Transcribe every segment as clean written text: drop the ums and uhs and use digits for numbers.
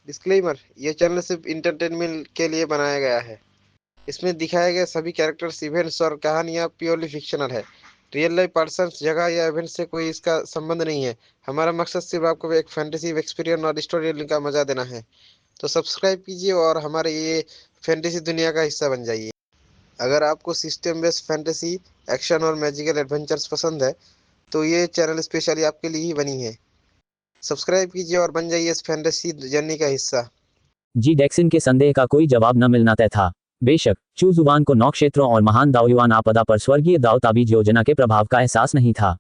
Disclaimer, यह channel सिर्फ entertainment के लिए बनाया गया है। इसमें दिखाए गए सभी कैरेक्टर्स, इवेंट्स और कहानियाँ प्योरली फिक्शनल है। रियल लाइफ पर्सन्स, जगह या इवेंट से कोई इसका संबंध नहीं है। हमारा मकसद सिर्फ आपको एक फैंटेसी एक्सपीरियंस और स्टोरी टेलिंग का मजा देना है। तो सब्सक्राइब कीजिए और हमारे ये फैंटेसी दुनिया का हिस्सा बन जाइए। अगर आपको सिस्टम बेस्ड फैंटेसी, एक्शन और मैजिकल एडवेंचर्स पसंद है तो ये चैनल स्पेशली आपके लिए ही बनी है। सब्सक्राइब कीजिए और बन जाइए इस फैंटेसी जर्नी का हिस्सा। जी डेक्सिन के संदेह का कोई जवाब न मिलना तय था। बेशक चू जुबान को 9 क्षेत्रों और महान दाओयुआन आपदा पर स्वर्गीय दाव ताबीज योजना के प्रभाव का एहसास नहीं था।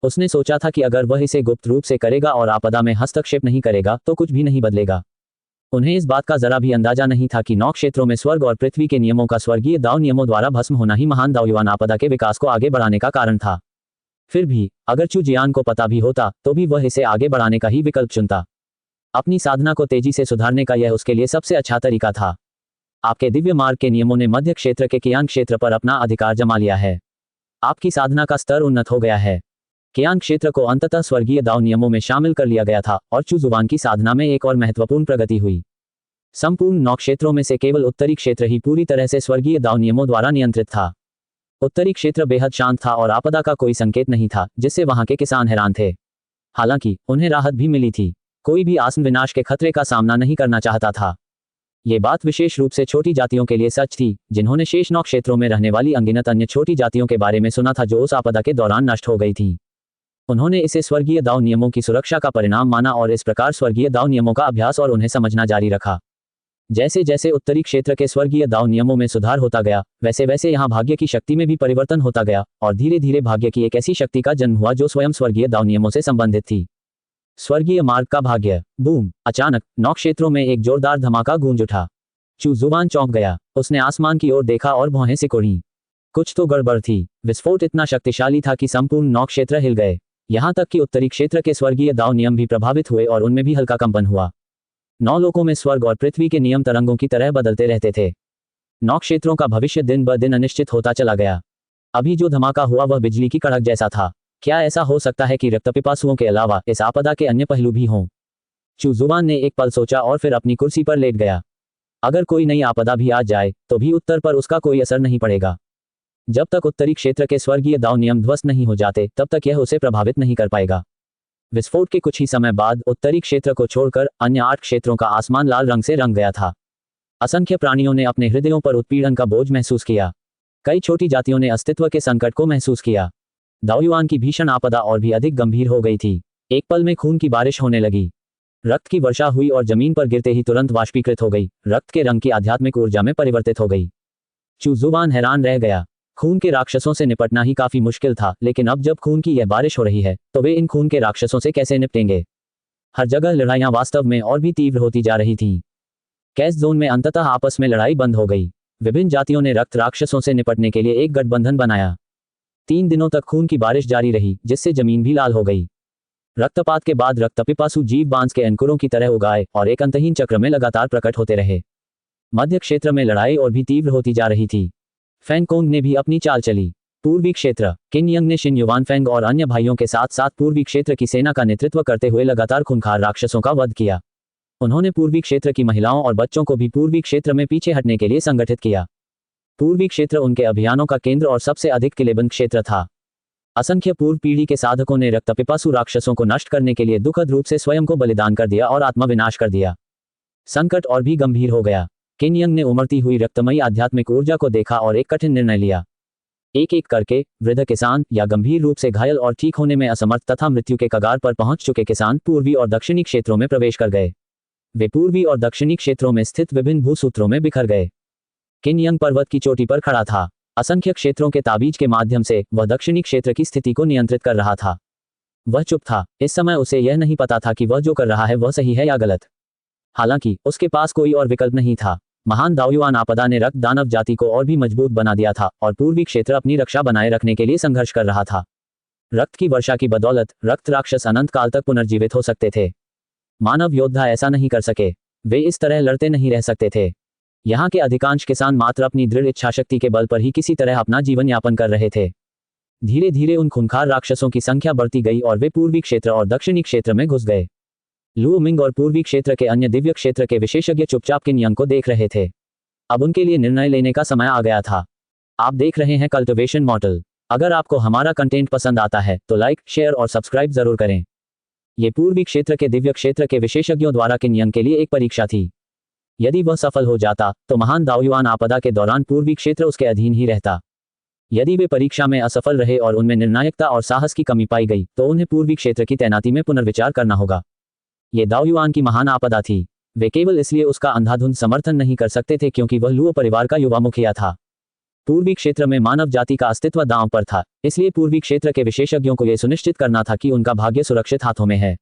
उसने सोचा था कि अगर वह इसे गुप्त रूप से करेगा और आपदा में हस्तक्षेप नहीं करेगा तो कुछ भी नहीं बदलेगा। उन्हें इस बात का जरा भी अंदाजा नहीं था कि 9 क्षेत्रों में स्वर्ग और पृथ्वी के नियमों का स्वर्गीय दाव नियमों द्वारा भस्म होना ही महान दाओयुआन आपदा के विकास को आगे बढ़ाने का कारण था। फिर भी अगर चू जियान को पता भी होता तो भी वह इसे आगे बढ़ाने का ही विकल्प चुनता। अपनी साधना को तेजी से सुधारने का यह उसके लिए सबसे अच्छा तरीका था। आपके दिव्य मार्ग के नियमों ने मध्य क्षेत्र के कियांग क्षेत्र पर अपना अधिकार जमा लिया है। आपकी साधना का स्तर उन्नत हो गया है। कियांग क्षेत्र को अंततः स्वर्गीय दाव नियमों में शामिल कर लिया गया था और चू जुबान की साधना में एक और महत्वपूर्ण प्रगति हुई। संपूर्ण 9 क्षेत्रों में से केवल उत्तरी क्षेत्र ही पूरी तरह से स्वर्गीय दाव नियमों द्वारा नियंत्रित था। उत्तरी क्षेत्र बेहद शांत था और आपदा का कोई संकेत नहीं था, जिससे वहां के किसान हैरान थे। हालांकि उन्हें राहत भी मिली थी। कोई भी आसन विनाश के खतरे का सामना नहीं करना चाहता था। ये बात विशेष रूप से छोटी जातियों के लिए सच थी, जिन्होंने शेष 9 क्षेत्रों में रहने वाली अनगिनत अन्य छोटी जातियों के बारे में सुना था जो उस आपदा के दौरान नष्ट हो गई थी। उन्होंने इसे स्वर्गीय दाव नियमों की सुरक्षा का परिणाम माना और इस प्रकार स्वर्गीय दाव नियमों का अभ्यास और उन्हें समझना जारी रखा। जैसे जैसे उत्तरी क्षेत्र के स्वर्गीय दाव नियमों में सुधार होता गया, वैसे वैसे यहाँ भाग्य की शक्ति में भी परिवर्तन होता गया और धीरे धीरे भाग्य की एक ऐसी शक्ति का जन्म हुआ जो स्वयं स्वर्गीय दाव नियमों से संबंधित थी। स्वर्गीय मार्ग का भाग्य। बूम! अचानक 9 क्षेत्रों में एक जोरदार धमाका गूंज उठा। चू जुबान चौंक गया। उसने आसमान की ओर देखा और भौहें सिकुड़ी। कुछ तो गड़बड़ थी। विस्फोट इतना शक्तिशाली था कि संपूर्ण 9 क्षेत्र हिल गए। यहाँ तक कि उत्तरी क्षेत्र के स्वर्गीय दाव नियम भी प्रभावित हुए और उनमें भी हल्का कंपन हुआ। 9 लोकों में स्वर्ग और पृथ्वी के नियम तरंगों की तरह बदलते रहते थे। 9 क्षेत्रों का भविष्य दिन ब दिन अनिश्चित होता चला गया। अभी जो धमाका हुआ वह बिजली की कड़क जैसा था। क्या ऐसा हो सकता है कि रक्तपिपासुओं के अलावा इस आपदा के अन्य पहलू भी हों? चू जुबान ने एक पल सोचा और फिर अपनी कुर्सी पर लेट गया। अगर कोई नई आपदा भी आ जाए तो भी उत्तर पर उसका कोई असर नहीं पड़ेगा। जब तक उत्तरी क्षेत्र के स्वर्गीय दाव नियम ध्वस्त नहीं हो जाते तब तक यह उसे प्रभावित नहीं कर पाएगा। विस्फोट के कुछ ही समय बाद उत्तरी क्षेत्र को छोड़कर अन्य 8 क्षेत्रों का आसमान लाल रंग से रंग गया था। असंख्य प्राणियों ने अपने हृदयों पर उत्पीड़न का बोझ महसूस किया। कई छोटी जातियों ने अस्तित्व के संकट को महसूस किया। दाओयुआन की भीषण आपदा और भी अधिक गंभीर हो गई थी। एक पल में खून की बारिश होने लगी। रक्त की वर्षा हुई और जमीन पर गिरते ही तुरंत वाष्पीकृत हो गई। रक्त के रंग की आध्यात्मिक ऊर्जा में परिवर्तित हो गई। चू जुबान हैरान रह गया। खून के राक्षसों से निपटना ही काफी मुश्किल था, लेकिन अब जब खून की यह बारिश हो रही है तो वे इन खून के राक्षसों से कैसे निपटेंगे? हर जगह लड़ाइयां वास्तव में और भी तीव्र होती जा रही थीं। कैस जोन में अंततः आपस में लड़ाई बंद हो गई। विभिन्न जातियों ने रक्त राक्षसों से निपटने के लिए एक गठबंधन बनाया। 3 दिनों तक खून की बारिश जारी रही, जिससे जमीन भी लाल हो गई। रक्तपात के बाद रक्तपिपासु जीव बांस के अंकुरों की तरह उगाए और एक अंतहीन चक्र में लगातार प्रकट होते रहे। मध्य क्षेत्र में लड़ाई और भी तीव्र होती जा रही थी। फैंगकोंग ने भी अपनी चाल चली। पूर्वी क्षेत्र। किन यंग ने शिन युवान फेंग और अन्य भाइयों के साथ साथ पूर्वी क्षेत्र की सेना का नेतृत्व करते हुए लगातार खूंखार राक्षसों का वध किया। उन्होंने पूर्वी क्षेत्र की महिलाओं और बच्चों को भी पूर्वी क्षेत्र में पीछे हटने के लिए संगठित किया। पूर्वी क्षेत्र उनके अभियानों का केंद्र और सबसे अधिक किलेबंद क्षेत्र था। असंख्य पूर्व पीढ़ी के साधकों ने रक्तपिपासु राक्षसों को नष्ट करने के लिए दुखद रूप से स्वयं को बलिदान कर दिया और आत्मविनाश कर दिया। संकट और भी गंभीर हो गया। किन यंग ने उमड़ती हुई रक्तमयी आध्यात्मिक ऊर्जा को देखा और एक कठिन निर्णय लिया। एक एक करके वृद्ध किसान या गंभीर रूप से घायल और ठीक होने में असमर्थ तथा मृत्यु के कगार पर पहुंच चुके किसान पूर्वी और दक्षिणी क्षेत्रों में प्रवेश कर गए। वे पूर्वी और दक्षिणी क्षेत्रों में स्थित विभिन्न भूसूत्रों में बिखर गए। किन यंग पर्वत की चोटी पर खड़ा था। असंख्य क्षेत्रों के ताबीज के माध्यम से वह दक्षिणी क्षेत्र की स्थिति को नियंत्रित कर रहा था। वह चुप था। इस समय उसे यह नहीं पता था कि वह जो कर रहा है वह सही है या गलत। हालांकि उसके पास कोई और विकल्प नहीं था। महान दाओयुआन आपदा ने रक्त दानव जाति को और भी मजबूत बना दिया था और पूर्वी क्षेत्र अपनी रक्षा बनाए रखने के लिए संघर्ष कर रहा था। रक्त की वर्षा की बदौलत रक्त राक्षस अनंत काल तक पुनर्जीवित हो सकते थे। मानव योद्धा ऐसा नहीं कर सके। वे इस तरह लड़ते नहीं रह सकते थे। यहाँ के अधिकांश किसान मात्र अपनी दृढ़ इच्छाशक्ति के बल पर ही किसी तरह अपना जीवन यापन कर रहे थे। धीरे धीरे उन खूंखार राक्षसों की संख्या बढ़ती गई और वे पूर्वी क्षेत्र और दक्षिणी क्षेत्र में घुस गए। लुओ मिंग और पूर्वी क्षेत्र के अन्य दिव्य क्षेत्र के विशेषज्ञ चुपचाप किन यंग को देख रहे थे। अब उनके लिए निर्णय लेने का समय आ गया था। आप देख रहे हैं कल्टिवेशन मॉडल। अगर आपको हमारा कंटेंट पसंद आता है तो लाइक, शेयर और सब्सक्राइब जरूर करें। ये पूर्वी क्षेत्र के दिव्य क्षेत्र के विशेषज्ञों द्वारा किन यंग के लिए एक परीक्षा थी। यदि वह सफल हो जाता तो महान दाओयुआन आपदा के दौरान पूर्वी क्षेत्र उसके अधीन ही रहता। यदि वे परीक्षा में असफल रहे और उनमें निर्णायकता और साहस की कमी पाई गई तो उन्हें पूर्वी क्षेत्र की तैनाती में पुनर्विचार करना होगा। ये दाओयुआन की महान आपदा थी। वे केवल इसलिए उसका अंधाधुंध समर्थन नहीं कर सकते थे क्योंकि वह लुओ परिवार का युवा मुखिया था। पूर्वी क्षेत्र में मानव जाति का अस्तित्व दांव पर था, इसलिए पूर्वी क्षेत्र के विशेषज्ञों को यह सुनिश्चित करना था कि उनका भाग्य सुरक्षित हाथों में है।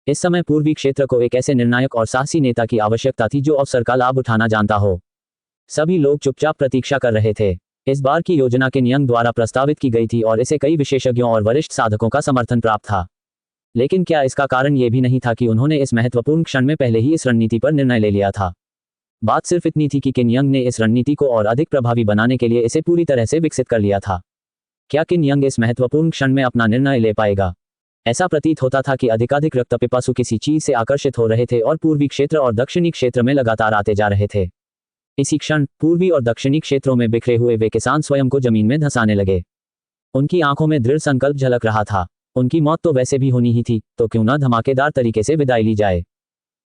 इस समय पूर्वी क्षेत्र को एक ऐसे निर्णायक और साहसी नेता की आवश्यकता थी जो अवसर का लाभ उठाना जानता हो। सभी लोग चुपचाप प्रतीक्षा कर रहे थे। इस बार की योजना किन यंग द्वारा प्रस्तावित की गई थी और इसे कई विशेषज्ञों और वरिष्ठ साधकों का समर्थन प्राप्त था। लेकिन क्या इसका कारण यह भी नहीं था कि उन्होंने इस महत्वपूर्ण क्षण में पहले ही इस रणनीति पर निर्णय ले लिया था। बात सिर्फ इतनी थी कि किन यंग ने इस रणनीति को और अधिक प्रभावी बनाने के लिए इसे पूरी तरह से विकसित कर लिया था। क्या किन यंग इस महत्वपूर्ण क्षण में अपना निर्णय ले पाएगा? ऐसा प्रतीत होता था कि अधिकाधिक रक्तपिपासु किसी चीज से आकर्षित हो रहे थे और पूर्वी क्षेत्र और दक्षिणी क्षेत्र में लगातार आते जा रहे थे। इसी क्षण पूर्वी और दक्षिणी क्षेत्रों में बिखरे हुए वे किसान स्वयं को जमीन में धंसाने लगे। उनकी आंखों में दृढ़ संकल्प झलक रहा था। उनकी मौत तो वैसे भी होनी ही थी, तो क्यों न धमाकेदार तरीके से विदाई ली जाए।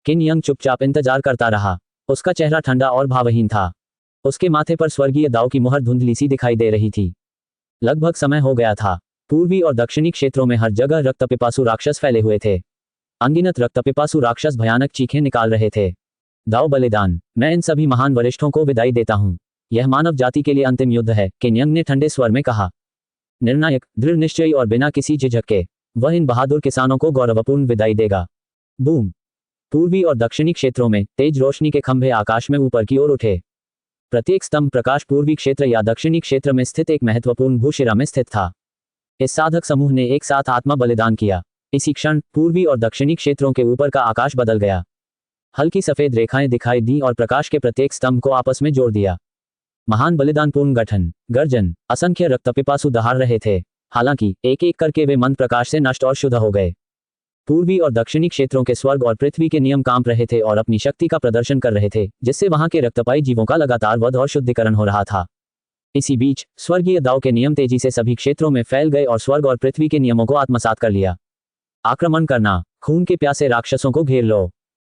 किन यंग चुपचाप इंतजार करता रहा। उसका चेहरा ठंडा और भावहीन था। उसके माथे पर स्वर्गीय दाव की मुहर धुंधली सी दिखाई दे रही थी। लगभग समय हो गया था। पूर्वी और दक्षिणी क्षेत्रों में हर जगह रक्तपिपासु राक्षस फैले हुए थे। अनगिनत रक्तपिपासु राक्षस भयानक चीखें निकाल रहे थे। दाव बलिदान, मैं इन सभी महान वरिष्ठों को विदाई देता हूं। यह मानव जाति के लिए अंतिम युद्ध है, किन यंग ने ठंडे स्वर में कहा। निर्णायक, दृढ़ निश्चयी और बिना किसी झिझक के वह इन बहादुर किसानों को गौरवपूर्ण विदाई देगा। बूम। पूर्वी और दक्षिणी क्षेत्रों में तेज रोशनी के खंभे आकाश में ऊपर की ओर उठे। प्रत्येक स्तंभ प्रकाश पूर्वी क्षेत्र या दक्षिणी क्षेत्र में स्थित एक महत्वपूर्ण भूशिरा में स्थित था। इस साधक समूह ने एक साथ आत्मा बलिदान किया। इसी क्षण पूर्वी और दक्षिणी क्षेत्रों के ऊपर का आकाश बदल गया। हल्की सफेद रेखाएं दिखाई दी और प्रकाश के प्रत्येक स्तंभ को आपस में जोड़ दिया। महान बलिदानपूर्ण गठन, गर्जन, असंख्य रक्तपिपासु दहाड़ रहे थे। हालांकि एक एक करके वे मंद प्रकाश से नष्ट और शुद्ध हो गए। पूर्वी और दक्षिणी क्षेत्रों के स्वर्ग और पृथ्वी के नियम कांप रहे थे और अपनी शक्ति का प्रदर्शन कर रहे थे, जिससे वहां के रक्तपाई जीवों का लगातार वध और शुद्धिकरण हो रहा था। इसी बीच स्वर्गीय दाव के नियम तेजी से सभी क्षेत्रों में फैल गए और स्वर्ग और पृथ्वी के नियमों को आत्मसात कर लिया। आक्रमण करना, खून के प्यासे राक्षसों को घेर लो।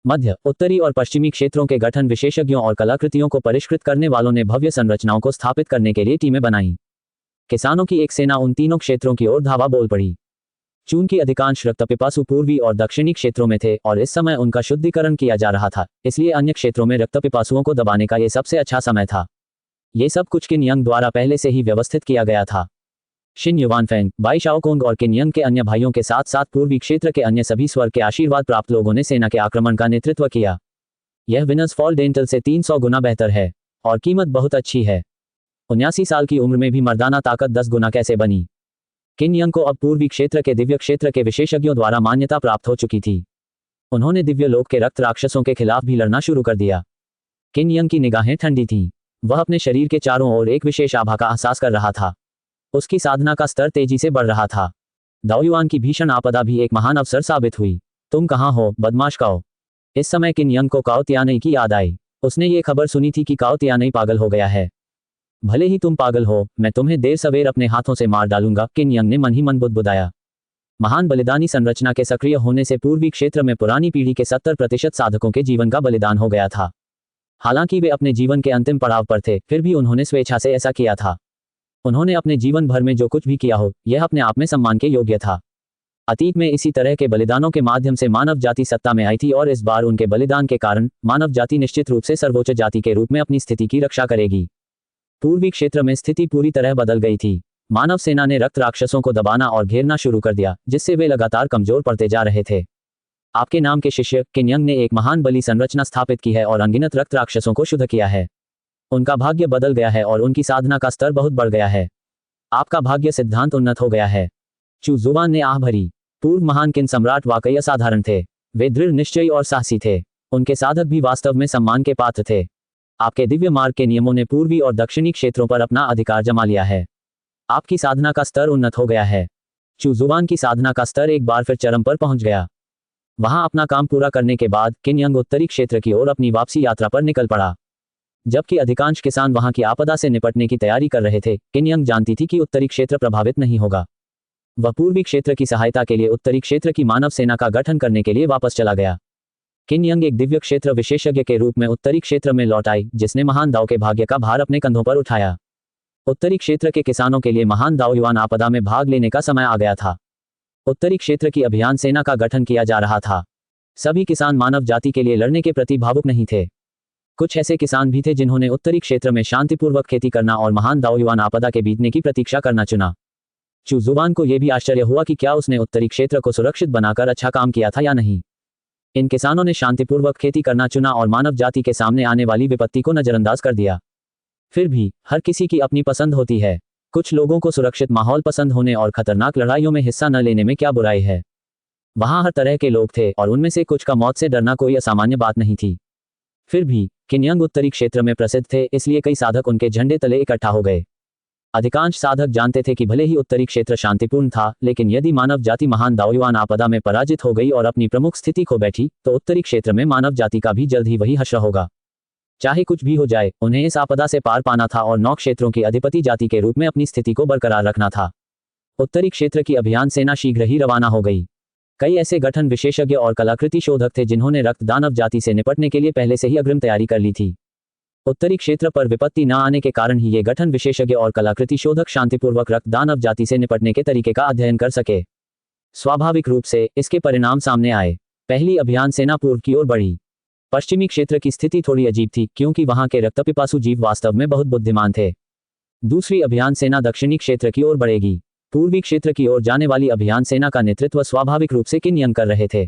मध्य, उत्तरी और पश्चिमी क्षेत्रों के गठन विशेषज्ञों और कलाकृतियों को परिष्कृत करने वालों ने भव्य संरचनाओं को स्थापित करने के लिए टीमें बनाई। किसानों की एक सेना उन तीनों क्षेत्रों की ओर धावा बोल पड़ी। चूंकि अधिकांश रक्तपिपासु पूर्वी और दक्षिणी क्षेत्रों में थे और इस समय उनका शुद्धिकरण किया जा रहा था, इसलिए अन्य क्षेत्रों में रक्तपिपासुओं को दबाने का यह सबसे अच्छा समय था। ये सब कुछ किन यंग द्वारा पहले से ही व्यवस्थित किया गया था। शिन युवानफेंग, बाई शाओकोंग और किन यंग के अन्य भाइयों के साथ साथ पूर्वी क्षेत्र के अन्य सभी स्वर्ग के आशीर्वाद प्राप्त लोगों ने सेना के आक्रमण का नेतृत्व किया। यह विनर्स फॉल डेंटल से 300 गुना बेहतर है और कीमत बहुत अच्छी है। 79 साल की उम्र में भी मर्दाना ताकत 10 गुना कैसे बनी। किन यंग को अब पूर्वी क्षेत्र के दिव्य क्षेत्र के विशेषज्ञों द्वारा मान्यता प्राप्त हो चुकी थी। उन्होंने दिव्य लोक के रक्त राक्षसों के खिलाफ भी लड़ना शुरू कर दिया। किन यंग की निगाहें ठंडी थीं। वह अपने शरीर के चारों ओर एक विशेष आभा का एहसास कर रहा था। उसकी साधना का स्तर तेजी से बढ़ रहा था। दाओयुआन की भीषण आपदा भी एक महान अवसर साबित हुई। तुम कहाँ हो, बदमाश काओ। इस समय किन यंग को काओ तियानई की याद आई। उसने ये खबर सुनी थी कि काओ तियानई पागल हो गया है। भले ही तुम पागल हो, मैं तुम्हें देर सवेर अपने हाथों से मार डालूंगा, किन यंग ने मन ही मन बुदबुदाया। महान बलिदानी संरचना के सक्रिय होने से पूर्वी क्षेत्र में पुरानी पीढ़ी के 70% साधकों के जीवन का बलिदान हो गया था। हालांकि वे अपने जीवन के अंतिम पड़ाव पर थे, फिर भी उन्होंने स्वेच्छा से ऐसा किया था। उन्होंने अपने जीवन भर में जो कुछ भी किया हो, यह अपने आप में सम्मान के योग्य था। अतीत में इसी तरह के बलिदानों के माध्यम से मानव जाति सत्ता में आई थी और इस बार उनके बलिदान के कारण मानव जाति निश्चित रूप से सर्वोच्च जाति के रूप में अपनी स्थिति की रक्षा करेगी। पूर्वी क्षेत्र में स्थिति पूरी तरह बदल गई थी। मानव सेना ने रक्त राक्षसों को दबाना और घेरना शुरू कर दिया, जिससे वे लगातार कमजोर पड़ते जा रहे थे। आपके नाम के शिष्य किन यंग ने एक महान बलि संरचना स्थापित की है और अनगिनत रक्त राक्षसों को शुद्ध किया है। उनका भाग्य बदल गया है और उनकी साधना का स्तर बहुत बढ़ गया है। आपका भाग्य सिद्धांत उन्नत हो गया है। चू जुबान ने आह भरी। पूर्व महान किन सम्राट वाकई असाधारण थे। वे दृढ़ निश्चयी और साहसी थे। उनके साधक भी वास्तव में सम्मान के पात्र थे। आपके दिव्य मार्ग के नियमों ने पूर्वी और दक्षिणी क्षेत्रों पर अपना अधिकार जमा लिया है। आपकी साधना का स्तर उन्नत हो गया है। चू जुबान की साधना का स्तर एक बार फिर चरम पर पहुंच गया। वहां अपना काम पूरा करने के बाद किन यंग उत्तरी क्षेत्र की ओर अपनी वापसी यात्रा पर निकल पड़ा। जबकि अधिकांश किसान वहां की आपदा से निपटने की तैयारी कर रहे थे, किन यंग जानती थी कि उत्तरी क्षेत्र प्रभावित नहीं होगा। वह पूर्वी क्षेत्र की सहायता के लिए उत्तरी क्षेत्र की मानव सेना का गठन करने के लिए वापस चला गया। किन यंग एक दिव्य क्षेत्र विशेषज्ञ के रूप में उत्तरी क्षेत्र में लौट आई, जिसने महान दाव के भाग्य का भार अपने कंधों पर उठाया। उत्तरी क्षेत्र के किसानों के लिए महान दाव युवान आपदा में भाग लेने का समय आ गया था। उत्तरी क्षेत्र की अभियान सेना का गठन किया जा रहा था। सभी किसान मानव जाति के लिए लड़ने के प्रति भावुक नहीं थे। कुछ ऐसे किसान भी थे जिन्होंने उत्तरी क्षेत्र में शांतिपूर्वक खेती करना और महान दाव युवान आपदा के बीतने की प्रतीक्षा करना चुना। चू जुबान को यह भी आश्चर्य हुआ कि क्या उसने उत्तरी क्षेत्र को सुरक्षित बनाकर अच्छा काम किया था या नहीं। इन किसानों ने शांतिपूर्वक खेती करना चुना और मानव जाति के सामने आने वाली विपत्ति को नजरअंदाज कर दिया। फिर भी हर किसी की अपनी पसंद होती है। कुछ लोगों को सुरक्षित माहौल पसंद होने और खतरनाक लड़ाइयों में हिस्सा न लेने में क्या बुराई है। वहां हर तरह के लोग थे और उनमें से कुछ का मौत से डरना कोई असामान्य बात नहीं थी। फिर भी किन यंग उत्तरी क्षेत्र में प्रसिद्ध थे, इसलिए कई साधक उनके झंडे तले इकट्ठा हो गए। अधिकांश साधक जानते थे कि भले ही उत्तरी क्षेत्र शांतिपूर्ण था, लेकिन यदि मानव जाति महान दाव युवान आपदा में पराजित हो गई और अपनी प्रमुख स्थिति खो बैठी, तो उत्तरी क्षेत्र में मानव जाति का भी जल्द ही वही हश्र होगा। चाहे कुछ भी हो जाए, उन्हें इस आपदा से पार पाना था और 9 क्षेत्रों की अधिपति जाति के रूप में अपनी स्थिति को बरकरार रखना था। उत्तरी क्षेत्र की अभियान सेना शीघ्र ही रवाना हो गई। कई ऐसे गठन विशेषज्ञ और कलाकृति शोधक थे जिन्होंने रक्त दानव जाति से निपटने के लिए पहले से ही अग्रिम तैयारी कर ली थी। उत्तरी क्षेत्र पर विपत्ति न आने के कारण ही ये गठन विशेषज्ञ और कलाकृति शोधक शांतिपूर्वक रक्त दानव जाति से निपटने के तरीके का अध्ययन कर सके। स्वाभाविक रूप से इसके परिणाम सामने आए। पहली अभियान सेना पूर्व की ओर बढ़ी। पश्चिमी क्षेत्र की स्थिति थोड़ी अजीब थी, क्योंकि वहां के रक्तपिपासु जीव वास्तव में बहुत बुद्धिमान थे। दूसरी अभियान सेना दक्षिणी क्षेत्र की ओर बढ़ेगी। पूर्वी क्षेत्र की ओर जाने वाली अभियान सेना का नेतृत्व स्वाभाविक रूप से किन यंग कर रहे थे।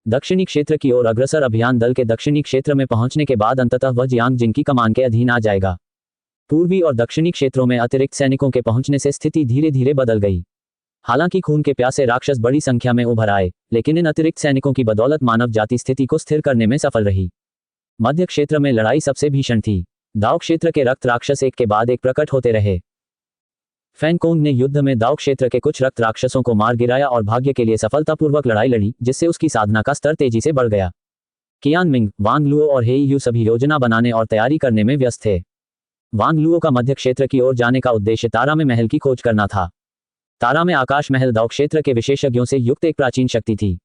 दक्षिणी क्षेत्र की ओर अग्रसर अभियान दल के दक्षिणी क्षेत्र में पहुंचने के बाद अंततः वह जियांग जिन की कमान के अधीन आ जाएगा। पूर्वी और दक्षिणी क्षेत्रों में अतिरिक्त सैनिकों के पहुंचने से स्थिति धीरे धीरे बदल गई। हालांकि खून के प्यासे राक्षस बड़ी संख्या में उभर आए, लेकिन इन अतिरिक्त सैनिकों की बदौलत मानव जाति स्थिति को स्थिर करने में सफल रही। मध्य क्षेत्र में लड़ाई सबसे भीषण थी। दाव क्षेत्र के रक्त राक्षस एक के बाद एक प्रकट होते रहे। फैनकोंग ने युद्ध में दाव क्षेत्र के कुछ रक्त राक्षसों को मार गिराया और भाग्य के लिए सफलतापूर्वक लड़ाई लड़ी, जिससे उसकी साधना का स्तर तेजी से बढ़ गया। कियान मिंग, वांग लुओ और हेई यू सभी योजना बनाने और तैयारी करने में व्यस्त थे। वांग लुओ का मध्य क्षेत्र की ओर जाने का उद्देश्य तारा में महल की खोज करना था। तारा में आकाश महल दाव क्षेत्र के विशेषज्ञों से युक्त एक प्राचीन शक्ति थी।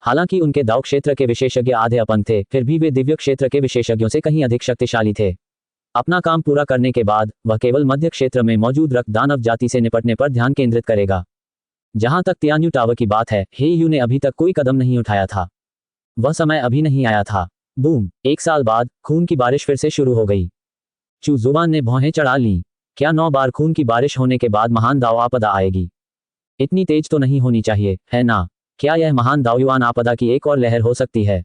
हालांकि उनके दाव क्षेत्र के विशेषज्ञ आधे अपंग थे, फिर भी वे दिव्य क्षेत्र के विशेषज्ञों से कहीं अधिक शक्तिशाली थे। अपना काम पूरा करने के बाद वह केवल मध्य क्षेत्र में मौजूद रक्त दानव जाति से निपटने पर ध्यान केंद्रित करेगा। जहां तक तियान्यू टावर की बात है, हे यू ने अभी तक कोई कदम नहीं उठाया था। वह समय अभी नहीं आया था। बूम! 1 साल बाद खून की बारिश फिर से शुरू हो गई। चू जुबान ने भौहें चढ़ा लीं। क्या 9 बार खून की बारिश होने के बाद महान दाव आपदा आएगी? इतनी तेज तो नहीं होनी चाहिए, है ना? क्या यह महान दाव युवान आपदा की एक और लहर हो सकती है?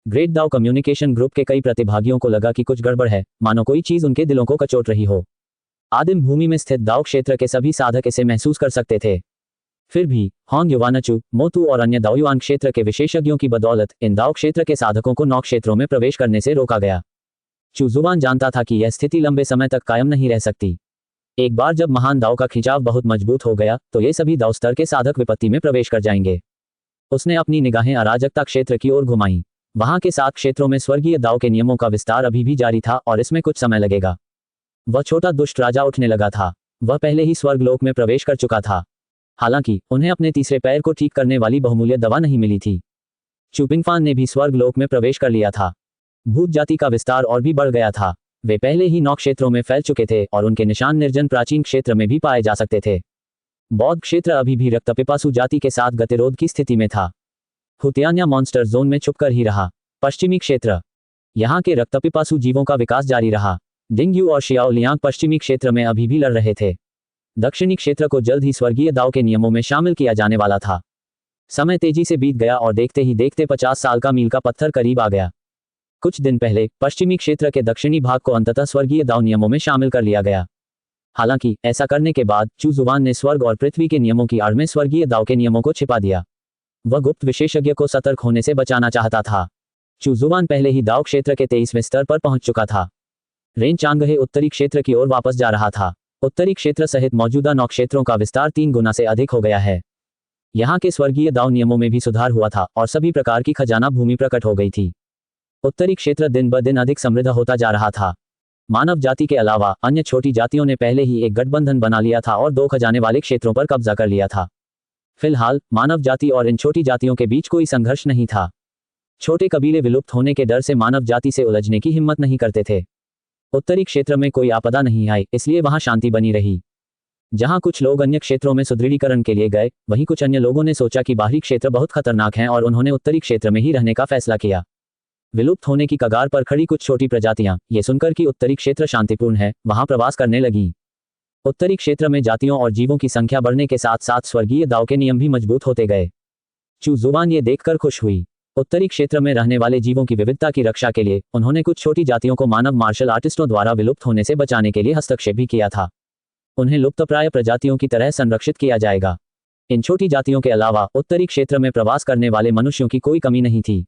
ग्रेट दाव कम्युनिकेशन ग्रुप के कई प्रतिभागियों को लगा कि कुछ गड़बड़ है, मानो कोई चीज उनके दिलों को कचोट रही हो। आदिम भूमि में स्थित दाव क्षेत्र के सभी साधक इसे महसूस कर सकते थे। फिर भी होंग युवानचू, मोतू और अन्य दाव युवान क्षेत्र के विशेषज्ञों की बदौलत इन दाव क्षेत्र के साधकों को 9 क्षेत्रों में प्रवेश करने से रोका गया। चू जुबान जानता था कि यह स्थिति लंबे समय तक कायम नहीं रह सकती। एक बार जब महान दाव का खिंचाव बहुत मजबूत हो गया, तो ये सभी दाव स्तर के साधक विपत्ति में प्रवेश कर जाएंगे। उसने अपनी निगाहें अराजकता क्षेत्र की ओर घुमाई। वहां के 7 क्षेत्रों में स्वर्गीय दाव के नियमों का विस्तार अभी भी जारी था और इसमें कुछ समय लगेगा। वह छोटा दुष्ट राजा उठने लगा था। वह पहले ही स्वर्गलोक में प्रवेश कर चुका था। हालांकि उन्हें अपने तीसरे पैर को ठीक करने वाली बहुमूल्य दवा नहीं मिली थी। चुपिंगफान ने भी स्वर्गलोक में प्रवेश कर लिया था। भूत जाति का विस्तार और भी बढ़ गया था। वे पहले ही 9 क्षेत्रों में फैल चुके थे और उनके निशान निर्जन प्राचीन क्षेत्र में भी पाए जा सकते थे। बौद्ध क्षेत्र अभी भी रक्तपिपासु जाति के साथ गतिरोध की स्थिति में था। हुतियान्या मॉन्स्टर जोन में छुपकर ही रहा। पश्चिमी क्षेत्र, यहाँ के रक्तपिपासु जीवों का विकास जारी रहा। डिंगयू और शियाओ लियांग पश्चिमी क्षेत्र में अभी भी लड़ रहे थे। दक्षिणी क्षेत्र को जल्द ही स्वर्गीय दाव के नियमों में शामिल किया जाने वाला था। समय तेजी से बीत गया और देखते ही देखते 50 साल का मील का पत्थर करीब आ गया। कुछ दिन पहले पश्चिमी क्षेत्र के दक्षिणी भाग को अंततः स्वर्गीय दाव नियमों में शामिल कर लिया गया। हालांकि ऐसा करने के बाद चू जुबान ने स्वर्ग और पृथ्वी के नियमों की आड़ में स्वर्गीय दाव के नियमों को छिपा दिया। वह गुप्त विशेषज्ञ को सतर्क होने से बचाना चाहता था। चू जुबान पहले ही दाव क्षेत्र के 23वें स्तर पर पहुंच चुका था। रेन चांगहे उत्तरी क्षेत्र की ओर वापस जा रहा था। उत्तरी क्षेत्र सहित मौजूदा 9 क्षेत्रों का विस्तार 3 गुना से अधिक हो गया है। यहाँ के स्वर्गीय दाव नियमों में भी सुधार हुआ था और सभी प्रकार की खजाना भूमि प्रकट हो गई थी। उत्तरी क्षेत्र दिन ब दिन अधिक समृद्ध होता जा रहा था। मानव जाति के अलावा अन्य छोटी जातियों ने पहले ही एक गठबंधन बना लिया था और 2 खजाने वाले क्षेत्रों पर कब्जा कर लिया था। फिलहाल मानव जाति और इन छोटी जातियों के बीच कोई संघर्ष नहीं था। छोटे कबीले विलुप्त होने के डर से मानव जाति से उलझने की हिम्मत नहीं करते थे। उत्तरी क्षेत्र में कोई आपदा नहीं आई, इसलिए वहां शांति बनी रही। जहां कुछ लोग अन्य क्षेत्रों में सुदृढ़ीकरण के लिए गए, वहीं कुछ अन्य लोगों ने सोचा कि बाहरी क्षेत्र बहुत खतरनाक हैं और उन्होंने उत्तरी क्षेत्र में ही रहने का फैसला किया। विलुप्त होने की कगार पर खड़ी कुछ छोटी प्रजातियां ये सुनकर कि उत्तरी क्षेत्र शांतिपूर्ण है, वहां प्रवास करने लगी। उत्तरी क्षेत्र में जातियों और जीवों की संख्या बढ़ने के साथ साथ स्वर्गीय दाव के नियम भी मजबूत होते गए। चू जुबान ये देखकर खुश हुई। उत्तरी क्षेत्र में रहने वाले जीवों की विविधता की रक्षा के लिए उन्होंने कुछ छोटी जातियों को मानव मार्शल आर्टिस्टों द्वारा विलुप्त होने से बचाने के लिए हस्तक्षेप भी किया था। उन्हें लुप्तप्राय प्रजातियों की तरह संरक्षित किया जाएगा। इन छोटी जातियों के अलावा उत्तरी क्षेत्र में प्रवास करने वाले मनुष्यों की कोई कमी नहीं थी।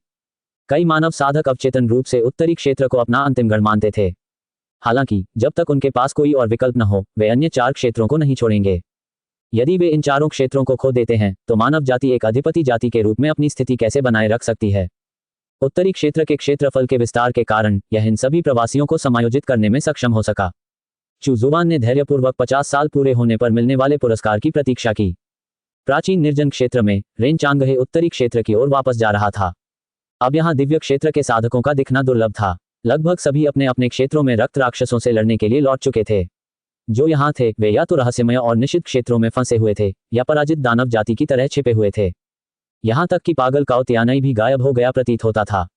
कई मानव साधक अवचेतन रूप से उत्तरी क्षेत्र को अपना अंतिम गढ़ मानते थे। हालांकि जब तक उनके पास कोई और विकल्प न हो, वे अन्य 4 क्षेत्रों को नहीं छोड़ेंगे। यदि वे इन 4 क्षेत्रों को खो देते हैं तो मानव जाति एक अधिपति जाति के रूप में अपनी स्थिति कैसे बनाए रख सकती है। उत्तरी क्षेत्र के क्षेत्रफल के विस्तार के कारण यह इन सभी प्रवासियों को समायोजित करने में सक्षम हो सका। चू जुबान ने धैर्यपूर्वक 50 साल पूरे होने पर मिलने वाले पुरस्कार की प्रतीक्षा की। प्राचीन निर्जन क्षेत्र में रेन चांगहे उत्तरी क्षेत्र की ओर वापस जा रहा था। अब यहाँ दिव्य क्षेत्र के साधकों का दिखना दुर्लभ था। लगभग सभी अपने अपने क्षेत्रों में रक्त राक्षसों से लड़ने के लिए लौट चुके थे। जो यहाँ थे वे या तो रहस्यमय और निषिद्ध क्षेत्रों में फंसे हुए थे या पराजित दानव जाति की तरह छिपे हुए थे। यहाँ तक कि पागल काउतियानई भी गायब हो गया प्रतीत होता था।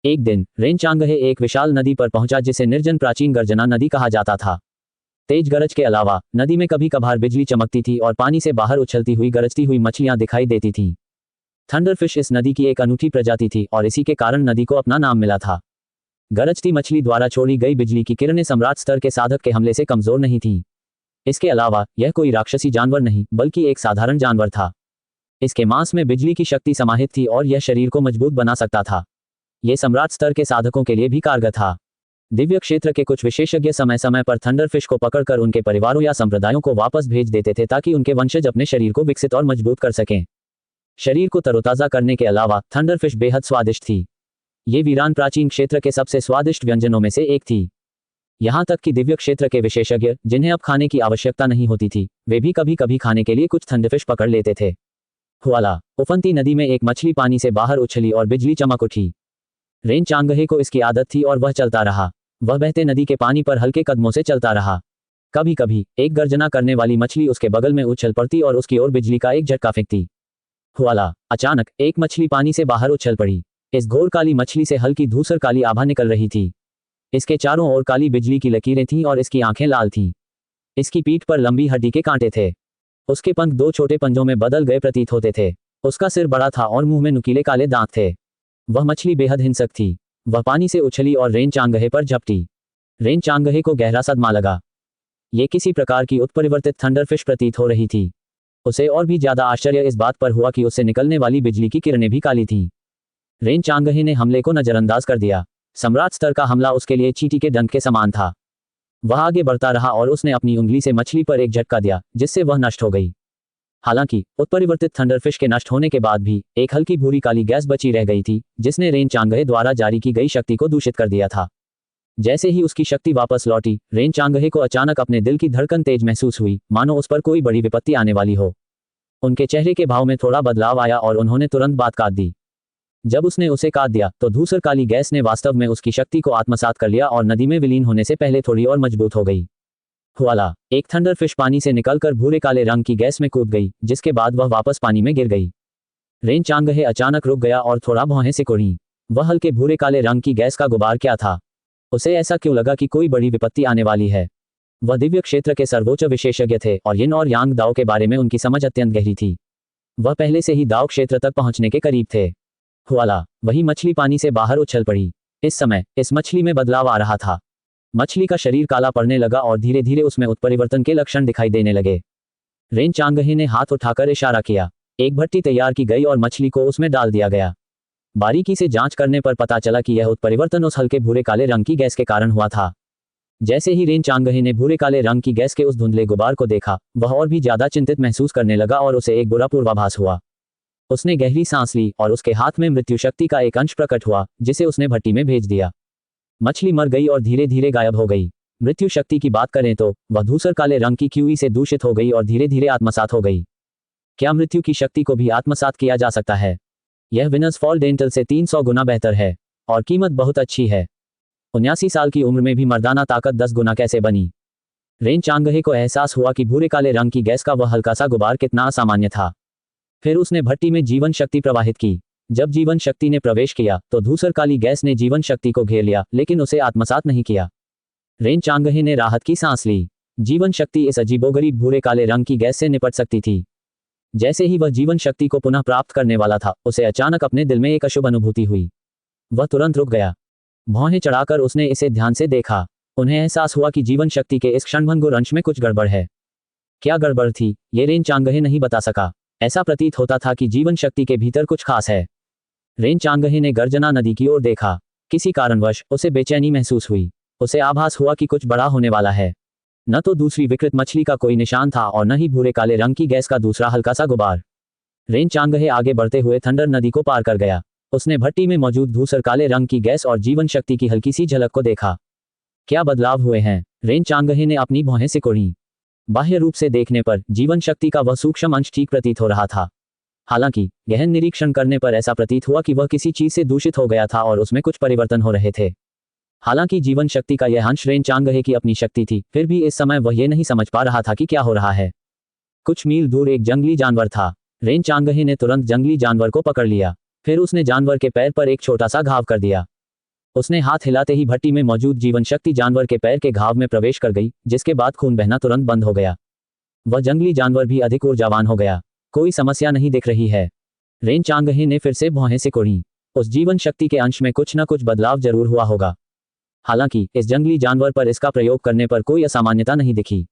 एक दिन रेन चांगहे एक विशाल नदी पर पहुंचा जिसे निर्जन प्राचीन गर्जना नदी कहा जाता था। तेज गरज के अलावा नदी में कभी कभार बिजली चमकती थी और पानी से बाहर उछलती हुई गरजती हुई मछलियां दिखाई देती थीं। थंडरफिश इस नदी की एक अनूठी प्रजाति थी और इसी के कारण नदी को अपना नाम मिला था। गरजती मछली द्वारा छोड़ी गई बिजली की किरणें सम्राट स्तर के साधक के हमले से कमजोर नहीं थीं। इसके अलावा यह कोई राक्षसी जानवर नहीं बल्कि एक साधारण जानवर था। इसके मांस में बिजली की शक्ति समाहित थी और यह शरीर को मजबूत बना सकता था। यह सम्राट स्तर के साधकों के लिए भी कारगर था। दिव्य क्षेत्र के कुछ विशेषज्ञ समय समय पर थंडरफिश को पकड़कर उनके परिवारों या संप्रदायों को वापस भेज देते थे ताकि उनके वंशज अपने शरीर को विकसित और मजबूत कर सकें। शरीर को तरोताजा करने के अलावा थंडरफिश बेहद स्वादिष्ट थी। ये वीरान प्राचीन क्षेत्र के सबसे स्वादिष्ट व्यंजनों में से एक थी। यहाँ तक कि दिव्य क्षेत्र के विशेषज्ञ जिन्हें अब खाने की आवश्यकता नहीं होती थी, वे भी कभी कभी खाने के लिए कुछ थंडरफिश पकड़ लेते थे। हुआला, उफनती नदी में एक मछली पानी से बाहर उछली और बिजली चमक उठी। रेन चांगहे को इसकी आदत थी और वह चलता रहा। वह बहते नदी के पानी पर हल्के कदमों से चलता रहा। कभी कभी एक गर्जना करने वाली मछली उसके बगल में उछल पड़ती और उसकी ओर बिजली का एक झटका फेंकती। हुआला, अचानक एक मछली पानी से बाहर उछल पड़ी। इस घोर काली मछली से हल्की धूसर काली आभा निकल रही थी। इसके चारों ओर काली बिजली की लकीरें थीं और इसकी आंखें लाल थीं। इसकी पीठ पर लंबी हड्डी के कांटे थे। उसके पंख 2 छोटे पंजों में बदल गए प्रतीत होते थे। उसका सिर बड़ा था और मुंह में नुकीले काले दांत थे। वह मछली बेहद हिंसक थी। वह पानी से उछली और रेन चांगहे पर झपटी। रेन चांगहे को गहरा सदमा लगा। ये किसी प्रकार की उत्परिवर्तित थंडरफिश प्रतीत हो रही थी। उसे और भी ज्यादा आश्चर्य इस बात पर हुआ कि उससे निकलने वाली बिजली की किरणें भी काली थीं। रेन चांगहे ने हमले को नजरअंदाज कर दिया। सम्राट स्तर का हमला उसके लिए चींटी के डंक के समान था। वह आगे बढ़ता रहा और उसने अपनी उंगली से मछली पर एक झटका दिया जिससे वह नष्ट हो गई। हालांकि उत्परिवर्तित थंडरफिश के नष्ट होने के बाद भी एक हल्की भूरी काली गैस बची रह गई थी जिसने रेन चांगहे द्वारा जारी की गई शक्ति को दूषित कर दिया था। जैसे ही उसकी शक्ति वापस लौटी, रेन चांगहे को अचानक अपने दिल की धड़कन तेज महसूस हुई, मानो उस पर कोई बड़ी विपत्ति आने वाली हो। उनके चेहरे के भाव में थोड़ा बदलाव आया और उन्होंने तुरंत बात काट दी। जब उसने उसे काट दिया तो धूसर काली गैस ने वास्तव में उसकी शक्ति को आत्मसात कर लिया और नदी में विलीन होने से पहले थोड़ी और मजबूत हो गई। हुआला, एक थंडरफिश पानी से निकलकर भूरे काले रंग की गैस में कूद गई, जिसके बाद वह वापस पानी में गिर गई। रेन चांगहे अचानक रुक गया और थोड़ा भौहें सिकुड़ी। वह हल्के भूरे काले रंग की गैस का गुबार क्या था? उसे ऐसा क्यों लगा कि कोई बड़ी विपत्ति आने वाली है? वह दिव्य क्षेत्र के सर्वोच्च विशेषज्ञ थे और यिन और यांग दाओ के बारे में उनकी समझ अत्यंत गहरी थी। वह पहले से ही दाओ क्षेत्र तक पहुंचने के करीब थे। हुआला, वही मछली पानी से बाहर उछल पड़ी। इस समय इस मछली में बदलाव आ रहा था। मछली का शरीर काला पड़ने लगा और धीरे धीरे उसमें उत्परिवर्तन के लक्षण दिखाई देने लगे। रेन चांगहे ने हाथ उठाकर इशारा किया। एक भट्टी तैयार की गई और मछली को उसमें डाल दिया गया। बारीकी से जांच करने पर पता चला कि यह उत्परिवर्तन उस हल्के भूरे काले रंग की गैस के कारण हुआ था। जैसे ही रेन चांगहे ने भूरे काले रंग की गैस के उस धुंधले गुबार को देखा, वह और भी ज्यादा चिंतित महसूस करने लगा और उसे एक बुरा पूर्वाभास हुआ। उसने गहरी सांस ली और उसके हाथ में मृत्यु शक्ति का एक अंश प्रकट हुआ, जिसे उसने भट्टी में भेज दिया। मछली मर गई और धीरे धीरे गायब हो गई। मृत्यु शक्ति की बात करें तो वह धूसर काले रंग की क्यूई से दूषित हो गई और धीरे धीरे आत्मसात हो गई। क्या मृत्यु की शक्ति को भी आत्मसात किया जा सकता है? यह विनस फॉल डेंटल से 300 गुना बेहतर है और कीमत बहुत अच्छी है। 79 साल की उम्र में भी मर्दाना ताकत 10 गुना कैसे बनी? रेन चांगहे को एहसास हुआ कि भूरे काले रंग की गैस का वह हल्का सा गुबार कितना असामान्य था। फिर उसने भट्टी में जीवन शक्ति प्रवाहित की। जब जीवन शक्ति ने प्रवेश किया तो धूसर काली गैस ने जीवन शक्ति को घेर लिया, लेकिन उसे आत्मसात नहीं किया। रेन चांगहे ने राहत की सांस ली। जीवन शक्ति इस अजीबोगरीब भूरे काले रंग की गैस से निपट सकती थी। जैसे ही वह जीवन शक्ति को पुनः प्राप्त करने वाला था, उसे अचानक अपने दिल में एक अशुभ अनुभूति हुई। वह तुरंत रुक गया। भौहें चढ़ाकर उसने इसे ध्यान से देखा। उन्हें एहसास हुआ कि जीवन शक्ति के इस क्षणभंगुर अंश में कुछ गड़बड़ है। क्या गड़बड़ थी, ये रेन चांगहे नहीं बता सका। ऐसा प्रतीत होता था कि जीवन शक्ति के भीतर कुछ खास है। रेन चांगहे ने गर्जना नदी की ओर देखा। किसी कारणवश उसे बेचैनी महसूस हुई। उसे आभास हुआ कि कुछ बड़ा होने वाला है। न तो दूसरी विकृत मछली का कोई निशान था और न ही भूरे काले रंग की गैस का दूसरा हल्का सा गुबार। रेन चांगहे आगे बढ़ते हुए थंडर नदी को पार कर गया। उसने भट्टी में मौजूद धूसर काले रंग की गैस और जीवन शक्ति की हल्की सी झलक को देखा। क्या बदलाव हुए हैं? रेन चांगहे ने अपनी भौहें सिकोड़ी। बाह्य रूप से देखने पर जीवन शक्ति का वह सूक्ष्म अंश ठीक प्रतीत हो रहा था। हालांकि गहन निरीक्षण करने पर ऐसा प्रतीत हुआ कि वह किसी चीज से दूषित हो गया था और उसमें कुछ परिवर्तन हो रहे थे। हालांकि जीवन शक्ति का यह अंश रेन चांगहे की अपनी शक्ति थी, फिर भी इस समय वह ये नहीं समझ पा रहा था कि क्या हो रहा है। कुछ मील दूर एक जंगली जानवर था। रेन चांगहे ने तुरंत जंगली जानवर को पकड़ लिया। फिर उसने जानवर के पैर पर एक छोटा सा घाव कर दिया। उसने हाथ हिलाते ही भट्टी में मौजूद जीवन शक्ति जानवर के पैर के घाव में प्रवेश कर गई, जिसके बाद खून बहना तुरंत बंद हो गया। वह जंगली जानवर भी अधिक ऊर्जावान हो गया। कोई समस्या नहीं दिख रही है। रेन चांगहे ने फिर से भौहें सिकोड़ी। उस जीवन शक्ति के अंश में कुछ न कुछ बदलाव जरूर हुआ होगा। हालांकि इस जंगली जानवर पर इसका प्रयोग करने पर कोई असामान्यता नहीं दिखी।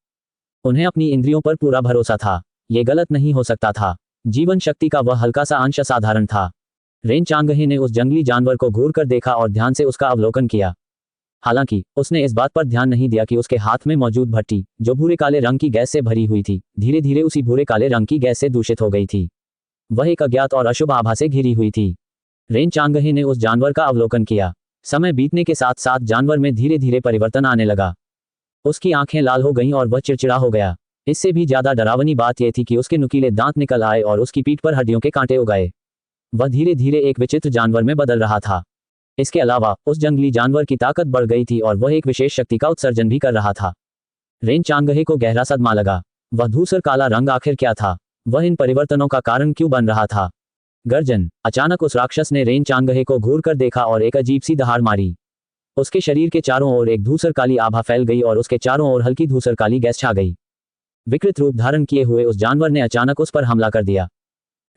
उन्हें अपनी इंद्रियों पर पूरा भरोसा था। ये गलत नहीं हो सकता था। जीवन शक्ति का वह हल्का सा अंश असाधारण था। रेन चांगहे ने उस जंगली जानवर को घूर कर देखा और ध्यान से उसका अवलोकन किया। हालांकि उसने इस बात पर ध्यान नहीं दिया कि उसके हाथ में मौजूद भट्टी, जो भूरे काले रंग की गैस से भरी हुई थी, धीरे धीरे उसी भूरे काले रंग की गैस से दूषित हो गई थी। वह एक अज्ञात और अशुभ आभा से घिरी हुई थी। रेन चांगहे ने उस जानवर का अवलोकन किया। समय बीतने के साथ साथ जानवर में धीरे धीरे परिवर्तन आने लगा। उसकी आंखें लाल हो गईं और वह चिड़चिड़ा हो गया। इससे भी ज्यादा डरावनी बात यह थी कि उसके नुकीले दांत निकल आए और उसकी पीठ पर हड्डियों के कांटे उगाए। वह धीरे धीरे एक विचित्र जानवर में बदल रहा था। इसके अलावा उस जंगली जानवर की ताकत बढ़ गई थी और वह एक विशेष शक्ति का उत्सर्जन भी कर रहा था। रेन चांगहे को गहरा सदमा लगा। वह धूसर काला रंग आखिर क्या था? वह इन परिवर्तनों का कारण क्यों बन रहा था? गर्जन! अचानक उस राक्षस ने रेन चांगहे को घूर कर देखा और एक अजीब सी दहाड़ मारी। उसके शरीर के चारों ओर एक धूसर काली आभा फैल गई और उसके चारों ओर हल्की धूसर काली गैस छा गई। विकृत रूप धारण किए हुए उस जानवर ने अचानक उस पर हमला कर दिया।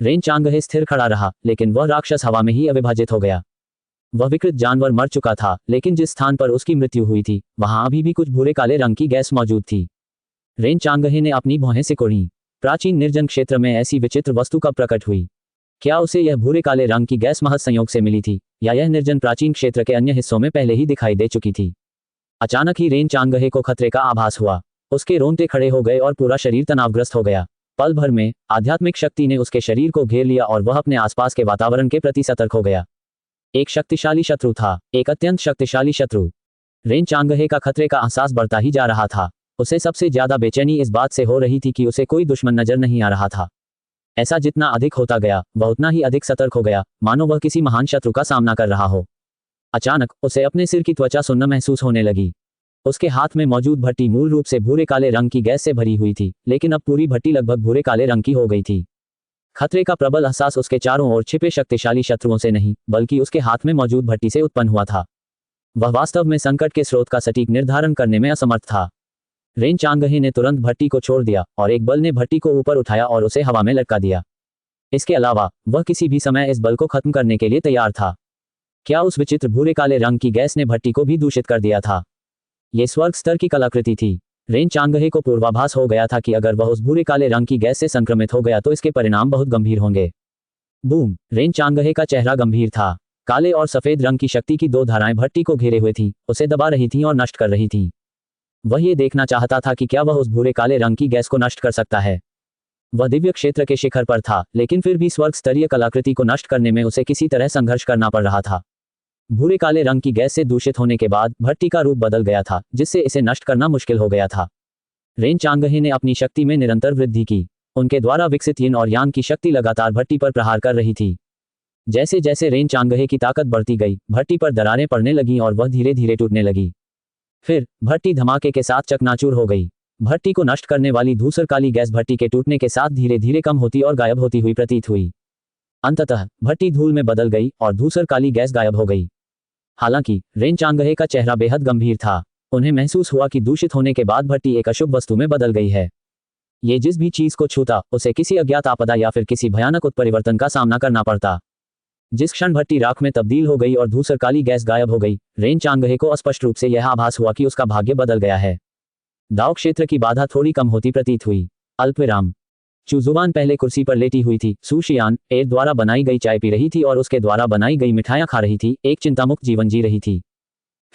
रेन चांगहे स्थिर खड़ा रहा, लेकिन वह राक्षस हवा में ही अविभाजित हो गया। वह विकृत जानवर मर चुका था, लेकिन जिस स्थान पर उसकी मृत्यु हुई थी, वहां अभी भी कुछ भूरे काले रंग की गैस मौजूद थी। रेन चांगहे ने अपनी भौहें सिकोड़ी। प्राचीन निर्जन क्षेत्र में ऐसी विचित्र वस्तु कब प्रकट हुई? क्या उसे यह भूरे काले रंग की गैस महज संयोग से मिली थी, या यह निर्जन प्राचीन क्षेत्र के अन्य हिस्सों में पहले ही दिखाई दे चुकी थी? अचानक ही रेन चांगहे को खतरे का आभास हुआ। उसके रोंगटे खड़े हो गए और पूरा शरीर तनावग्रस्त हो गया। पल भर में आध्यात्मिक शक्ति ने उसके शरीर को घेर लिया और वह अपने आसपास के वातावरण के प्रति सतर्क हो गया। एक शक्तिशाली शत्रु था, एक अत्यंत शक्तिशाली शत्रु। रेन चांगहे का खतरे का एहसास बढ़ता ही जा रहा था। उसे सबसे ज्यादा बेचैनी इस बात से हो रही थी कि उसे कोई दुश्मन नजर नहीं आ रहा था। ऐसा जितना अधिक होता गया, वह उतना ही अधिक सतर्क हो गया, मानो वह किसी महान शत्रु का सामना कर रहा हो। अचानक उसे अपने सिर की त्वचा सुन्न महसूस होने लगी। उसके हाथ में मौजूद भट्टी मूल रूप से भूरे काले रंग की गैस से भरी हुई थी, लेकिन अब पूरी भट्टी लगभग भूरे काले रंग की हो गई थी। खतरे का प्रबल एहसास उसके चारों ओर छिपे शक्तिशाली शत्रुओं से नहीं, बल्कि उसके हाथ में मौजूद भट्टी से उत्पन्न हुआ था। वह वास्तव में संकट के स्रोत का सटीक निर्धारण करने में असमर्थ था। रेन चांगहे ने तुरंत भट्टी को छोड़ दिया और एक बल ने भट्टी को ऊपर उठाया और उसे हवा में लटका दिया। इसके अलावा वह किसी भी समय इस बल को खत्म करने के लिए तैयार था। क्या उस विचित्र भूरे काले रंग की गैस ने भट्टी को भी दूषित कर दिया था? यह स्वर्ग स्तर की कलाकृति थी। रेन चांगहे को पूर्वाभास हो गया था कि अगर वह उस भूरे काले रंग की गैस से संक्रमित हो गया तो इसके परिणाम बहुत गंभीर होंगे। बूम! रेन चांगहे का चेहरा गंभीर था। काले और सफेद रंग की शक्ति की दो धाराएं भट्टी को घेरे हुए थीं, उसे दबा रही थीं और नष्ट कर रही थीं। वह ये देखना चाहता था कि क्या वह उस भूरे काले रंग की गैस को नष्ट कर सकता है। वह दिव्य क्षेत्र के शिखर पर था, लेकिन फिर भी स्वर्ग स्तरीय कलाकृति को नष्ट करने में उसे किसी तरह संघर्ष करना पड़ रहा था। भूरे काले रंग की गैस से दूषित होने के बाद भट्टी का रूप बदल गया था, जिससे इसे नष्ट करना मुश्किल हो गया था। रेन चांगहे ने अपनी शक्ति में निरंतर वृद्धि की। उनके द्वारा विकसित यिन और यांग की शक्ति लगातार भट्टी पर प्रहार कर रही थी। जैसे जैसे रेन चांगहे की ताकत बढ़ती गई, भट्टी पर दरारें पड़ने लगीं और वह धीरे धीरे टूटने लगी। फिर भट्टी धमाके के साथ चकनाचूर हो गई। भट्टी को नष्ट करने वाली धूसर काली गैस भट्टी के टूटने के साथ धीरे धीरे कम होती और गायब होती हुई प्रतीत हुई। अंततः भट्टी धूल में बदल गई और धूसर काली गैस गायब हो गई। हालांकि रेन चांगहे का चेहरा बेहद गंभीर था। उन्हें महसूस हुआ कि दूषित होने के बाद भट्टी एक अशुभ वस्तु में बदल गई है। ये जिस भी चीज को छूता, उसे किसी अज्ञात आपदा या फिर किसी भयानक उत्परिवर्तन का सामना करना पड़ता। जिस क्षण भट्टी राख में तब्दील हो गई और धूसर काली गैस गायब हो गई, रेन चांगहे को स्पष्ट रूप से यह आभास हुआ कि उसका भाग्य बदल गया है। दाव क्षेत्र की बाधा थोड़ी कम होती प्रतीत हुई। अल्पविराम। चूजुवान पहले कुर्सी पर लेटी हुई थी। सूशियान एर द्वारा बनाई गई चाय पी रही थी और उसके द्वारा बनाई गई मिठाइयां खा रही थी, एक चिंतामुक्त जीवन जी रही थी।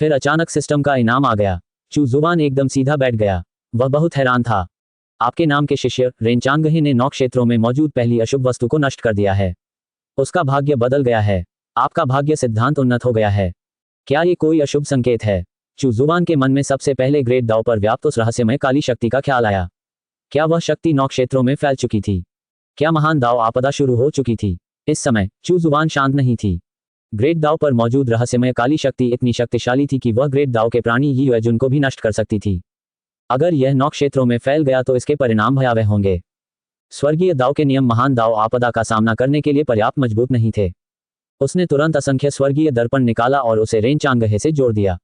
फिर अचानक सिस्टम का इनाम आ गया। चूजुवान एकदम सीधा बैठ गया। वह बहुत हैरान था। आपके नाम के शिष्य रेन चांगहे ने 9 क्षेत्रों में मौजूद पहली अशुभ वस्तु को नष्ट कर दिया है। उसका भाग्य बदल गया है। आपका भाग्य सिद्धांत उन्नत हो गया है। क्या ये कोई अशुभ संकेत है? चूजुवान के मन में सबसे पहले ग्रेट दाव पर व्याप्त उस रहस्यमय काली शक्ति का ख्याल आया। क्या वह शक्ति 9 क्षेत्रों में फैल चुकी थी? क्या महान दाव आपदा शुरू हो चुकी थी? इस समय चूजुवान शांत नहीं थी। ग्रेट दाव पर मौजूद रहस्यमय काली शक्ति इतनी शक्तिशाली थी कि वह ग्रेट दाव के प्राणी यी युएजुन को भी नष्ट कर सकती थी। अगर यह 9 क्षेत्रों में फैल गया तो इसके परिणाम भयावह होंगे। स्वर्गीय दाव के नियम महान दाव आपदा का सामना करने के लिए पर्याप्त मजबूत नहीं थे। उसने तुरंत असंख्य स्वर्गीय दर्पण निकाला और उसे रेन चांगहे से जोड़ दिया।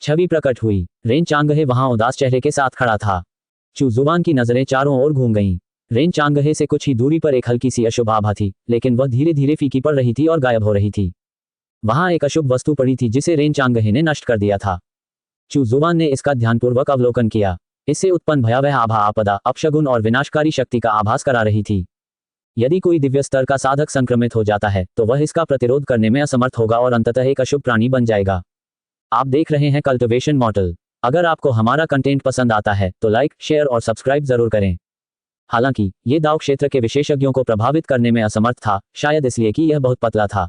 छवि प्रकट हुई। रेन चांगहे वहां उदास चेहरे के साथ खड़ा था। चूजुवान की नजरें चारों ओर घूम गईं। रेन चांगहे से कुछ ही दूरी पर एक हल्की सी अशुभ आभा थी, लेकिन वह धीरे धीरे फीकी पड़ रही थी और गायब हो रही थी। वहां एक अशुभ वस्तु पड़ी थी जिसे रेन चांगहे ने नष्ट कर दिया था। चूजुवान ने इसका ध्यानपूर्वक अवलोकन किया। इससे उत्पन्न भयावह आभा आपदा, अपशगुन और विनाशकारी शक्ति का आभास करा रही थी। यदि कोई दिव्य स्तर का साधक संक्रमित हो जाता है तो वह इसका प्रतिरोध करने में असमर्थ होगा और अंततः एक अशुभ प्राणी बन जाएगा। आप देख रहे हैं कल्टिवेशन मॉडल। अगर आपको हमारा कंटेंट पसंद आता है तो लाइक, शेयर और सब्सक्राइब जरूर करें। हालांकि ये दाव क्षेत्र के विशेषज्ञों को प्रभावित करने में असमर्थ था, शायद इसलिए कि यह बहुत पतला था।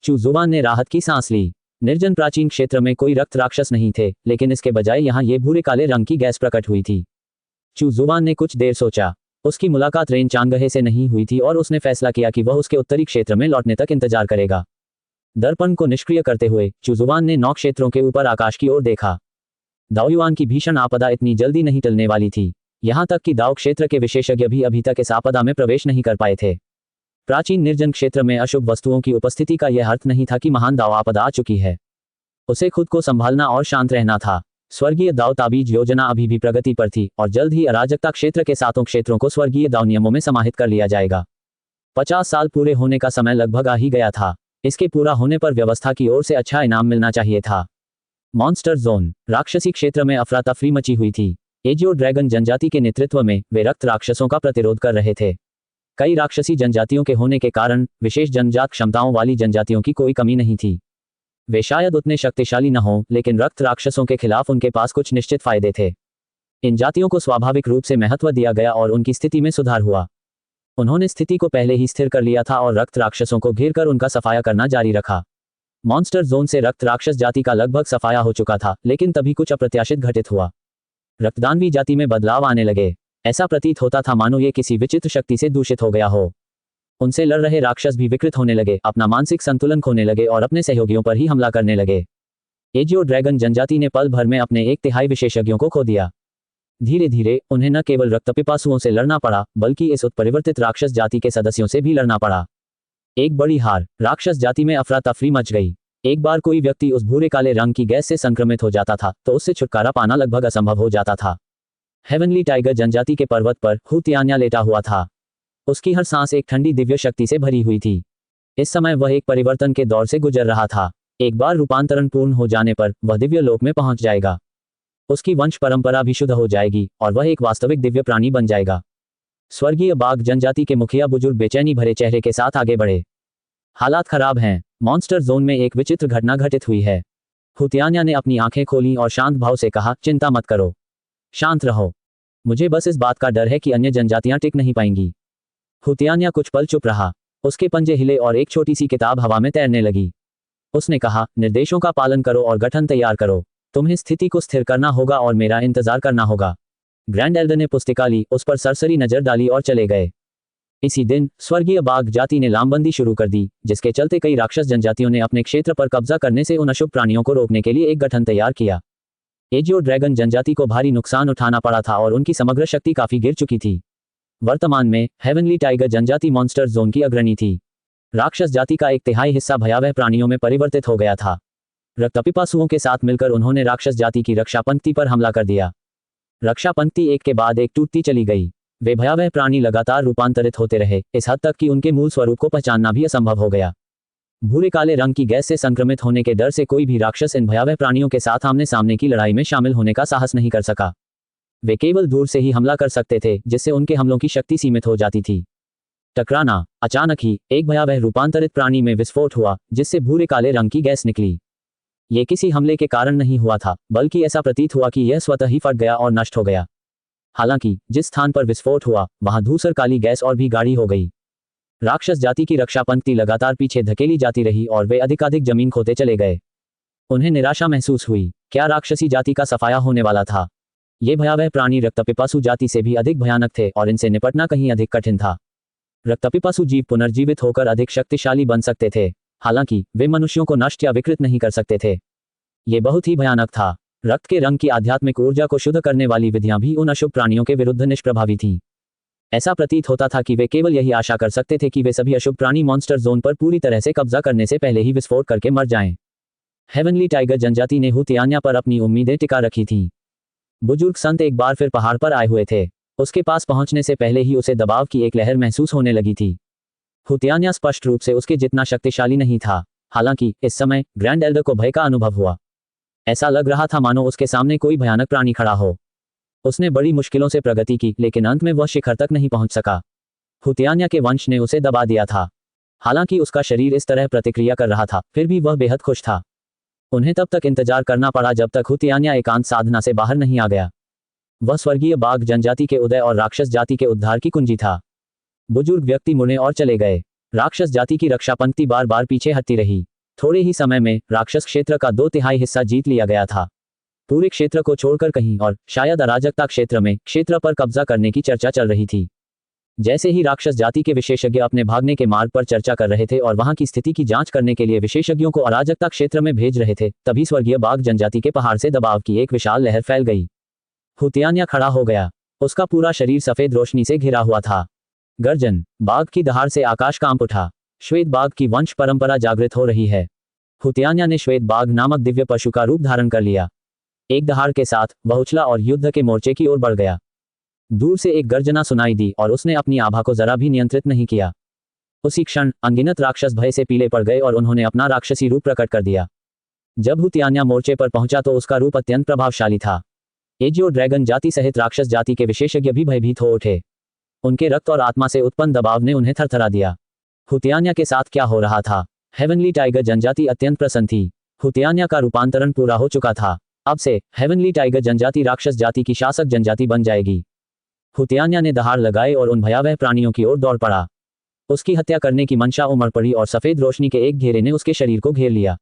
चूजुवान ने राहत की सांस ली। निर्जन प्राचीन क्षेत्र में कोई रक्त राक्षस नहीं थे, लेकिन इसके बजाय यहाँ ये भूरे काले रंग की गैस प्रकट हुई थी। चूजुवान ने कुछ देर सोचा। उसकी मुलाकात रेन चांगहे से नहीं हुई थी और उसने फैसला किया कि वह उसके उत्तरी क्षेत्र में लौटने तक इंतजार करेगा। दर्पण को निष्क्रिय करते हुए चूजुवान ने 9 क्षेत्रों के ऊपर आकाश की ओर देखा। दाओयुआन की भीषण आपदा इतनी जल्दी नहीं टलने वाली थी। यहाँ तक कि दाव क्षेत्र के विशेषज्ञ भी अभी तक इस आपदा में प्रवेश नहीं कर पाए थे। प्राचीन निर्जन क्षेत्र में अशुभ वस्तुओं की उपस्थिति का यह अर्थ नहीं था कि महान दाव आपदा आ चुकी है। उसे खुद को संभालना और शांत रहना था। स्वर्गीय दाव ताबीज योजना अभी भी प्रगति पर थी और जल्द ही अराजकता क्षेत्र के 7 क्षेत्रों को स्वर्गीय दाव नियमों में समाहित कर लिया जाएगा। 50 साल पूरे होने का समय लगभग आ ही गया था। इसके पूरा होने पर व्यवस्था की ओर से अच्छा इनाम मिलना चाहिए था। Monster zone. राक्षसी क्षेत्र में अफरा तफरी मची हुई थी। एजियो ड्रैगन जनजाति के नेतृत्व में वे रक्त राक्षसों का प्रतिरोध कर रहे थे। कई राक्षसी जनजातियों के होने के कारण विशेष जनजात क्षमताओं वाली जनजातियों की कोई कमी नहीं थी। वे शायद उतने शक्तिशाली न हों, लेकिन रक्त राक्षसों के खिलाफ उनके पास कुछ निश्चित फायदे थे। इन जातियों को स्वाभाविक रूप से महत्व दिया गया और उनकी स्थिति में सुधार हुआ। उन्होंने स्थिति को पहले ही स्थिर कर लिया था और रक्त राक्षसों को घेर कर उनका सफाया करना जारी रखा। मॉन्स्टर जोन से रक्त राक्षस जाति का लगभग सफाया हो चुका था, लेकिन तभी कुछ अप्रत्याशित घटित हुआ। रक्तदानवी जाति में बदलाव आने लगे। ऐसा प्रतीत होता था मानो ये किसी विचित्र शक्ति से दूषित हो गया हो। उनसे लड़ रहे राक्षस भी विकृत होने लगे, अपना मानसिक संतुलन खोने लगे और अपने सहयोगियों पर ही हमला करने लगे। एजियो ड्रैगन जनजाति ने पल भर में अपने 1/3 विशेषज्ञों को खो दिया। धीरे धीरे उन्हें न केवल रक्तपिपासुओं से लड़ना पड़ा, बल्कि इस उत्परिवर्तित राक्षस जाति के सदस्यों से भी लड़ना पड़ा। एक बड़ी हार। राक्षस जाति में अफरा तफरी मच गई। एक बार कोई व्यक्ति उस भूरे काले रंग की गैस से संक्रमित हो जाता था तो उससे छुटकारा पाना लगभग असंभव हो जाता था। हेवनली टाइगर जनजाति के पर्वत पर हुतियान्या लेटा हुआ था। उसकी हर सांस एक ठंडी दिव्य शक्ति से भरी हुई थी। इस समय वह एक परिवर्तन के दौर से गुजर रहा था। एक बार रूपांतरण पूर्ण हो जाने पर वह दिव्य लोक में पहुंच जाएगा। उसकी वंश परंपरा भी शुद्ध हो जाएगी और वह एक वास्तविक दिव्य प्राणी बन जाएगा। स्वर्गीय बाघ जनजाति के मुखिया बुजुर्ग बेचैनी भरे चेहरे के साथ आगे बढ़े। हालात खराब हैं। मॉन्स्टर जोन में एक विचित्र घटना घटित हुई है। हुतियान्या ने अपनी आंखें खोलीं और शांत भाव से कहा, चिंता मत करो, शांत रहो। मुझे बस इस बात का डर है कि अन्य जनजातियां टिक नहीं पाएंगी। हुतियान्या कुछ पल चुप रहा। उसके पंजे हिले और एक छोटी सी किताब हवा में तैरने लगी। उसने कहा, निर्देशों का पालन करो और गठन तैयार करो। तुम्हें स्थिति को स्थिर करना होगा और मेरा इंतजार करना होगा। ग्रैंड एल्डर ने पुस्तिका ली, उस पर सरसरी नजर डाली और चले गए। इसी दिन स्वर्गीय बाघ जाति ने लामबंदी शुरू कर दी, जिसके चलते कई राक्षस जनजातियों ने अपने क्षेत्र पर कब्जा करने से उन अशुभ प्राणियों को रोकने के लिए एक गठन तैयार किया। एजियो ड्रैगन जनजाति को भारी नुकसान उठाना पड़ा था और उनकी समग्र शक्ति काफी गिर चुकी थी। वर्तमान में हेवनली टाइगर जनजाति मॉन्स्टर जोन की अग्रणी थी। राक्षस जाति का 1/3 हिस्सा भयावह प्राणियों में परिवर्तित हो गया था। रक्तपिपासुओं के साथ मिलकर उन्होंने राक्षस जाति की रक्षा पंक्ति पर हमला कर दिया। रक्षा पंक्ति एक के बाद एक टूटती चली गई। वे भयावह प्राणी लगातार रूपांतरित होते रहे, इस हद तक कि उनके मूल स्वरूप को पहचानना भी असंभव हो गया। भूरे काले रंग की गैस से संक्रमित होने के डर से कोई भी राक्षस इन भयावह प्राणियों के साथ आमने सामने की लड़ाई में शामिल होने का साहस नहीं कर सका। वे केवल दूर से ही हमला कर सकते थे, जिससे उनके हमलों की शक्ति सीमित हो जाती थी। टकराना। अचानक ही एक भयावह रूपांतरित प्राणी में विस्फोट हुआ, जिससे भूरे काले रंग की गैस निकली। ये किसी हमले के कारण नहीं हुआ था, बल्कि ऐसा प्रतीत हुआ कि यह स्वतः ही फट गया और नष्ट हो गया। हालांकि जिस स्थान पर विस्फोट हुआ वहां धूसर काली गैस और भी गाढ़ी हो गई। राक्षस जाति की रक्षा पंक्ति लगातार पीछे धकेली जाती रही और वे अधिकाधिक जमीन खोते चले गए। उन्हें निराशा महसूस हुई। क्या राक्षसी जाति का सफाया होने वाला था? ये भयावह प्राणी रक्तपिपासु जाति से भी अधिक भयानक थे और इनसे निपटना कहीं अधिक कठिन था। रक्तपिपासु जीव पुनर्जीवित होकर अधिक शक्तिशाली बन सकते थे, हालांकि वे मनुष्यों को नष्ट या विकृत नहीं कर सकते थे। ये बहुत ही भयानक था। रक्त के रंग की आध्यात्मिक ऊर्जा को शुद्ध करने वाली विधियां भी उन अशुभ प्राणियों के विरुद्ध निष्प्रभावी थीं। ऐसा प्रतीत होता था कि वे केवल यही आशा कर सकते थे कि वे सभी अशुभ प्राणी मॉन्स्टर जोन पर पूरी तरह से कब्जा करने से पहले ही विस्फोट करके मर जाएं। हेवनली टाइगर जनजाति ने हुतियान्या पर अपनी उम्मीदें टिका रखी थीं। बुजुर्ग संत एक बार फिर पहाड़ पर आए हुए थे। उसके पास पहुंचने से पहले ही उसे दबाव की एक लहर महसूस होने लगी थी। हुतियान्या स्पष्ट रूप से उसके जितना शक्तिशाली नहीं था, हालांकि इस समय ग्रैंड एल्डर को भय का अनुभव हुआ। ऐसा लग रहा था मानो उसके सामने कोई भयानक प्राणी खड़ा हो। उसने बड़ी मुश्किलों से प्रगति की, लेकिन अंत में वह शिखर तक नहीं पहुंच सका। हुतियान्या के वंश ने उसे दबा दिया था। हालांकि उसका शरीर इस तरह प्रतिक्रिया कर रहा था, फिर भी वह बेहद खुश था। उन्हें तब तक इंतजार करना पड़ा जब तक हुतियान्या एकांत साधना से बाहर नहीं आ गया। वह स्वर्गीय बाघ जनजाति के उदय और राक्षस जाति के उद्धार की कुंजी था। बुजुर्ग व्यक्ति मुड़े और चले गए। राक्षस जाति की रक्षा पंक्ति बार बार पीछे हटती रही। थोड़े ही समय में राक्षस क्षेत्र का 2/3 हिस्सा जीत लिया गया था। पूरे क्षेत्र को छोड़कर कहीं और, शायद अराजकता क्षेत्र में, क्षेत्र पर कब्जा करने की चर्चा चल रही थी। जैसे ही राक्षस जाति के विशेषज्ञ अपने भागने के मार्ग पर चर्चा कर रहे थे और वहां की स्थिति की जांच करने के लिए विशेषज्ञों को अराजकता क्षेत्र में भेज रहे थे, तभी स्वर्गीय बाघ जनजाति के पहाड़ से दबाव की एक विशाल लहर फैल गई। हुतियान्या खड़ा हो गया। उसका पूरा शरीर सफेद रोशनी से घिरा हुआ था। गर्जन। बाघ की दहाड़ से आकाश कांप उठा। श्वेत बाघ की वंश परंपरा जागृत हो रही है। हुतियान्या ने श्वेत बाघ नामक दिव्य पशु का रूप धारण कर लिया। एक दहाड़ के साथ वह उछला और युद्ध के मोर्चे की ओर बढ़ गया। दूर से एक गर्जना सुनाई दी और उसने अपनी आभा को जरा भी नियंत्रित नहीं किया। उसी क्षण अनगिनत राक्षस भय से पीले पड़ गए और उन्होंने अपना राक्षसी रूप प्रकट कर दिया। जब हुतियान्या मोर्चे पर पहुंचा तो उसका रूप अत्यंत प्रभावशाली था। एजियो ड्रैगन जाति सहित राक्षस जाति के विशेषज्ञ भी भयभीत हो उठे। उनके रक्त और आत्मा से उत्पन्न दबाव ने उन्हें थरथरा दिया। हुतियान्या के साथ क्या हो रहा था? हेवनली टाइगर जनजाति अत्यंत प्रसन्न थी। हुतियान्या का रूपांतरण पूरा हो चुका था। अब से हेवनली टाइगर जनजाति राक्षस जाति की शासक जनजाति बन जाएगी। हुतियान्या ने दहाड़ लगाई और उन भयावह प्राणियों की ओर दौड़ पड़ा। उसकी हत्या करने की मंशा उमड़ पड़ी और सफेद रोशनी के एक घेरे ने उसके शरीर को घेर लिया।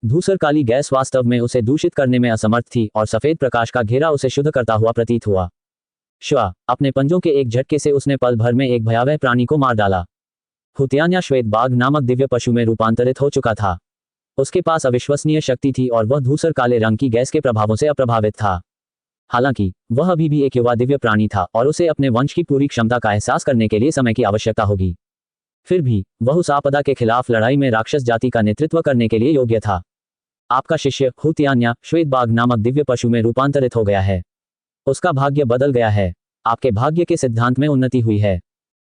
धूसर काली गैस वास्तव में उसे दूषित करने में असमर्थ थी और सफेद प्रकाश का घेरा उसे शुद्ध करता हुआ प्रतीत हुआ। श्वा। अपने पंजों के एक झटके से उसने पल भर में एक भयावह प्राणी को मार डाला। हुतियान्या श्वेत बाघ नामक दिव्य पशु में रूपांतरित हो चुका था। उसके पास अविश्वसनीय शक्ति थी और वह धूसर काले रंग की गैस के प्रभावों से अप्रभावित था। हालांकि वह अभी भी एक युवा दिव्य प्राणी था और उसे अपने वंश की पूरी क्षमता का एहसास करने के लिए समय की आवश्यकता होगी। फिर भी वह उस आपदा के खिलाफ लड़ाई में राक्षस जाति का नेतृत्व करने के लिए योग्य था। आपका शिष्य हुतियान्या श्वेत बाघ नामक दिव्य पशु में रूपांतरित हो गया है। उसका भाग्य बदल गया है। आपके भाग्य के सिद्धांत में उन्नति हुई है।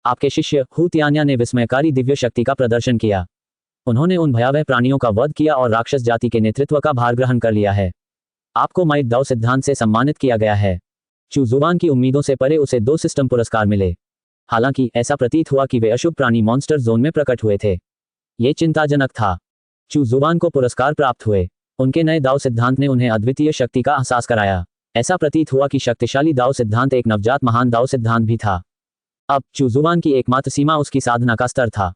आपके शिष्य हुतियान्या ने विस्मयकारी दिव्य शक्ति का प्रदर्शन किया। उन्होंने उन भयावह प्राणियों का वध किया और राक्षस जाति के नेतृत्व का भार ग्रहण कर लिया है। आपको माइट दाओ सिद्धांत से सम्मानित किया गया है। चू जुवान की उम्मीदों से परे उसे 2 सिस्टम पुरस्कार मिले। हालांकि ऐसा प्रतीत हुआ कि वे अशुभ प्राणी मॉन्स्टर जोन में प्रकट हुए थे। ये चिंताजनक था। चू जुवान को पुरस्कार प्राप्त हुए। उनके नए दाओ सिद्धांत ने उन्हें अद्वितीय शक्ति का एहसास कराया। ऐसा प्रतीत हुआ कि शक्तिशाली दाओ सिद्धांत एक नवजात महान दाओ सिद्धांत भी था। अब चुजुवान की एकमात्र सीमा उसकी साधना का स्तर था।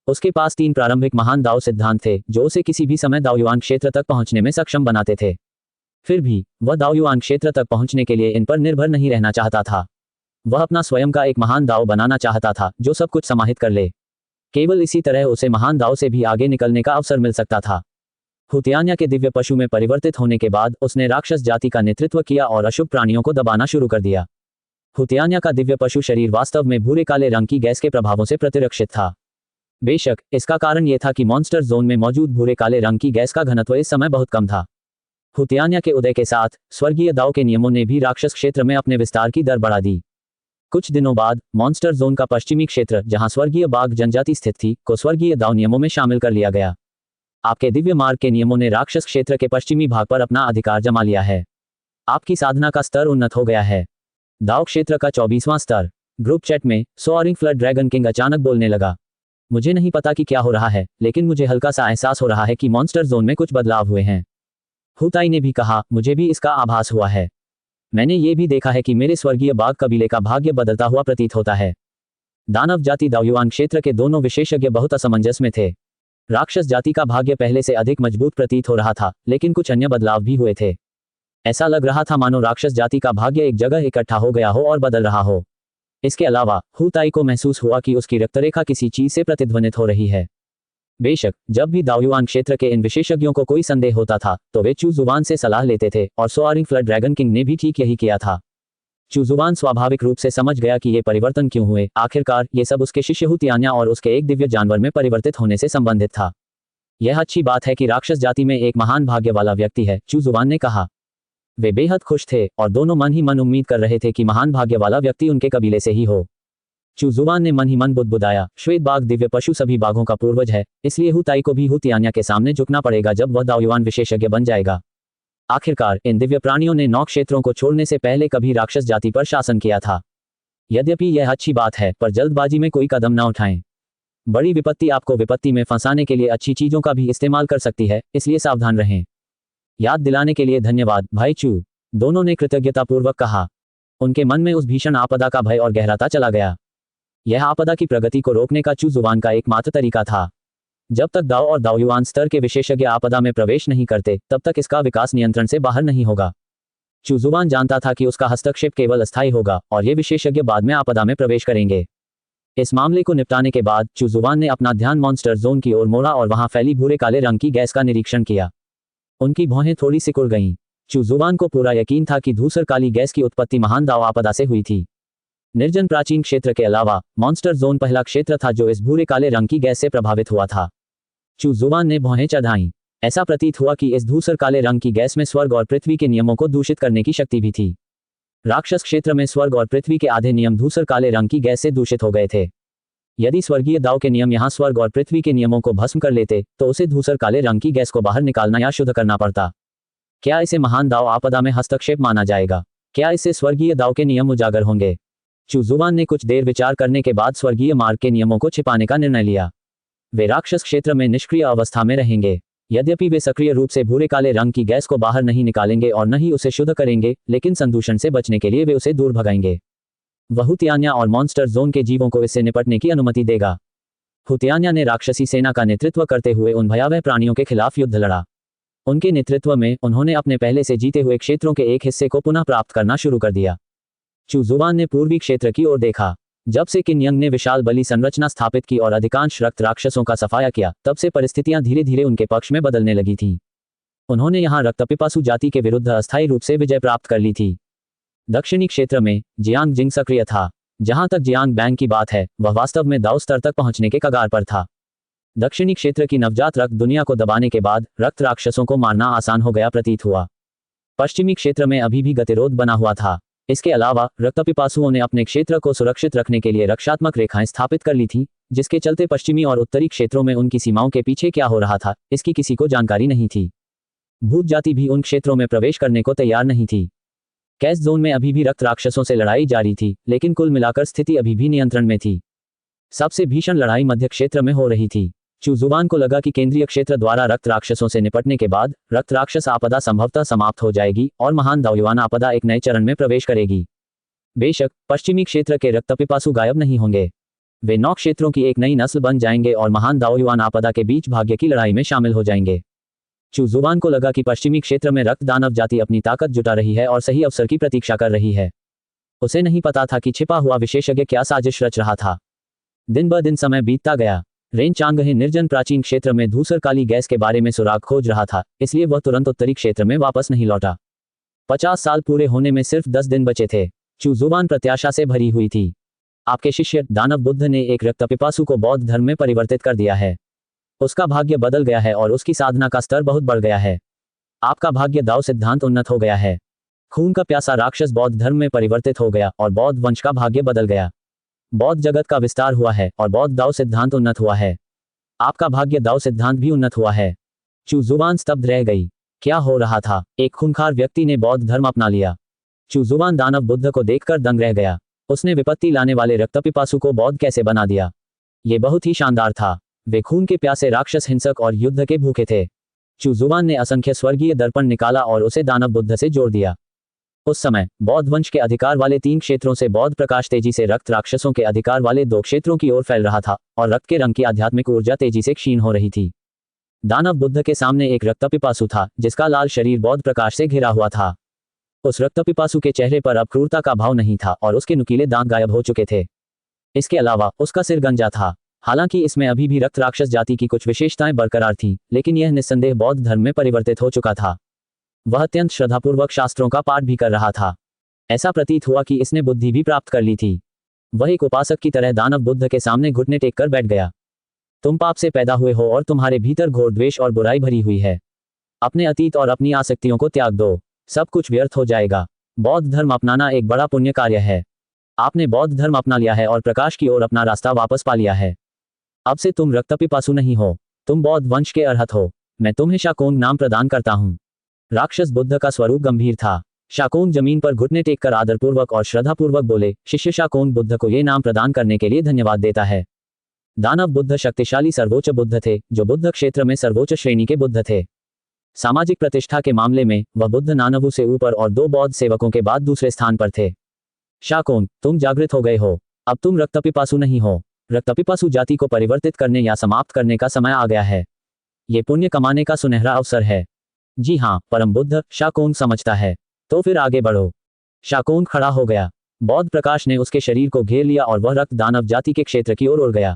उसके पास 3 प्रारंभिक महान दाओ सिद्धांत थे जो उसे किसी भी समय दाओयुआन क्षेत्र तक पहुंचने में सक्षम बनाते थे। फिर भी वह दाओयुआन क्षेत्र तक पहुंचने के लिए इन पर निर्भर नहीं रहना चाहता था। वह अपना स्वयं का एक महान दाओ बनाना चाहता था जो सब कुछ समाहित कर ले। केवल इसी तरह उसे महान दाओ से भी आगे निकलने का अवसर मिल सकता था। हुतियान्या के दिव्य पशु में परिवर्तित होने के बाद उसने राक्षस जाति का नेतृत्व किया और अशुभ प्राणियों को दबाना शुरू कर दिया। हुतियान्या का दिव्य पशु शरीर वास्तव में भूरे काले रंग की गैस के प्रभावों से प्रतिरक्षित था। बेशक इसका कारण यह था कि मॉन्स्टर जोन में मौजूद भूरे काले रंग की गैस का घनत्व इस समय बहुत कम था। हुतियान्या के उदय के साथ स्वर्गीय दाओ के नियमों ने भी राक्षस क्षेत्र में अपने विस्तार की दर बढ़ा दी। कुछ दिनों बाद मॉन्स्टर जोन का पश्चिमी क्षेत्र जहां स्वर्गीय बाघ जनजाति स्थित थी को स्वर्गीय दाओ नियमों में शामिल कर लिया गया। आपके दिव्य मार्ग के नियमों ने राक्षस क्षेत्र के पश्चिमी भाग पर अपना अधिकार जमा लिया है। आपकी साधना का स्तर उन्नत हो गया है। दाओ क्षेत्र का 24वां स्तर। ग्रुप चैट में सोअरिंग फ्लड ड्रैगन किंग अचानक बोलने लगा। मुझे नहीं पता कि क्या हो रहा है, लेकिन मुझे हल्का सा एहसास हो रहा है कि मॉन्स्टर जोन में कुछ बदलाव हुए हैं। हुताई ने भी कहा, मुझे भी इसका आभास हुआ है। मैंने ये भी देखा है कि मेरे स्वर्गीय बाघ कबीले का भाग्य बदलता हुआ प्रतीत होता है। दानव जाति दाओयुआन क्षेत्र के दोनों विशेषज्ञ बहुत असमंजस में थे। राक्षस जाति का भाग्य पहले से अधिक मजबूत प्रतीत हो रहा था, लेकिन कुछ अन्य बदलाव भी हुए थे। ऐसा लग रहा था मानो राक्षस जाति का भाग्य एक जगह इकट्ठा हो गया हो और बदल रहा हो। इसके अलावा हुताई को महसूस हुआ कि उसकी रक्तरेखा किसी चीज से प्रतिध्वनित हो रही है। बेशक जब भी दाओयुआन क्षेत्र के इन विशेषज्ञों को कोई संदेह होता था तो वे चुजुवान से सलाह लेते थे, और सोअरिंग फ्लड ड्रैगन किंग ने भी ठीक यही किया था। चुजुवान स्वाभाविक रूप से समझ गया कि ये परिवर्तन क्यों हुए। आखिरकार ये सब उसके शिष्य हुतियान्या और उसके एक दिव्य जानवर में परिवर्तित होने से संबंधित था। यह अच्छी बात है कि राक्षस जाति में एक महान भाग्य वाला व्यक्ति है, चुजुवान ने कहा। वे बेहद खुश थे और दोनों मन ही मन उम्मीद कर रहे थे कि महान भाग्य वाला व्यक्ति उनके कबीले से ही हो। चुजुवान ने मन ही मन बुदबुदाया, श्वेत बाघ दिव्य पशु सभी बाघों का पूर्वज है, इसलिए हुताई को भी हुतियान्या के सामने झुकना पड़ेगा जब वह दाओयुआन विशेषज्ञ बन जाएगा। आखिरकार इन दिव्य प्राणियों ने 9 क्षेत्रों को छोड़ने से पहले कभी राक्षस जाति पर शासन किया था। यद्यपि यह अच्छी बात है, पर जल्दबाजी में कोई कदम न उठाएं। बड़ी विपत्ति आपको विपत्ति में फंसाने के लिए अच्छी चीजों का भी इस्तेमाल कर सकती है, इसलिए सावधान रहें। याद दिलाने के लिए धन्यवाद भाई चू, दोनों ने कृतज्ञतापूर्वक कहा। उनके मन में उस भीषण आपदा का भय और गहराता चला गया। यह आपदा की प्रगति को रोकने का चुजुवान का एकमात्र तरीका था। जब तक दाओ और दाओयुआन स्तर के विशेषज्ञ आपदा में प्रवेश नहीं करते, तब तक इसका विकास नियंत्रण से बाहर नहीं होगा। चुजुवान जानता था कि उसका हस्तक्षेप केवल अस्थायी होगा और ये विशेषज्ञ बाद में आपदा में प्रवेश करेंगे। इस मामले को निपटाने के बाद चुजुवान ने अपना ध्यान मॉन्स्टर जोन की ओर मोड़ा और वहां फैली भूरे काले रंग की गैस का निरीक्षण किया। उनकी भौहें थोड़ी सिकुड़ गईं। चुजुवान को पूरा यकीन था कि धूसर काली गैस की उत्पत्ति महान दाओ आपदा से हुई थी। निर्जन प्राचीन क्षेत्र के अलावा मॉन्स्टर जोन पहला क्षेत्र था जो इस भूरे काले रंग की गैस से प्रभावित हुआ था। चुजुवान ने भौहें चढ़ाईं। ऐसा प्रतीत हुआ कि इस धूसर काले रंग की गैस में स्वर्ग और पृथ्वी के नियमों को दूषित करने की शक्ति भी थी। राक्षस क्षेत्र में स्वर्ग और पृथ्वी के आधे नियम धूसर काले रंग की गैस से दूषित हो गए थे। यदि स्वर्गीय दाओ के नियम यहां स्वर्ग और पृथ्वी के नियमों को भस्म कर लेते तो उसे धूसर काले रंग की गैस को बाहर निकालना या शुद्ध करना पड़ता। क्या इसे महान दाओ आपदा में हस्तक्षेप माना जाएगा? क्या इससे स्वर्गीय दाओ के नियम उजागर होंगे? चुजुवान ने कुछ देर विचार करने के बाद स्वर्गीय मार्ग के नियमों को छिपाने का निर्णय लिया। वे राक्षस क्षेत्र में निष्क्रिय अवस्था में रहेंगे। यद्यपि वे सक्रिय रूप से भूरे काले रंग की गैस को बाहर नहीं निकालेंगे और न ही उसे शुद्ध करेंगे, लेकिन संदूषण से बचने के लिए वे उसे दूर भगाएंगे। वह हुतियान्या और मॉन्स्टर जोन के जीवों को इससे निपटने की अनुमति देगा। हुतियान्या ने राक्षसी सेना का नेतृत्व करते हुए उन भयावह प्राणियों के खिलाफ युद्ध लड़ा। उनके नेतृत्व में उन्होंने अपने पहले से जीते हुए क्षेत्रों के एक हिस्से को पुनः प्राप्त करना शुरू कर दिया। चुजुवान ने पूर्वी क्षेत्र की ओर देखा। जब से किन यंग ने विशाल बलि संरचना स्थापित की और अधिकांश रक्त राक्षसों का सफाया किया, तब से परिस्थितियां धीरे धीरे उनके पक्ष में बदलने लगी थीं। उन्होंने यहां रक्तपिपासु जाति के विरुद्ध अस्थायी रूप से विजय प्राप्त कर ली थी। दक्षिणी क्षेत्र में जियांग जिंग सक्रिय था। जहां तक जियांग बैंग की बात है, वह वास्तव में दाओ स्तर तक पहुंचने के कगार पर था। दक्षिणी क्षेत्र की नवजात रक्त दुनिया को दबाने के बाद रक्त राक्षसों को मारना आसान हो गया प्रतीत हुआ। पश्चिमी क्षेत्र में अभी भी गतिरोध बना हुआ था। इसके अलावा रक्तपिपासुओं ने अपने क्षेत्र को सुरक्षित रखने के लिए रक्षात्मक रेखाएं स्थापित कर ली थीं, जिसके चलते पश्चिमी और उत्तरी क्षेत्रों में उनकी सीमाओं के पीछे क्या हो रहा था, इसकी किसी को जानकारी नहीं थी। भूत जाति भी उन क्षेत्रों में प्रवेश करने को तैयार नहीं थी। कैस जोन में अभी भी रक्त राक्षसों से लड़ाई जारी थी, लेकिन कुल मिलाकर स्थिति अभी भी नियंत्रण में थी। सबसे भीषण लड़ाई मध्य क्षेत्र में हो रही थी। चूजुवान को लगा कि केंद्रीय क्षेत्र द्वारा रक्त राक्षसों से निपटने के बाद रक्त राक्षस आपदा संभवतः समाप्त हो जाएगी और महान दाओयुआन आपदा एक नए चरण में प्रवेश करेगी। बेशक पश्चिमी क्षेत्र के रक्तपिपासु गायब नहीं होंगे, वे 9 क्षेत्रों की एक नई नस्ल बन जाएंगे और महान दाओयुआन आपदा के बीच भाग्य की लड़ाई में शामिल हो जाएंगे। चूजुवान को लगा कि पश्चिमी क्षेत्र में रक्त दानव जाति अपनी ताकत जुटा रही है और सही अवसर की प्रतीक्षा कर रही है। उसे नहीं पता था कि छिपा हुआ विशेषज्ञ क्या साजिश रच रहा था। दिन ब दिन समय बीतता गया। रेन चांगहे निर्जन प्राचीन क्षेत्र में धूसर काली गैस के बारे में सुराग खोज रहा था, इसलिए वह तुरंत उत्तरी क्षेत्र में वापस नहीं लौटा। 50 साल पूरे होने में सिर्फ 10 दिन बचे थे। चूजुवान प्रत्याशा से भरी हुई थी। आपके शिष्य दानव बुद्ध ने एक रक्तपिपासु को बौद्ध धर्म में परिवर्तित कर दिया है। उसका भाग्य बदल गया है और उसकी साधना का स्तर बहुत बढ़ गया है। आपका भाग्य दाओ सिद्धांत उन्नत हो गया है। खून का प्यासा राक्षस बौद्ध धर्म में परिवर्तित हो गया और बौद्ध वंश का भाग्य बदल गया। बौद्ध जगत का विस्तार हुआ है और बौद्ध दाओ सिद्धांत उन्नत हुआ है। आपका भाग्य दाओ सिद्धांत भी उन्नत हुआ है। चूजुवान स्तब्ध रह गई। क्या हो रहा था? एक खूंखार व्यक्ति ने बौद्ध धर्म अपना लिया। चूजुवान दानव बुद्ध को देखकर दंग रह गया। उसने विपत्ति लाने वाले रक्तपिपासु को बौद्ध कैसे बना दिया? ये बहुत ही शानदार था। वे खून के प्यासे राक्षस, हिंसक और युद्ध के भूखे थे। चूजुवान ने असंख्य स्वर्गीय दर्पण निकाला और उसे दानव बुद्ध से जोड़ दिया। उस समय बौद्ध वंश के अधिकार वाले 3 क्षेत्रों से बौद्ध प्रकाश तेजी से रक्त राक्षसों के अधिकार वाले 2 क्षेत्रों की ओर फैल रहा था और रक्त के रंग की आध्यात्मिक ऊर्जा तेजी से क्षीण हो रही थी। दानव बुद्ध के सामने एक रक्तपिपासु था जिसका लाल शरीर बौद्ध प्रकाश से घिरा हुआ था। उस रक्तपिपासु के चेहरे पर अब क्रूरता का भाव नहीं था और उसके नुकीले दांत गायब हो चुके थे। इसके अलावा उसका सिर गंजा था। हालांकि इसमें अभी भी रक्त राक्षस जाति की कुछ विशेषताएं बरकरार थीं, लेकिन यह निस्संदेह बौद्ध धर्म में परिवर्तित हो चुका था। वह अत्यंत श्रद्धापूर्वक शास्त्रों का पाठ भी कर रहा था। ऐसा प्रतीत हुआ कि इसने बुद्धि भी प्राप्त कर ली थी। वह एक उपासक की तरह दानव बुद्ध के सामने घुटने टेक कर बैठ गया। तुम पाप से पैदा हुए हो और तुम्हारे भीतर घोर द्वेष और बुराई भरी हुई है। अपने अतीत और अपनी आसक्तियों को त्याग दो, सब कुछ व्यर्थ हो जाएगा। बौद्ध धर्म अपनाना एक बड़ा पुण्य कार्य है। आपने बौद्ध धर्म अपना लिया है और प्रकाश की ओर अपना रास्ता वापस पा लिया है। अब से तुम रक्तपिपासु नहीं हो, तुम बौद्ध वंश के अर्हत हो। मैं तुम्हें शाकोंग नाम प्रदान करता हूँ। राक्षस बुद्ध का स्वरूप गंभीर था। शाकोंग जमीन पर घुटने टेककर आदरपूर्वक और श्रद्धापूर्वक बोले, शिष्य शाकोंग बुद्ध को ये नाम प्रदान करने के लिए धन्यवाद देता है। दानव बुद्ध शक्तिशाली सर्वोच्च बुद्ध थे, जो बुद्ध क्षेत्र में सर्वोच्च श्रेणी के बुद्ध थे। सामाजिक प्रतिष्ठा के मामले में वह बुद्ध नानवु से ऊपर और 2 बौद्ध सेवकों के बाद दूसरे स्थान पर थे। शाकोंग, तुम जागृत हो गए हो। अब तुम रक्तपिपासु नहीं हो। रक्तपिपासु जाति को परिवर्तित करने या समाप्त करने का समय आ गया है। ये पुण्य कमाने का सुनहरा अवसर है। जी हाँ, परम बुद्ध, शाकोंग समझता है। तो फिर आगे बढ़ो। शाकोंग खड़ा हो गया। बौद्ध प्रकाश ने उसके शरीर को घेर लिया और वह रक्त दानव जाति के क्षेत्र की ओर उड़ गया।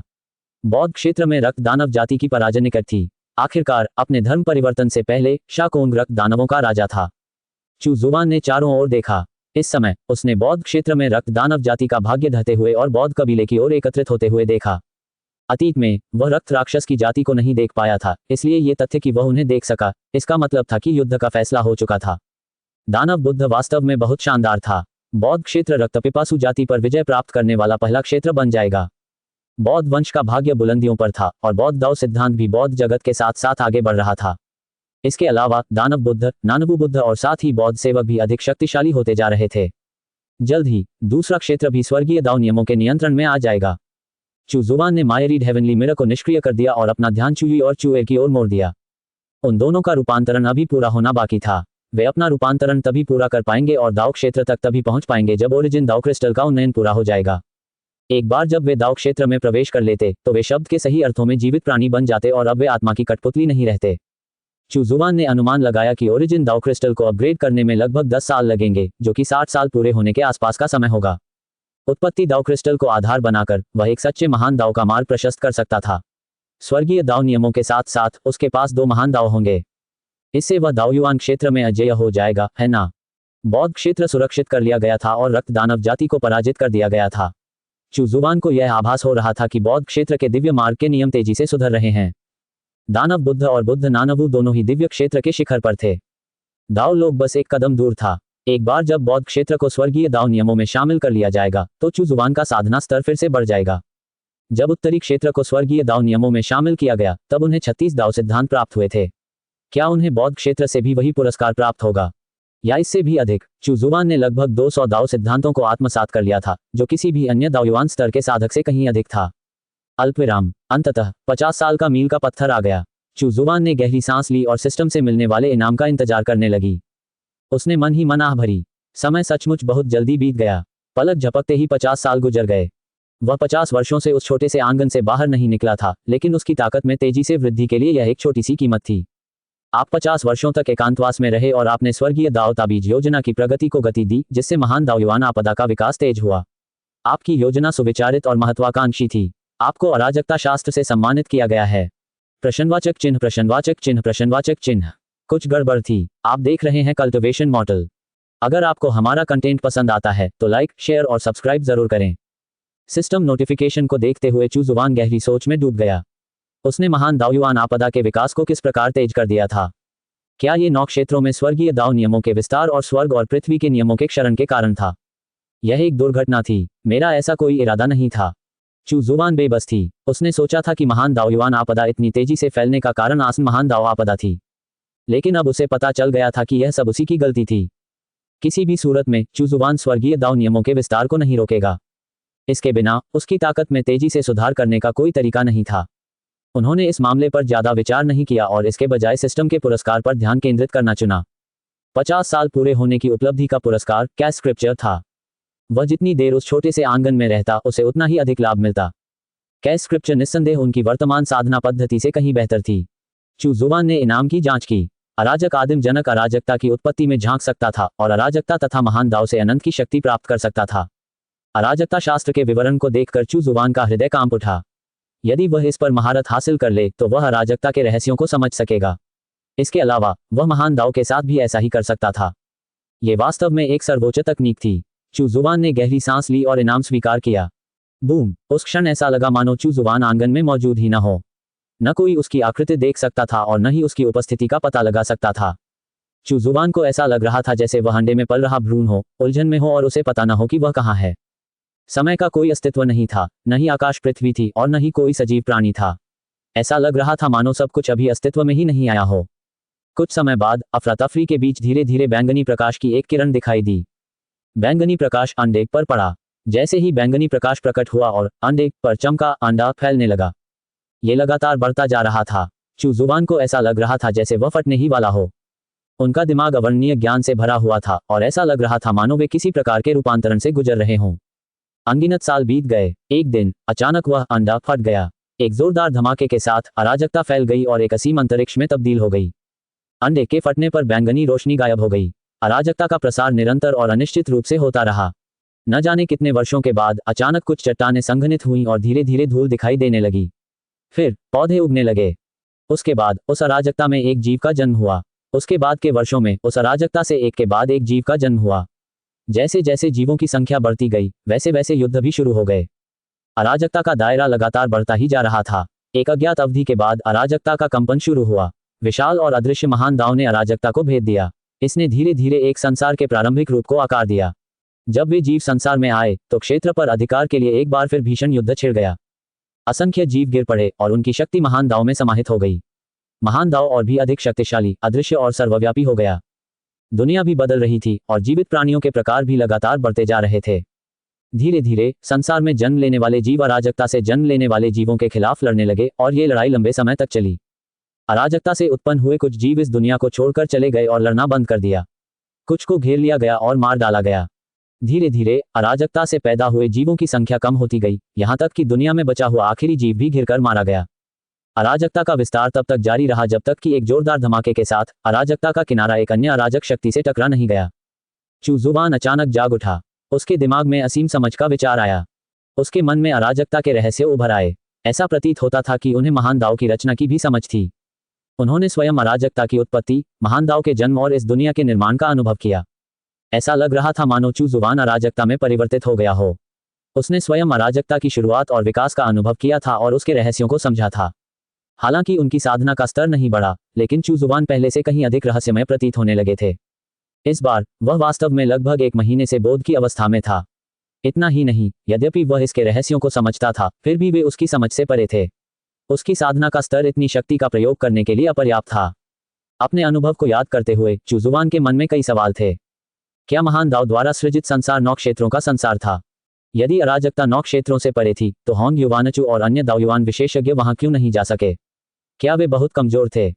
बौद्ध क्षेत्र में रक्त दानव जाति की पराजय निकट थी। आखिरकार अपने धर्म परिवर्तन से पहले शाकोंग रक्त दानवों का राजा था। चूजुवान ने चारों ओर देखा। इस समय उसने बौद्ध क्षेत्र में रक्त दानव जाति का भाग्य ढहते हुए और बौद्ध कबीले की ओर एकत्रित होते हुए देखा। अतीत में वह रक्त राक्षस की जाति को नहीं देख पाया था, इसलिए ये तथ्य कि वह उन्हें देख सका, इसका मतलब था कि युद्ध का फैसला हो चुका था। दानव बुद्ध वास्तव में बहुत शानदार था। बौद्ध क्षेत्र रक्तपिपासु जाति पर विजय प्राप्त करने वाला पहला क्षेत्र बन जाएगा। बौद्ध वंश का भाग्य बुलंदियों पर था और बौद्ध दाओ सिद्धांत भी बौद्ध जगत के साथ साथ आगे बढ़ रहा था। इसके अलावा दानव बुद्ध, नानवु बुद्ध और साथ ही बौद्ध सेवक भी अधिक शक्तिशाली होते जा रहे थे। जल्द ही दूसरा क्षेत्र भी स्वर्गीय दाओ नियमों के नियंत्रण में आ जाएगा। चूजुवान ने मायरीड हेवनली मिरर को निष्क्रिय कर दिया और अपना ध्यान चुई और चुए की ओर मोड़ दिया। उन दोनों का रूपांतरण अभी पूरा होना बाकी था। वे अपना रूपांतरण तभी पूरा कर पाएंगे और दाओ क्षेत्र तक तभी पहुंच पाएंगे जब ओरिजिन दाओ क्रिस्टल का उन्नयन पूरा हो जाएगा। एक बार जब वे दाओ क्षेत्र में प्रवेश कर लेते तो वे शब्द के सही अर्थों में जीवित प्राणी बन जाते और अब वे आत्मा की कठपुतली नहीं रहते। चूजुवान ने अनुमान लगाया कि ओरिजिन दाओ क्रिस्टल को अपग्रेड करने में लगभग 10 साल लगेंगे, जो कि 60 साल पूरे होने के आसपास का समय होगा। उत्पत्ति दाओ क्रिस्टल को आधार बनाकर वह एक सच्चे महान दाओ का मार्ग प्रशस्त कर सकता था। स्वर्गीय दाओ नियमों के साथ साथ उसके पास 2 महान दाओ होंगे। इससे वह दाओयुआन क्षेत्र में अजेय हो जाएगा, है ना? बौद्ध क्षेत्र सुरक्षित कर लिया गया था और रक्त दानव जाति को पराजित कर दिया गया था। चूजुवान को यह आभास हो रहा था कि बौद्ध क्षेत्र के दिव्य मार्ग के नियम तेजी से सुधर रहे हैं। दानव बुद्ध और बुद्ध नानवु दोनों ही दिव्य क्षेत्र के शिखर पर थे। दाओ लोग बस एक कदम दूर था। एक बार जब बौद्ध क्षेत्र को स्वर्गीय दाओ नियमों में शामिल कर लिया जाएगा तो चूजुवान का साधना स्तर फिर से बढ़ जाएगा। जब उत्तरी क्षेत्र को स्वर्गीय दाओ नियमों में शामिल किया गया तब उन्हें 36 दाओ सिद्धांत प्राप्त हुए थे। क्या उन्हें बौद्ध क्षेत्र से भी वही पुरस्कार प्राप्त होगा या इससे भी अधिक? चूजुवान ने लगभग 200 दाओ सिद्धांतों को आत्मसात कर लिया था, जो किसी भी अन्य दाओयुआन स्तर के साधक से कहीं अधिक था। अल्पविराम। अंततः 50 साल का मील का पत्थर आ गया। चू जुबान ने गहरी सांस ली और सिस्टम से मिलने वाले इनाम का इंतजार करने लगी। उसने मन ही मन आह भरी। समय सचमुच बहुत जल्दी बीत गया। पलक झपकते ही 50 साल गुजर गए। वह 50 वर्षों से उस छोटे से आंगन से बाहर नहीं निकला था, लेकिन उसकी ताकत में तेजी से वृद्धि के लिए यह एक छोटी सी कीमत थी। आप 50 वर्षों तक एकांतवास में रहे और आपने स्वर्गीय दाव ताबीज योजना की प्रगति को गति दी, जिससे महान दावयुआन आपदा का विकास तेज हुआ। आपकी योजना सुविचारित और महत्वाकांक्षी थी। आपको अराजकता शास्त्र से सम्मानित किया गया है। प्रश्नवाचक चिन्ह प्रश्नवाचक चिन्ह प्रश्नवाचक चिन्ह। कुछ गड़बड़ थी। आप देख रहे हैं कल्टिवेशन मॉडल। अगर आपको हमारा कंटेंट पसंद आता है तो लाइक, शेयर और सब्सक्राइब जरूर करें। सिस्टम नोटिफिकेशन को देखते हुए चू जुबान गहरी सोच में डूब गया। उसने महान दावयुआन आपदा के विकास को किस प्रकार तेज कर दिया था। क्या ये 9 क्षेत्रों में स्वर्गीय दाव नियमों के विस्तार और स्वर्ग और पृथ्वी के नियमों के क्षरण के कारण था? यह एक दुर्घटना थी। मेरा ऐसा कोई इरादा नहीं था। चू जुबान बेबस थी। उसने सोचा था कि महान दावयुआन आपदा इतनी तेजी से फैलने का कारण आसन महान दाव आपदा थी, लेकिन अब उसे पता चल गया था कि यह सब उसी की गलती थी। किसी भी सूरत में चू जुबान स्वर्गीय दाव नियमों के विस्तार को नहीं रोकेगा। इसके बिना उसकी ताकत में तेजी से सुधार करने का कोई तरीका नहीं था। उन्होंने इस मामले पर ज्यादा विचार नहीं किया और इसके बजाय सिस्टम के पुरस्कार पर ध्यान केंद्रित करना चुना। 50 साल पूरे होने की उपलब्धि का पुरस्कार कैश स्क्रिप्चर था। वह जितनी देर उस छोटे से आंगन में रहता, उसे उतना ही अधिक लाभ मिलता। कैश स्क्रिप्चर निस्संदेह उनकी वर्तमान साधना पद्धति से कहीं बेहतर थी। चू जुबान ने इनाम की जांच की। अराजक आदिम जनक अराजकता की उत्पत्ति में झांक सकता था और अराजकता तथा महान दाव से अनंत की शक्ति प्राप्त कर सकता था। अराजकता शास्त्र के विवरण को देखकर चू जुबान का हृदय कांप उठा। यदि वह इस पर महारत हासिल कर ले तो वह अराजकता के रहस्यों को समझ सकेगा। इसके अलावा वह महान दाव के साथ भी ऐसा ही कर सकता था। ये वास्तव में एक सर्वोच्च तकनीक थी। चू जुबान ने गहरी सांस ली और इनाम स्वीकार किया। बूम! उस क्षण ऐसा लगा मानो चू जुबान आंगन में मौजूद ही न हो। न कोई उसकी आकृति देख सकता था और न ही उसकी उपस्थिति का पता लगा सकता था। चू जुबान को ऐसा लग रहा था जैसे वह अंडे में पल रहा भ्रूण हो, उलझन में हो और उसे पता न हो कि वह कहाँ है। समय का कोई अस्तित्व नहीं था, न ही आकाश पृथ्वी थी और न ही कोई सजीव प्राणी था। ऐसा लग रहा था मानो सब कुछ अभी अस्तित्व में ही नहीं आया हो। कुछ समय बाद अफरा तफरी के बीच धीरे धीरे बैंगनी प्रकाश की एक किरण दिखाई दी। बैंगनी प्रकाश अंडे पर पड़ा। जैसे ही बैंगनी प्रकाश प्रकट हुआ और अंडे पर चमका, अंडा फैलने लगा। ये लगातार बढ़ता जा रहा था। चू जुबान को ऐसा लग रहा था जैसे वह फटने ही वाला हो। उनका दिमाग अवर्णनीय ज्ञान से भरा हुआ था और ऐसा लग रहा था मानो वे किसी प्रकार के रूपांतरण से गुजर रहे हों। अनगिनत साल बीत गए। एक दिन अचानक वह अंडा फट गया। एक जोरदार धमाके के साथ अराजकता फैल गई और एक असीम अंतरिक्ष में तब्दील हो गई। अंडे के फटने पर बैंगनी रोशनी गायब हो गई। अराजकता का प्रसार निरंतर और अनिश्चित रूप से होता रहा। न जाने कितने वर्षों के बाद अचानक कुछ चट्टानें संघनित हुईं और धीरे धीरे धूल दिखाई देने लगी। फिर पौधे उगने लगे। उसके बाद उस अराजकता में एक जीव का जन्म हुआ। उसके बाद के वर्षों में उस अराजकता से एक के बाद एक जीव का जन्म हुआ। जैसे जैसे जीवों की संख्या बढ़ती गई, वैसे वैसे युद्ध भी शुरू हो गए। अराजकता का दायरा लगातार बढ़ता ही जा रहा था। एक अज्ञात अवधि के बाद अराजकता का कंपन शुरू हुआ। विशाल और अदृश्य महान दाव ने अराजकता को भेद दिया। इसने धीरे धीरे एक संसार के प्रारंभिक रूप को आकार दिया। जब वे जीव संसार में आए तो क्षेत्र पर अधिकार के लिए एक बार फिर भीषण युद्ध छिड़ गया। असंख्य जीव गिर पड़े और उनकी शक्ति महान दाव में समाहित हो गई। महान दाव और भी अधिक शक्तिशाली, अदृश्य और सर्वव्यापी हो गया। दुनिया भी बदल रही थी और जीवित प्राणियों के प्रकार भी लगातार बढ़ते जा रहे थे। धीरे धीरे संसार में जन्म लेने वाले जीव अराजकता से जन्म लेने वाले जीवों के खिलाफ लड़ने लगे और ये लड़ाई लंबे समय तक चली। अराजकता से उत्पन्न हुए कुछ जीव इस दुनिया को छोड़कर चले गए और लड़ना बंद कर दिया। कुछ को घेर लिया गया और मार डाला गया। धीरे धीरे अराजकता से पैदा हुए जीवों की संख्या कम होती गई, यहाँ तक कि दुनिया में बचा हुआ आखिरी जीव भी घिरकर मारा गया। अराजकता का विस्तार तब तक जारी रहा जब तक कि एक जोरदार धमाके के साथ अराजकता का किनारा एक अन्य अराजक शक्ति से टकरा नहीं गया। चू जुबान अचानक जाग उठा। उसके दिमाग में असीम समझ का विचार आया। उसके मन में अराजकता के रहस्य उभर आए। ऐसा प्रतीत होता था कि उन्हें महान दाव की रचना की भी समझ थी। उन्होंने स्वयं अराजकता की उत्पत्ति, महान दाव के जन्म और इस दुनिया के निर्माण का अनुभव किया। ऐसा लग रहा था मानो चू जुबान अराजकता में परिवर्तित हो गया हो। उसने स्वयं अराजकता की शुरुआत और विकास का अनुभव किया था और उसके रहस्यों को समझा था। हालांकि उनकी साधना का स्तर नहीं बढ़ा, लेकिन चू जुबान पहले से कहीं अधिक रहस्यमय प्रतीत होने लगे थे। इस बार वह वास्तव में लगभग 1 महीने से बोध की अवस्था में था। इतना ही नहीं, यद्यपि वह इसके रहस्यों को समझता था, फिर भी वे उसकी समझ से परे थे। उसकी साधना का स्तर इतनी शक्ति का प्रयोग करने के लिए अपर्याप्त था। अपने अनुभव को याद करते हुए चू जुबान के मन में कई सवाल थे। क्या महान दाव द्वारा सृजित संसार 9 क्षेत्रों का संसार था? यदि अराजकता 9 क्षेत्रों से परे थी तो होंग युवानचु और अन्य दाओयुआन विशेषज्ञ वहां क्यों नहीं जा सके? क्या वे बहुत कमजोर थे?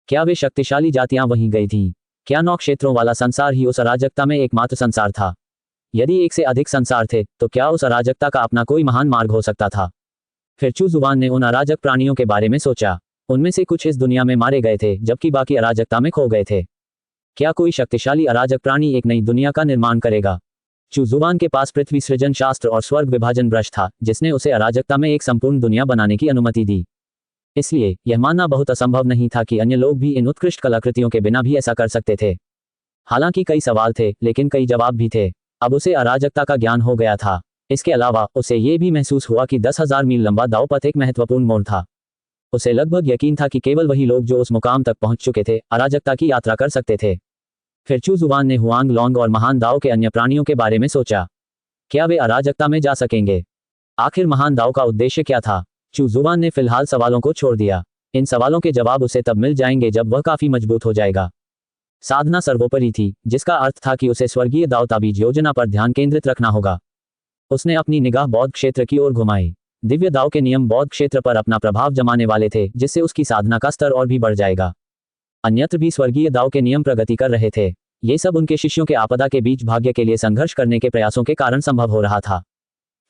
क्या वे शक्तिशाली जातियां वहीं गई थीं? क्या 9 क्षेत्रों वाला संसार ही उस अराजकता में एकमात्र संसार था? यदि एक से अधिक संसार थे तो क्या उस अराजकता का अपना कोई महान मार्ग हो सकता था? फिर चू जुबान ने उन अराजक प्राणियों के बारे में सोचा। उनमें से कुछ इस दुनिया में मारे गए थे जबकि बाकी अराजकता में खो गए थे। क्या कोई शक्तिशाली अराजक प्राणी एक नई दुनिया का निर्माण करेगा? चू जुबान के पास पृथ्वी सृजन शास्त्र और स्वर्ग विभाजन ब्रश था जिसने उसे अराजकता में एक संपूर्ण दुनिया बनाने की अनुमति दी। इसलिए यह मानना बहुत असंभव नहीं था कि अन्य लोग भी इन उत्कृष्ट कलाकृतियों के बिना भी ऐसा कर सकते थे। हालांकि कई सवाल थे लेकिन कई जवाब भी थे। अब उसे अराजकता का ज्ञान हो गया था। इसके अलावा उसे ये भी महसूस हुआ कि 10,000 मील लंबा दाव पथ एक महत्वपूर्ण मोड़ था। उसे लगभग यकीन था कि केवल वही लोग जो उस मुकाम तक पहुंच चुके थे अराजकता की यात्रा कर सकते थे। फिर चू जुबान ने हुआंग लॉन्ग और महान दाव के अन्य प्राणियों के बारे में सोचा। क्या वे अराजकता में जा सकेंगे? आखिर महान दाव का उद्देश्य क्या था? चू जुबान ने फिलहाल सवालों को छोड़ दिया। इन सवालों के जवाब उसे तब मिल जाएंगे जब वह काफी मजबूत हो जाएगा। साधना सर्वोपरि थी, जिसका अर्थ था कि उसे स्वर्गीय दाव ताबीज योजना पर ध्यान केंद्रित रखना होगा। उसने अपनी निगाह बौद्ध क्षेत्र की ओर घुमाई। दिव्य दाव के नियम बौद्ध क्षेत्र पर अपना प्रभाव जमाने वाले थे जिससे उसकी साधना का स्तर और भी बढ़ जाएगा। अन्यत्र भी स्वर्गीय दाव के नियम प्रगति कर रहे थे। ये सब उनके शिष्यों के आपदा के बीच भाग्य के लिए संघर्ष करने के प्रयासों के कारण संभव हो रहा था।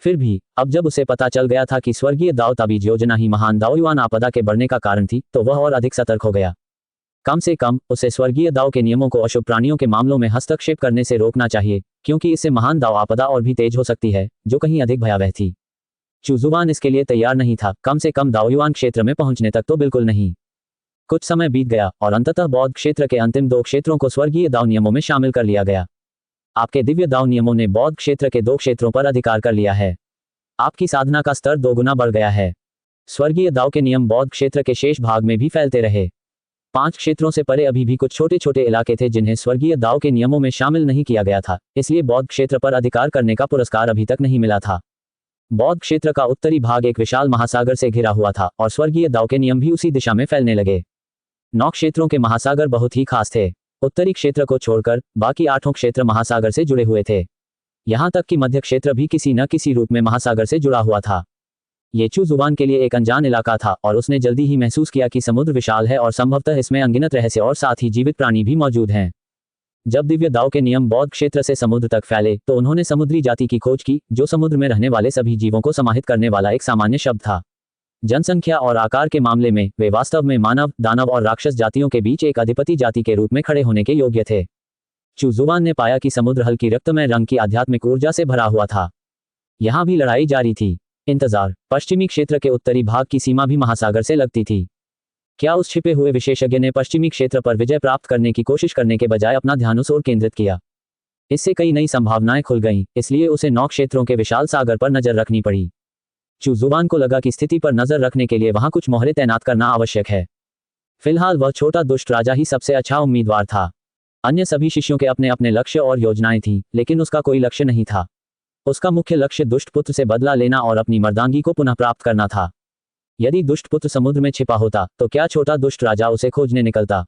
फिर भी अब जब उसे पता चल गया था कि स्वर्गीय दाव ताबीज योजना ही महान दाओयुआन आपदा के बढ़ने का कारण थी तो वह और अधिक सतर्क हो गया। कम से कम उसे स्वर्गीय दाव के नियमों को अशुभ प्राणियों के मामलों में हस्तक्षेप करने से रोकना चाहिए, क्योंकि इससे महान दाव आपदा और भी तेज हो सकती है जो कहीं अधिक भयावह थी। चू जुबान इसके लिए तैयार नहीं था, कम से कम दाओयुआन क्षेत्र में पहुंचने तक तो बिल्कुल नहीं। कुछ समय बीत गया और अंततः बौद्ध क्षेत्र के अंतिम 2 क्षेत्रों को स्वर्गीय दाव नियमों में शामिल कर लिया गया। आपके दिव्य दाव नियमों ने बौद्ध क्षेत्र के 2 क्षेत्रों पर अधिकार कर लिया है। आपकी साधना का स्तर 2 गुना बढ़ गया है। स्वर्गीय दाव के नियम बौद्ध क्षेत्र के शेष भाग में भी फैलते रहे। 5 क्षेत्रों से परे अभी भी कुछ छोटे छोटे इलाके थे जिन्हें स्वर्गीय दाव के नियमों में शामिल नहीं किया गया था, इसलिए बौद्ध क्षेत्र पर अधिकार करने का पुरस्कार अभी तक नहीं मिला था। बौद्ध क्षेत्र का उत्तरी भाग एक विशाल महासागर से घिरा हुआ था और स्वर्गीय दाव के नियम भी उसी दिशा में फैलने लगे। 9 क्षेत्रों के महासागर बहुत ही खास थे। उत्तरी क्षेत्र को छोड़कर बाकी 8 क्षेत्र महासागर से जुड़े हुए थे। यहां तक कि मध्य क्षेत्र भी किसी न किसी रूप में महासागर से जुड़ा हुआ था। ये चू जुबान के लिए एक अनजान इलाका था और उसने जल्दी ही महसूस किया कि समुद्र विशाल है और संभवतः इसमें अनगिनत रहस्य और साथ ही जीवित प्राणी भी मौजूद हैं। जब दिव्य दाव के नियम बौद्ध क्षेत्र से समुद्र तक फैले तो उन्होंने समुद्री जाति की खोज की, जो समुद्र में रहने वाले सभी जीवों को समाहित करने वाला एक सामान्य शब्द था। जनसंख्या और आकार के मामले में वे वास्तव में मानव, दानव और राक्षस जातियों के बीच एक अधिपति जाति के रूप में खड़े होने के योग्य थे। चू जुबान ने पाया कि समुद्र हल्की रक्तमय रंग की आध्यात्मिक ऊर्जा से भरा हुआ था। यहां भी लड़ाई जारी थी। इंतजार। पश्चिमी क्षेत्र के उत्तरी भाग की सीमा भी महासागर से लगती थी। क्या उस छिपे हुए विशेषज्ञ ने पश्चिमी क्षेत्र पर विजय प्राप्त करने की कोशिश करने के बजाय अपना ध्यान उस ओर केंद्रित किया? इससे कई नई संभावनाएं खुल गईं, इसलिए उसे 9 क्षेत्रों के विशाल सागर पर नजर रखनी पड़ी। चू जुबान को लगा कि स्थिति पर नजर रखने के लिए वहां कुछ मोहरे तैनात करना आवश्यक है। फिलहाल वह छोटा दुष्ट राजा ही सबसे अच्छा उम्मीदवार था। अन्य सभी शिष्यों के अपने अपने लक्ष्य और योजनाएं थीं, लेकिन उसका कोई लक्ष्य नहीं था। उसका मुख्य लक्ष्य दुष्ट पुत्र से बदला लेना और अपनी मर्दांगी को पुनः प्राप्त करना था। यदि दुष्ट पुत्र समुद्र में छिपा होता तो क्या छोटा दुष्ट राजा उसे खोजने निकलता?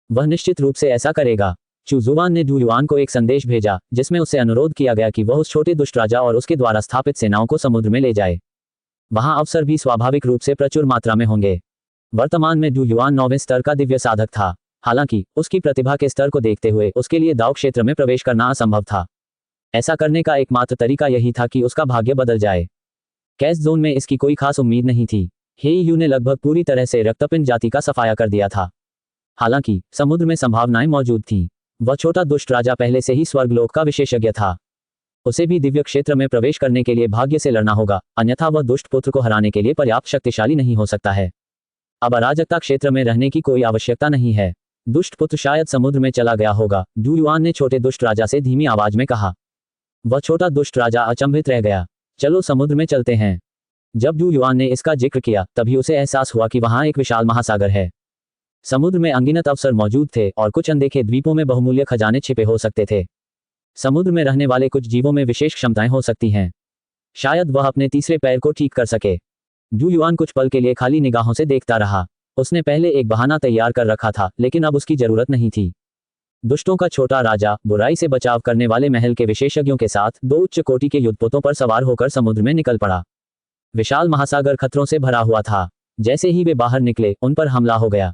वह निश्चित रूप से ऐसा करेगा। चू जुबान ने डू युआन को एक संदेश भेजा जिसमें उससे अनुरोध किया गया कि वह उस छोटे दुष्ट राजा और उसके द्वारा स्थापित सेनाओं को समुद्र में ले जाए। वहां अवसर भी स्वाभाविक रूप से प्रचुर मात्रा में होंगे। वर्तमान में डू युआन 9वें स्तर का दिव्य साधक था। हालांकि उसकी प्रतिभा के स्तर को देखते हुए उसके लिए दाव क्षेत्र में प्रवेश करना असंभव था। ऐसा करने का एकमात्र तरीका यही था कि उसका भाग्य बदल जाए। कैस जोन में इसकी कोई खास उम्मीद नहीं थी। हे यू ने लगभग पूरी तरह से रक्तपिंड जाति का सफाया कर दिया था। हालांकि समुद्र में संभावनाएं मौजूद थीं। वह छोटा दुष्ट राजा पहले से ही स्वर्गलोक का विशेषज्ञ था। उसे भी दिव्य क्षेत्र में प्रवेश करने के लिए भाग्य से लड़ना होगा, अन्यथा वह दुष्ट पुत्र को हराने के लिए पर्याप्त शक्तिशाली नहीं हो सकता है। अब अराजकता क्षेत्र में रहने की कोई आवश्यकता नहीं है। दुष्ट पुत्र शायद समुद्र में चला गया होगा, डू युआन ने छोटे दुष्ट राजा से धीमी आवाज में कहा। वह छोटा दुष्ट राजा अचंभित रह गया। चलो समुद्र में चलते हैं। जब डू युआन ने इसका जिक्र किया तभी उसे एहसास हुआ कि वहां एक विशाल महासागर है। समुद्र में अनगिनत अवसर मौजूद थे और कुछ अनदेखे द्वीपों में बहुमूल्य खजाने छिपे हो सकते थे। समुद्र में रहने वाले कुछ जीवों में विशेष क्षमताएं हो सकती हैं। शायद वह अपने तीसरे पैर को ठीक कर सके। डू युआन कुछ पल के लिए खाली निगाहों से देखता रहा। उसने पहले एक बहाना तैयार कर रखा था, लेकिन अब उसकी जरूरत नहीं थी। दुष्टों का छोटा राजा बुराई से बचाव करने वाले महल के विशेषज्ञों के साथ 2 उच्च कोटि के युद्धपोतों पर सवार होकर समुद्र में निकल पड़ा। विशाल महासागर खतरों से भरा हुआ था। जैसे ही वे बाहर निकले उन पर हमला हो गया।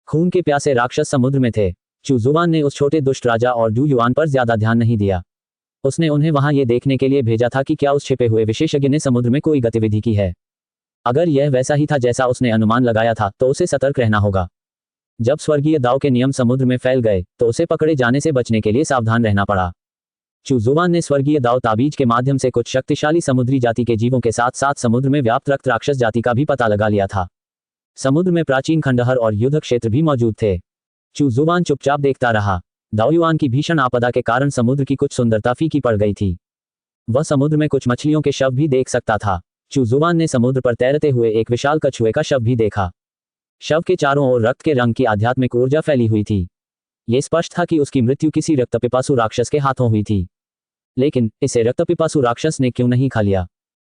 खून के प्यासे राक्षस समुद्र में थे। चूजुआन ने उस छोटे दुष्ट राजा और डू युआन पर ज्यादा ध्यान नहीं दिया। उसने उन्हें वहां ये देखने के लिए भेजा था कि क्या उस छिपे हुए विशेषज्ञ ने समुद्र में कोई गतिविधि की है। अगर यह वैसा ही था जैसा उसने अनुमान लगाया था तो उसे सतर्क रहना होगा। जब स्वर्गीय दाव के नियम समुद्र में फैल गए तो उसे पकड़े जाने से बचने के लिए सावधान रहना पड़ा। चूजुआन ने स्वर्गीय दाव ताबीज के माध्यम से कुछ शक्तिशाली समुद्री जाति के जीवों के साथ साथ समुद्र में व्याप्त रक्त राक्षस जाति का भी पता लगा लिया था। समुद्र में प्राचीन खंडहर और युद्ध क्षेत्र भी मौजूद थे। चूजुआन चुपचाप देखता रहा। दाओयुआन की भीषण आपदा के कारण समुद्र की कुछ सुंदरता फीकी पड़ गई थी। वह समुद्र में कुछ मछलियों के शव भी देख सकता था। चूजुआन ने समुद्र पर तैरते हुए एक विशाल कछुए का शव भी देखा। शव के चारों ओर रक्त के रंग की आध्यात्मिक ऊर्जा फैली हुई थी। यह स्पष्ट था कि उसकी मृत्यु किसी रक्तपिपासु राक्षस के हाथों हुई थी। लेकिन इसे रक्तपिपासु राक्षस ने क्यों नहीं खा लिया?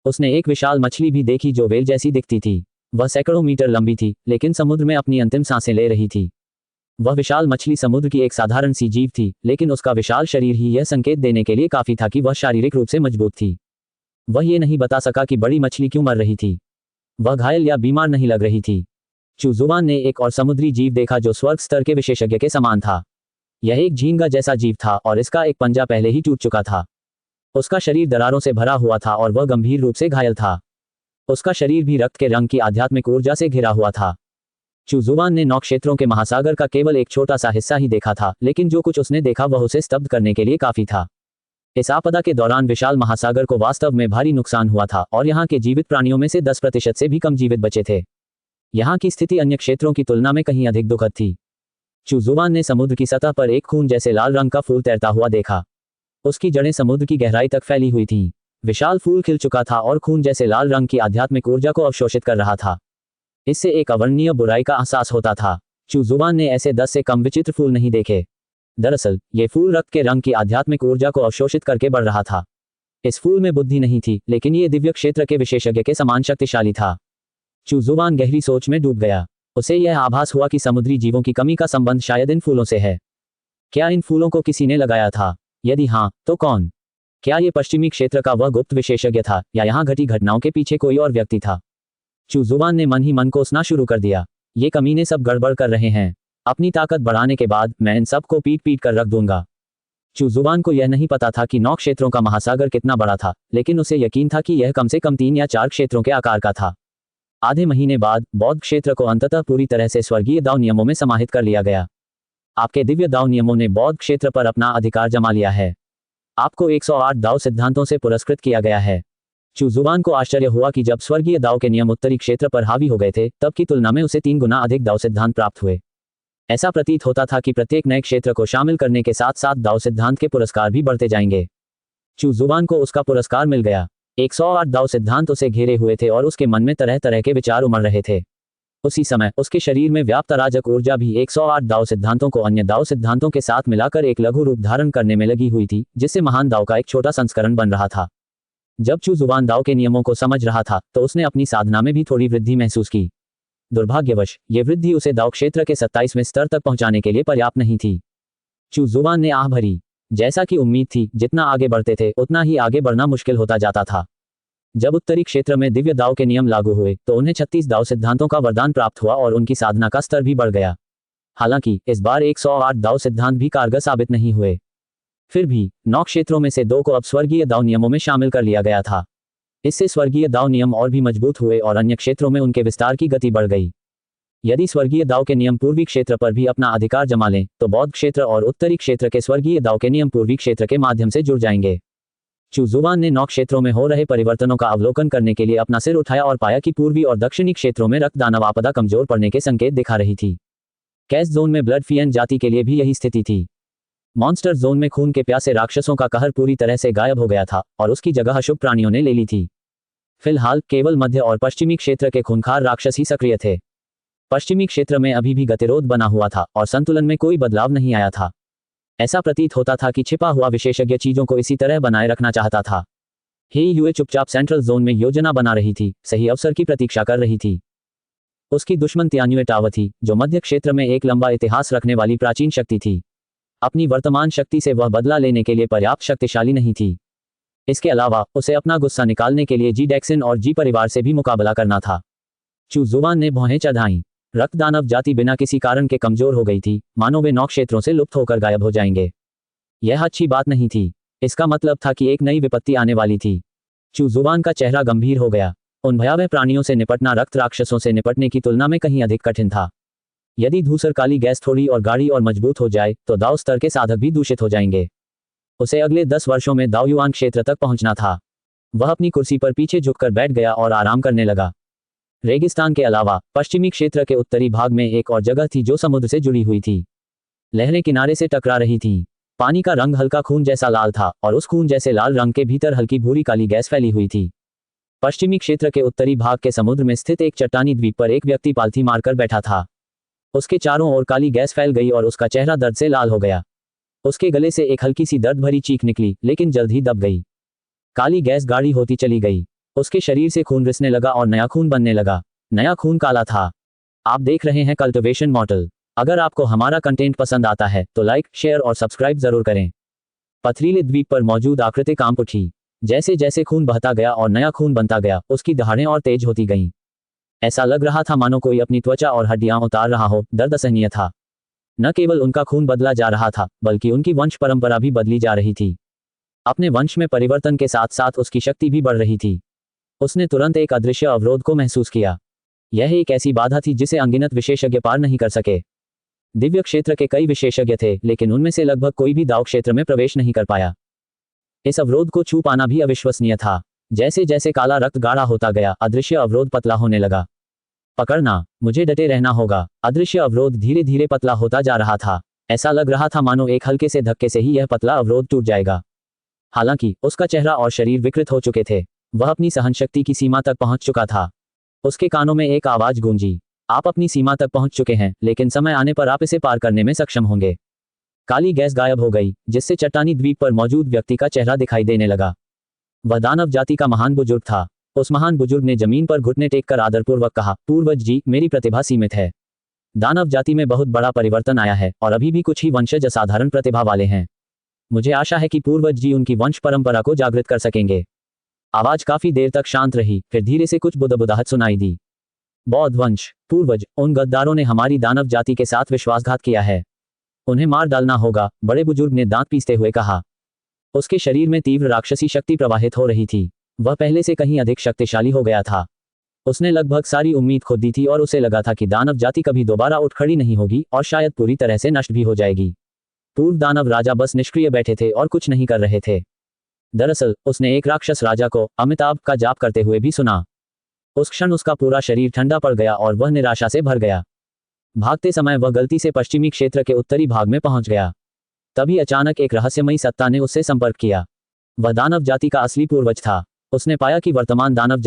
उसने एक विशाल मछली भी देखी जो व्हेल जैसी दिखती थी। वह सैकड़ों मीटर लंबी थी लेकिन समुद्र में अपनी अंतिम सांसें ले रही थी। वह विशाल मछली समुद्र की एक साधारण सी जीव थी, लेकिन उसका विशाल शरीर ही यह संकेत देने के लिए काफी था कि वह शारीरिक रूप से मजबूत थी। वह ये नहीं बता सका कि बड़ी मछली क्यों मर रही थी। वह घायल या बीमार नहीं लग रही थी। चूजुआन ने एक और समुद्री जीव देखा जो स्वर्ग स्तर के विशेषज्ञ के समान था। यह एक झींगा जैसा जीव था और इसका एक पंजा पहले ही टूट चुका था। उसका शरीर दरारों से भरा हुआ था और वह गंभीर रूप से घायल था। उसका शरीर भी रक्त के रंग की आध्यात्मिक ऊर्जा से घिरा हुआ था। चूजुआन ने 9 क्षेत्रों के महासागर का केवल एक छोटा सा हिस्सा ही देखा था, लेकिन जो कुछ उसने देखा वह उसे स्तब्ध करने के लिए काफी था। इस आपदा के दौरान विशाल महासागर को वास्तव में भारी नुकसान हुआ था और यहाँ के जीवित प्राणियों में से 10% से भी कम जीवित बचे थे। यहाँ की स्थिति अन्य क्षेत्रों की तुलना में कहीं अधिक दुखद थी। चूजुआन ने समुद्र की सतह पर एक खून जैसे लाल रंग का फूल तैरता हुआ देखा। उसकी जड़ें समुद्र की गहराई तक फैली हुई थीं। विशाल फूल खिल चुका था और खून जैसे लाल रंग की आध्यात्मिक ऊर्जा को अवशोषित कर रहा था। इससे एक अवर्णनीय बुराई का एहसास होता था। चूजुआन ने ऐसे 10 से कम विचित्र फूल नहीं देखे। दरअसल ये फूल रक्त के रंग की आध्यात्मिक ऊर्जा को अवशोषित करके बढ़ रहा था। इस फूल में बुद्धि नहीं थी, लेकिन ये दिव्य क्षेत्र के विशेषज्ञ के समान शक्तिशाली था। चूजुआन गहरी सोच में डूब गया। उसे यह आभास हुआ कि समुद्री जीवों की कमी का संबंध शायद इन फूलों से है। क्या इन फूलों को किसी ने लगाया था? यदि हाँ, तो कौन? क्या ये पश्चिमी क्षेत्र का वह गुप्त विशेषज्ञ था या यहाँ घटी घटनाओं के पीछे कोई और व्यक्ति था? चूजुआन ने मन ही मन कोसना शुरू कर दिया। ये कमीने सब गड़बड़ कर रहे हैं। अपनी ताकत बढ़ाने के बाद मैं इन सब को पीट पीट कर रख दूंगा। चूजुआन को यह नहीं पता था कि 9 क्षेत्रों का महासागर कितना बड़ा था, लेकिन उसे यकीन था कि यह कम से कम 3 या 4 क्षेत्रों के आकार का था। आधे महीने बाद बौद्ध क्षेत्र को अंततः पूरी तरह से स्वर्गीय दाव नियमों में समाहित कर लिया गया। आपके दिव्य दाव नियमों ने बौद्ध क्षेत्र पर अपना अधिकार जमा लिया है। आपको 108 दाव सिद्धांतों से पुरस्कृत किया गया है। चूजुआन को आश्चर्य हुआ कि जब स्वर्गीय दाव के नियम उत्तरी क्षेत्र पर हावी हो गए थे तब की तुलना में उसे 3 गुना अधिक दाव सिद्धांत प्राप्त हुए। ऐसा प्रतीत होता था कि प्रत्येक नए क्षेत्र को शामिल करने के साथ साथ दाव सिद्धांत के पुरस्कार भी बढ़ते जाएंगे। चूजुआन को उसका पुरस्कार मिल गया। 108 दाव सिद्धांत उसे घेरे हुए थे और उसके मन में तरह तरह के विचार उमड़ रहे थे। उसी समय उसके शरीर में व्याप्त अराजक ऊर्जा भी 108 दाव सिद्धांतों को अन्य दाव सिद्धांतों के साथ मिलाकर एक लघु रूप धारण करने में लगी हुई थी, जिससे महान दाव का एक छोटा संस्करण बन रहा था। जब चूजुआन दाव के नियमों को समझ रहा था तो उसने अपनी साधना में भी थोड़ी वृद्धि महसूस की। दुर्भाग्यवश ये वृद्धि उसे दाव क्षेत्र के 27वें स्तर तक पहुंचाने के लिए पर्याप्त नहीं थी। चूजुआन ने आह भरी। जैसा कि उम्मीद थी, जितना आगे बढ़ते थे उतना ही आगे बढ़ना मुश्किल होता जाता था। जब उत्तरी क्षेत्र में दिव्य दाव के नियम लागू हुए तो उन्हें 36 दाव सिद्धांतों का वरदान प्राप्त हुआ और उनकी साधना का स्तर भी बढ़ गया। हालांकि इस बार 108 दाव सिद्धांत भी कारगर साबित नहीं हुए। फिर भी 9 क्षेत्रों में से 2 को अब स्वर्गीय दाव नियमों में शामिल कर लिया गया था। इससे स्वर्गीय दाव नियम और भी मजबूत हुए और अन्य क्षेत्रों में उनके विस्तार की गति बढ़ गई। यदि स्वर्गीय दाव के नियम पूर्वी क्षेत्र पर भी अपना अधिकार जमा लें तो बौद्ध क्षेत्र और उत्तरी क्षेत्र के स्वर्गीय दाव के नियम पूर्वी क्षेत्र के माध्यम से जुड़ जाएंगे। चूजुआन ने 9 क्षेत्रों में हो रहे परिवर्तनों का अवलोकन करने के लिए अपना सिर उठाया और पाया कि पूर्वी और दक्षिणी क्षेत्रों में रक्त दानव आपदा कमजोर पड़ने के संकेत दिखा रही थी। कैस जोन में ब्लड फियन जाति के लिए भी यही स्थिति थी। मॉन्स्टर जोन में खून के प्यासे राक्षसों का कहर पूरी तरह से गायब हो गया था और उसकी जगह अशुभ प्राणियों ने ले ली थी। फिलहाल केवल मध्य और पश्चिमी क्षेत्र के खूंखार राक्षस ही सक्रिय थे। पश्चिमी क्षेत्र में अभी भी गतिरोध बना हुआ था और संतुलन में कोई बदलाव नहीं आया था। ऐसा प्रतीत होता था कि छिपा हुआ विशेषज्ञ चीजों को इसी तरह बनाए रखना चाहता था। हे यूए चुपचाप सेंट्रल जोन में योजना बना रही थी, सही अवसर की प्रतीक्षा कर रही थी। उसकी दुश्मन तियान्युए टावर थी, जो मध्य क्षेत्र में एक लंबा इतिहास रखने वाली प्राचीन शक्ति थी। अपनी वर्तमान शक्ति से वह बदला लेने के लिए पर्याप्त शक्तिशाली नहीं थी। इसके अलावा उसे अपना गुस्सा निकालने के लिए जी डेक्सिन और जी परिवार से भी मुकाबला करना था। चू जुवान ने भौहें चढ़ाईं। रक्त दानव जाति बिना किसी कारण के कमजोर हो गई थी, मानो वे 9 क्षेत्रों से लुप्त होकर गायब हो जाएंगे। यह अच्छी बात नहीं थी। इसका मतलब था कि एक नई विपत्ति आने वाली थी। चू जुवान का चेहरा गंभीर हो गया। उन भयावह प्राणियों से निपटना रक्त राक्षसों से निपटने की तुलना में कहीं अधिक कठिन था। यदि धूसर काली गैस थोड़ी और गाढ़ी और मजबूत हो जाए तो दाव स्तर के साधक भी दूषित हो जाएंगे। उसे अगले 10 वर्षों में दाओयुआन क्षेत्र तक पहुंचना था। वह अपनी कुर्सी पर पीछे झुककर बैठ गया और आराम करने लगा। रेगिस्तान के अलावा पश्चिमी क्षेत्र के उत्तरी भाग में एक और जगह थी जो समुद्र से जुड़ी हुई थी। लहरें किनारे से टकरा रही थीं। पानी का रंग हल्का खून जैसा लाल था और उस खून जैसे लाल रंग के भीतर हल्की भूरी काली गैस फैली हुई थी। पश्चिमी क्षेत्र के उत्तरी भाग के समुद्र में स्थित एक चट्टानी द्वीप पर एक व्यक्ति पालथी मारकर बैठा था। उसके चारों ओर काली गैस फैल गई और उसका चेहरा दर्द से लाल हो गया। उसके गले से एक हल्की सी दर्द भरी चीख निकली, लेकिन जल्द ही दब गई। काली गैस गाढ़ी होती चली गई। उसके शरीर से खून रिसने लगा और नया खून बनने लगा। नया खून काला था। आप देख रहे हैं कल्टिवेशन मॉडल। अगर आपको हमारा कंटेंट पसंद आता है तो लाइक, शेयर और सब्सक्राइब जरूर करें। पथरीले द्वीप पर मौजूद आकृति कांप उठी। जैसे जैसे खून बहता गया और नया खून बनता गया, उसकी दहाड़ें और तेज होती गईं। ऐसा लग रहा था मानो कोई अपनी त्वचा और हड्डियां उतार रहा हो। दर्द असहनीय था। न केवल उनका खून बदला जा रहा था, बल्कि उनकी वंश परंपरा भी बदली जा रही थी। अपने वंश में परिवर्तन के साथ साथ उसकी शक्ति भी बढ़ रही थी। उसने तुरंत एक अदृश्य अवरोध को महसूस किया। यह एक ऐसी बाधा थी जिसे अनगिनत विशेषज्ञ पार नहीं कर सके। दिव्य क्षेत्र के कई विशेषज्ञ थे, लेकिन उनमें से लगभग कोई भी दाव क्षेत्र में प्रवेश नहीं कर पाया। इस अवरोध को छू पाना भी अविश्वसनीय था। जैसे जैसे काला रक्त गाढ़ा होता गया, अदृश्य अवरोध पतला होने लगा। पकड़ना, मुझे डटे रहना होगा। अदृश्य अवरोध धीरे धीरे पतला होता जा रहा था। ऐसा लग रहा था मानो एक हल्के से धक्के से ही यह पतला अवरोध टूट जाएगा। हालांकि उसका चेहरा और शरीर विकृत हो चुके थे। वह अपनी सहनशक्ति की सीमा तक पहुंच चुका था। उसके कानों में एक आवाज गूंजी, आप अपनी सीमा तक पहुंच चुके हैं, लेकिन समय आने पर आप इसे पार करने में सक्षम होंगे। काली गैस गायब हो गई, जिससे चट्टानी द्वीप पर मौजूद व्यक्ति का चेहरा दिखाई देने लगा। वह दानव जाति का महान बुजुर्ग था। उस महान बुजुर्ग ने जमीन पर घुटने टेककर आदरपूर्वक कहा, पूर्वज जी, मेरी प्रतिभा सीमित है। दानव जाति में बहुत बड़ा परिवर्तन आया है और अभी भी कुछ ही वंशज असाधारण प्रतिभा वाले हैं। मुझे आशा है कि पूर्वज जी उनकी वंश परंपरा को जागृत कर सकेंगे। आवाज काफी देर तक शांत रही, फिर धीरे से कुछ बुदबुदाहट सुनाई दी। बौद्ध वंश, पूर्वज, उन गद्दारों ने हमारी दानव जाति के साथ विश्वासघात किया है। उन्हें मार डालना होगा, बड़े बुजुर्ग ने दांत पीसते हुए कहा। उसके शरीर में तीव्र राक्षसी शक्ति प्रवाहित हो रही थी। वह पहले से कहीं अधिक शक्तिशाली हो गया था। उसने लगभग सारी उम्मीद खो दी थी और उसे लगा था कि दानव जाति कभी दोबारा उठ खड़ी नहीं होगी और शायद पूरी तरह से नष्ट भी हो जाएगी। पूर्व दानव राजा बस निष्क्रिय बैठे थे और कुछ नहीं कर रहे थे। दरअसल उसने एक राक्षस राजा को अमिताभ का जाप करते हुए भी सुना। उस क्षण उसका पूरा शरीर ठंडा पड़ गया और वह निराशा से भर गया। भागते समय वह गलती से पश्चिमी क्षेत्र के उत्तरी भाग में पहुंच गया। तभी अचानक एक रहस्यमयी सत्ता ने उससे संपर्क किया। वह दानव जाति का असली पूर्वज था। उसने पाया कि वर्तमान दानव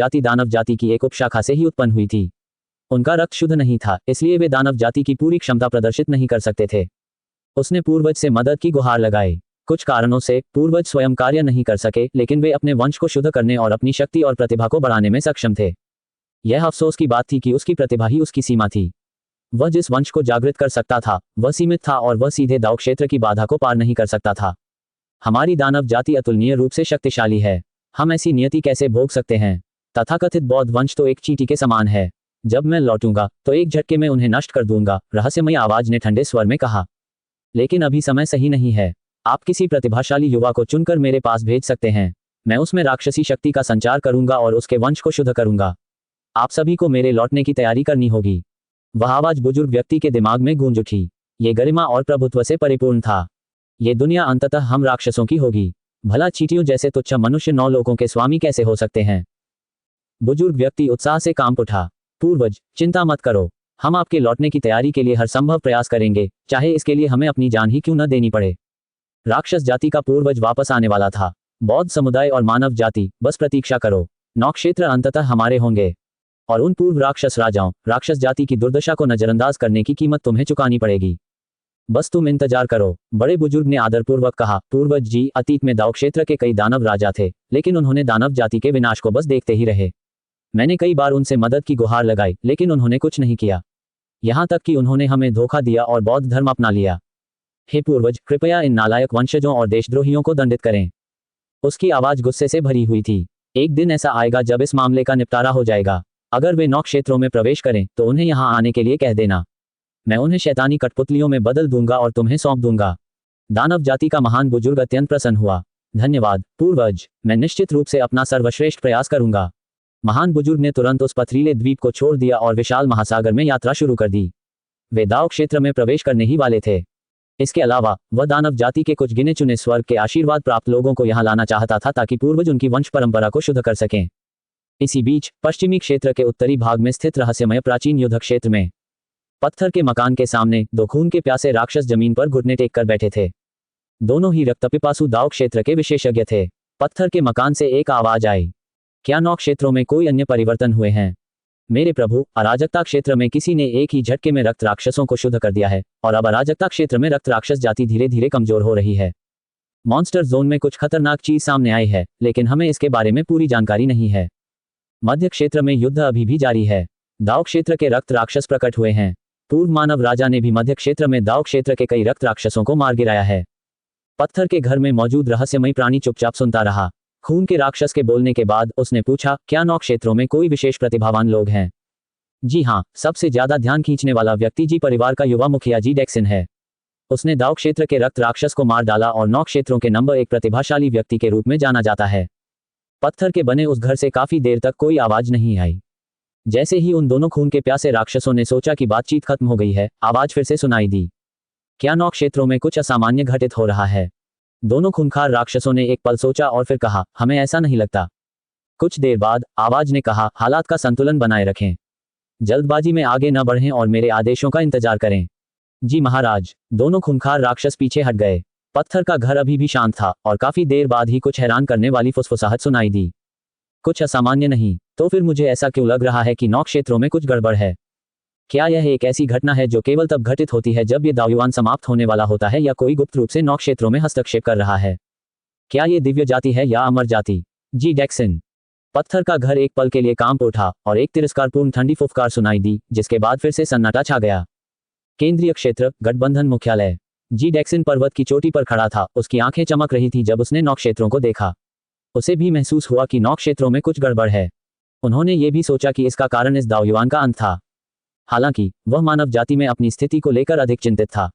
जाति की एक उपशाखा से ही उत्पन्न हुई थी। उनका रक्त शुद्ध नहीं था, इसलिए वे दानव जाति की पूरी क्षमता प्रदर्शित नहीं कर सकते थे। उसने पूर्वज से मदद की गुहार लगाई। कुछ कारणों से पूर्वज स्वयं कार्य नहीं कर सके, लेकिन वे अपने वंश को शुद्ध करने और अपनी शक्ति और प्रतिभा को बढ़ाने में सक्षम थे। यह अफसोस की बात थी कि उसकी प्रतिभा ही उसकी सीमा थी। वह जिस वंश को जागृत कर सकता था वह सीमित था और वह सीधे दाव क्षेत्र की बाधा को पार नहीं कर सकता था। हमारी दानव जाति अतुलनीय रूप से शक्तिशाली है। हम ऐसी नियति कैसे भोग सकते हैं? तथाकथित बौद्ध वंश तो एक चींटी के समान है। जब मैं लौटूंगा तो एक झटके में उन्हें नष्ट कर दूंगा, रहस्यमयी आवाज ने ठंडे स्वर में कहा। लेकिन अभी समय सही नहीं है। आप किसी प्रतिभाशाली युवा को चुनकर मेरे पास भेज सकते हैं। मैं उसमें राक्षसी शक्ति का संचार करूंगा और उसके वंश को शुद्ध करूंगा। आप सभी को मेरे लौटने की तैयारी करनी होगी। वह आवाज बुजुर्ग व्यक्ति के दिमाग में गूंज उठी। ये गरिमा और प्रभुत्व से परिपूर्ण था। ये दुनिया अंततः हम राक्षसों की होगी। भला चींटियों जैसे तुच्छ मनुष्य 9 लोगों के स्वामी कैसे हो सकते हैं? बुजुर्ग व्यक्ति उत्साह से कांप उठा। पूर्वज, चिंता मत करो। हम आपके लौटने की तैयारी के लिए हर संभव प्रयास करेंगे, चाहे इसके लिए हमें अपनी जान ही क्यों न देनी पड़े। राक्षस जाति का पूर्वज वापस आने वाला था। बौद्ध समुदाय और मानव जाति, बस प्रतीक्षा करो। 9 क्षेत्र अंततः हमारे होंगे और उन पूर्व राक्षस राजाओं, राक्षस जाति की दुर्दशा को नजरअंदाज करने की कीमत तुम्हें चुकानी पड़ेगी। बस तुम इंतजार करो। बड़े बुजुर्ग ने आदरपूर्वक कहा। पूर्वज जी, अतीत में दाव क्षेत्र के कई दानव राजा थे, लेकिन उन्होंने दानव जाति के विनाश को बस देखते ही रहे। मैंने कई बार उनसे मदद की गुहार लगाई, लेकिन उन्होंने कुछ नहीं किया। यहां तक कि उन्होंने हमें धोखा दिया और बौद्ध धर्म अपना लिया। हे पूर्वज, कृपया इन नालायक वंशजों और देशद्रोहियों को दंडित करें। उसकी आवाज गुस्से से भरी हुई थी। एक दिन ऐसा आएगा जब इस मामले का निपटारा हो जाएगा। अगर वे नौ क्षेत्रों में प्रवेश करें तो उन्हें यहाँ आने के लिए कह देना। मैं उन्हें शैतानी कठपुतलियों में बदल दूंगा और तुम्हें सौंप दूंगा। दानव जाति का महान बुजुर्ग अत्यंत प्रसन्न हुआ। धन्यवाद पूर्वज, मैं निश्चित रूप से अपना सर्वश्रेष्ठ प्रयास करूंगा। महान बुजुर्ग ने तुरंत उस पथरीले द्वीप को छोड़ दिया और विशाल महासागर में यात्रा शुरू कर दी। वे दाव क्षेत्र में प्रवेश करने ही वाले थे। इसके अलावा वह दानव जाति के कुछ गिने चुने स्वर्ग के आशीर्वाद प्राप्त लोगों को यहाँ लाना चाहता था ताकि पूर्वज उनकी वंश परंपरा को शुद्ध कर सकें। इसी बीच पश्चिमी क्षेत्र के उत्तरी भाग में स्थित रहस्यमय प्राचीन युद्ध क्षेत्र में पत्थर के मकान के सामने दो खून के प्यासे राक्षस जमीन पर घुटने टेक कर बैठे थे। दोनों ही रक्तपिपासु दाव क्षेत्र के विशेषज्ञ थे। पत्थर के मकान से एक आवाज आई, क्या नौ क्षेत्रों में कोई अन्य परिवर्तन हुए हैं? मेरे प्रभु, अराजकता क्षेत्र में किसी ने एक ही झटके में रक्त राक्षसों को शुद्ध कर दिया है और अब अराजकता क्षेत्र में रक्त राक्षस जाति धीरे धीरे कमजोर हो रही है। मॉन्स्टर जोन में कुछ खतरनाक चीज सामने आई है, लेकिन हमें इसके बारे में पूरी जानकारी नहीं है। मध्य क्षेत्र में युद्ध अभी भी जारी है। दाव क्षेत्र के रक्त राक्षस प्रकट हुए हैं। पूर्व मानव राजा ने भी मध्य क्षेत्र में दाव क्षेत्र के कई रक्त राक्षसों को मार गिराया है। पत्थर के घर में मौजूद रहस्यमयी प्राणी चुपचाप सुनता रहा। खून के राक्षस के बोलने के बाद उसने पूछा, क्या नौ क्षेत्रों में कोई विशेष प्रतिभावान लोग हैं? जी हाँ, सबसे ज्यादा ध्यान खींचने वाला व्यक्ति जी परिवार का युवा मुखिया जी डेक्सन है। उसने दाव क्षेत्र के रक्त राक्षस को मार डाला और नौ क्षेत्रों के नंबर 1 प्रतिभाशाली व्यक्ति के रूप में जाना जाता है। पत्थर के बने उस घर से काफी देर तक कोई आवाज नहीं आई। जैसे ही उन दोनों खून के प्यासे राक्षसों ने सोचा कि बातचीत खत्म हो गई है, आवाज फिर से सुनाई दी, क्या नौ क्षेत्रों में कुछ असामान्य घटित हो रहा है? दोनों खूंखार राक्षसों ने एक पल सोचा और फिर कहा, हमें ऐसा नहीं लगता। कुछ देर बाद आवाज ने कहा, हालात का संतुलन बनाए रखें, जल्दबाजी में आगे न बढ़ें और मेरे आदेशों का इंतजार करें। जी महाराज। दोनों खूंखार राक्षस पीछे हट गए। पत्थर का घर अभी भी शांत था और काफी देर बाद ही कुछ हैरान करने वाली फुसफुसाहट सुनाई दी। कुछ असामान्य नहीं, तो फिर मुझे ऐसा क्यों लग रहा है कि नौ क्षेत्रों में कुछ गड़बड़ है? क्या यह एक ऐसी घटना है जो केवल तब घटित होती है जब ये दावयुवान समाप्त होने वाला होता है, या कोई गुप्त रूप से नौ क्षेत्रों में हस्तक्षेप कर रहा है? क्या ये दिव्य जाति है या अमर जाति? जी डेक्सन। पत्थर का घर एक पल के लिए कांप उठा और एक तिरस्कारपूर्ण ठंडी फुफकार सुनाई दी, जिसके बाद फिर से सन्नाटा छा गया। केंद्रीय क्षेत्र, गठबंधन मुख्यालय। जी डेक्सन पर्वत की चोटी पर खड़ा था। उसकी आंखें चमक रही थी जब उसने नौ क्षेत्रों को देखा। उसे भी महसूस हुआ कि नौ क्षेत्रों में कुछ गड़बड़ है। उन्होंने ये भी सोचा कि इसका कारण इस दावयुवान का अंत था। हालांकि वह मानव जाति में अपनी स्थिति को लेकर अधिक चिंतित था।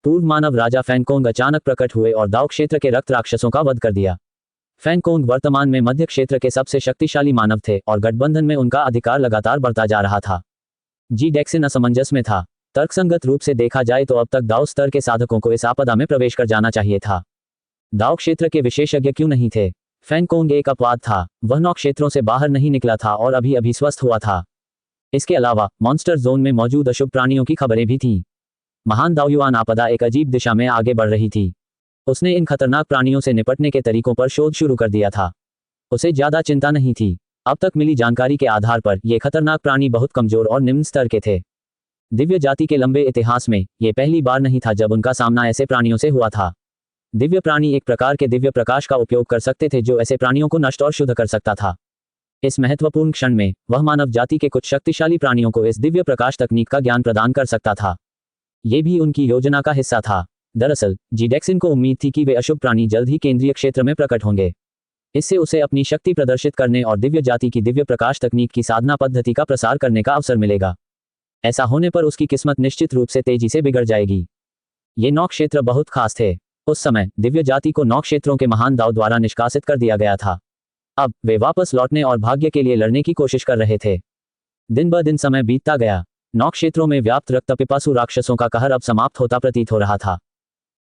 पूर्व मानव राजा फैंगकोंग अचानक प्रकट हुए और दाव क्षेत्र के रक्त राक्षसों का वध कर दिया। फैंगकोंग वर्तमान में मध्य क्षेत्र के सबसे शक्तिशाली मानव थे और गठबंधन में उनका अधिकार लगातार बढ़ता जा रहा था। जी डेक्सन असमंजस में था। तर्कसंगत रूप से देखा जाए तो अब तक दाव स्तर के साधकों को इस आपदा में प्रवेश कर जाना चाहिए था। दाव क्षेत्र के विशेषज्ञ क्यों नहीं थे? फैंगकोंग एक अपवाद था। वह नौ क्षेत्रों से बाहर नहीं निकला था और अभी अभी स्वस्थ हुआ था। इसके अलावा मॉन्स्टर जोन में मौजूद अशुभ प्राणियों की खबरें भी थीं। महान दावयुवान आपदा एक अजीब दिशा में आगे बढ़ रही थी। उसने इन खतरनाक प्राणियों से निपटने के तरीकों पर शोध शुरू कर दिया था। उसे ज्यादा चिंता नहीं थी। अब तक मिली जानकारी के आधार पर ये खतरनाक प्राणी बहुत कमजोर और निम्न स्तर के थे। दिव्य जाति के लंबे इतिहास में ये पहली बार नहीं था जब उनका सामना ऐसे प्राणियों से हुआ था। दिव्य प्राणी एक प्रकार के दिव्य प्रकाश का उपयोग कर सकते थे जो ऐसे प्राणियों को नष्ट और शुद्ध कर सकता था। इस महत्वपूर्ण क्षण में वह मानव जाति के कुछ शक्तिशाली प्राणियों को इस दिव्य प्रकाश तकनीक का ज्ञान प्रदान कर सकता था। ये भी उनकी योजना का हिस्सा था। दरअसल जी डेक्सन को उम्मीद थी कि वे अशुभ प्राणी जल्द ही केंद्रीय क्षेत्र में प्रकट होंगे। इससे उसे अपनी शक्ति प्रदर्शित करने और दिव्य जाति की दिव्य प्रकाश तकनीक की साधना पद्धति का प्रसार करने का अवसर मिलेगा। ऐसा होने पर उसकी किस्मत निश्चित रूप से तेजी से बिगड़ जाएगी। ये नौ क्षेत्र बहुत खास थे। उस समय दिव्य जाति को नौ क्षेत्रों के महान दाव द्वारा निष्कासित कर दिया गया था। अब वे वापस लौटने और भाग्य के लिए लड़ने की कोशिश कर रहे थे। दिन ब दिन समय बीतता गया। नौ क्षेत्रों में व्याप्त रक्तपिपासु राक्षसों का कहर अब समाप्त होता प्रतीत हो रहा था।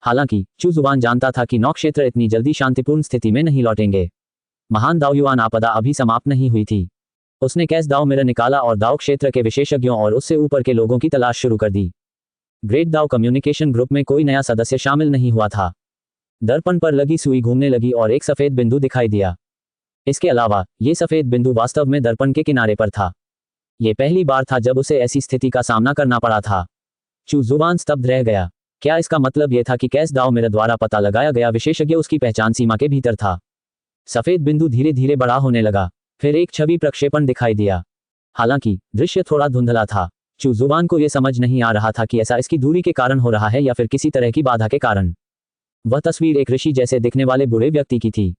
हालांकि चू जुबान जानता था कि नौ क्षेत्र इतनी जल्दी शांतिपूर्ण स्थिति में नहीं लौटेंगे। महान दावयुवान आपदा अभी समाप्त नहीं हुई थी। उसने कैस दाव मिरर निकाला और दाव क्षेत्र के विशेषज्ञों और उससे ऊपर के लोगों की तलाश शुरू कर दी। ग्रेट दाव कम्युनिकेशन ग्रुप में कोई नया सदस्य शामिल नहीं हुआ था। दर्पण पर लगी सुई घूमने लगी और एक सफेद बिंदु दिखाई दिया। इसके अलावा ये सफेद बिंदु वास्तव में दर्पण के किनारे पर था। यह पहली बार था जब उसे ऐसी स्थिति का सामना करना पड़ा था। चू जुबान स्तब्ध रह गया। क्या इसका मतलब यह था कि कैस दाव मिरर द्वारा पता लगाया गया विशेषज्ञ उसकी पहचान सीमा के भीतर था? सफेद बिंदु धीरे धीरे बड़ा होने लगा। फिर एक छवि प्रक्षेपण दिखाई दिया। हालांकि दृश्य थोड़ा धुंधला था। चू जुबान को यह समझ नहीं आ रहा था कि ऐसा इसकी दूरी के कारण हो रहा है या फिर किसी तरह की बाधा के कारण। वह तस्वीर एक ऋषि जैसे दिखने वाले बूढ़े व्यक्ति की थी।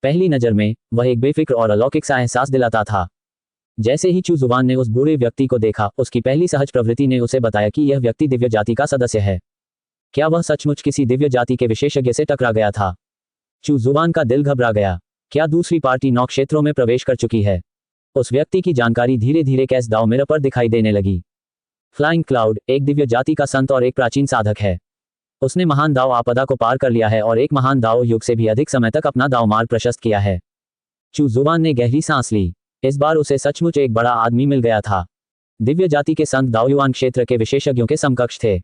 पहली नजर में वह एक बेफिक्र और अलौकिक सा एहसास दिलाता था। जैसे ही चू जुबान ने उस बूढ़े व्यक्ति को देखा, उसकी पहली सहज प्रवृत्ति ने उसे बताया कि यह व्यक्ति दिव्य जाति का सदस्य है। क्या वह सचमुच किसी दिव्य जाति के विशेषज्ञ से टकरा गया था? चू जुबान का दिल घबरा गया। क्या दूसरी पार्टी नौ क्षेत्रों में प्रवेश कर चुकी है? उस व्यक्ति की जानकारी धीरे धीरे कैस दाव मिरर पर दिखाई देने लगी। फ्लाइंग क्लाउड एक दिव्य जाति का संत और एक प्राचीन साधक है। उसने महान दाव आपदा को पार कर लिया है और एक महान दाव युग से भी अधिक समय तक अपना दाव मार्ग प्रशस्त किया है। चू जुबान ने गहरी सांस ली। इस बार उसे सचमुच एक बड़ा आदमी मिल गया था। दिव्य जाति के संत दावयुआन क्षेत्र के विशेषज्ञों के समकक्ष थे।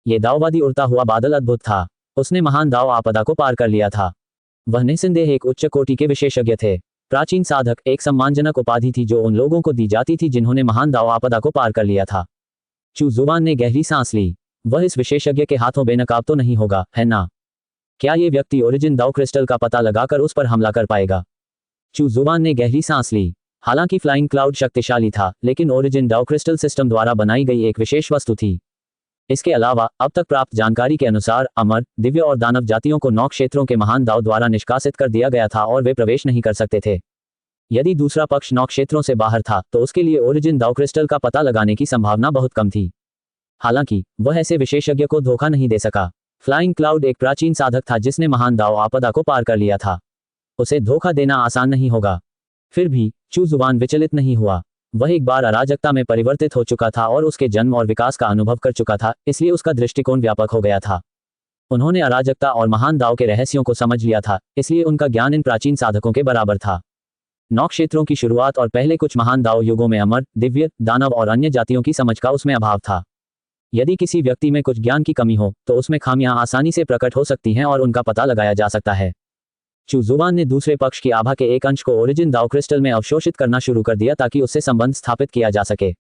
ये दाववादी उड़ता हुआ बादल अद्भुत था। उसने महान दाव आपदा को पार कर लिया था। वह निस्संदेह एक उच्च कोटि के विशेषज्ञ थे। प्राचीन साधक एक सम्मानजनक उपाधि थी जो उन लोगों को दी जाती थी जिन्होंने महान दाव आपदा को पार कर लिया था। चू जुबान ने गहरी सांस ली। वह इस विशेषज्ञ के हाथों बेनकाब तो नहीं होगा, है ना? क्या ये व्यक्ति ओरिजिन दाव क्रिस्टल का पता लगाकर उस पर हमला कर पाएगा? चू जुबान ने गहरी सांस ली। हालांकि फ्लाइंग क्लाउड शक्तिशाली था, लेकिन ओरिजिन दाव क्रिस्टल सिस्टम द्वारा बनाई गई एक विशेष वस्तु थी। इसके अलावा अब तक प्राप्त जानकारी के अनुसार अमर, दिव्य और दानव जातियों को 9 क्षेत्रों के महान दाव द्वारा निष्कासित कर दिया गया था और वे प्रवेश नहीं कर सकते थे। यदि दूसरा पक्ष 9 क्षेत्रों से बाहर था तो उसके लिए ओरिजिन दाव क्रिस्टल का पता लगाने की संभावना बहुत कम थी। हालांकि वह ऐसे विशेषज्ञ को धोखा नहीं दे सका। फ्लाइंग क्लाउड एक प्राचीन साधक था जिसने महान दाव आपदा को पार कर लिया था। उसे धोखा देना आसान नहीं होगा। फिर भी चू जुबान विचलित नहीं हुआ। वह एक बार अराजकता में परिवर्तित हो चुका था और उसके जन्म और विकास का अनुभव कर चुका था, इसलिए उसका दृष्टिकोण व्यापक हो गया था। उन्होंने अराजकता और महान दाव के रहस्यों को समझ लिया था, इसलिए उनका ज्ञान इन प्राचीन साधकों के बराबर था। 9 क्षेत्रों की शुरुआत और पहले कुछ महान दाव युगों में अमर, दिव्य, दानव और अन्य जातियों की समझ का उसमें अभाव था। यदि किसी व्यक्ति में कुछ ज्ञान की कमी हो तो उसमें खामियां आसानी से प्रकट हो सकती हैं और उनका पता लगाया जा सकता है। चू जुबान ने दूसरे पक्ष की आभा के एक अंश को ओरिजिन दाव क्रिस्टल में अवशोषित करना शुरू कर दिया ताकि उससे संबंध स्थापित किया जा सके।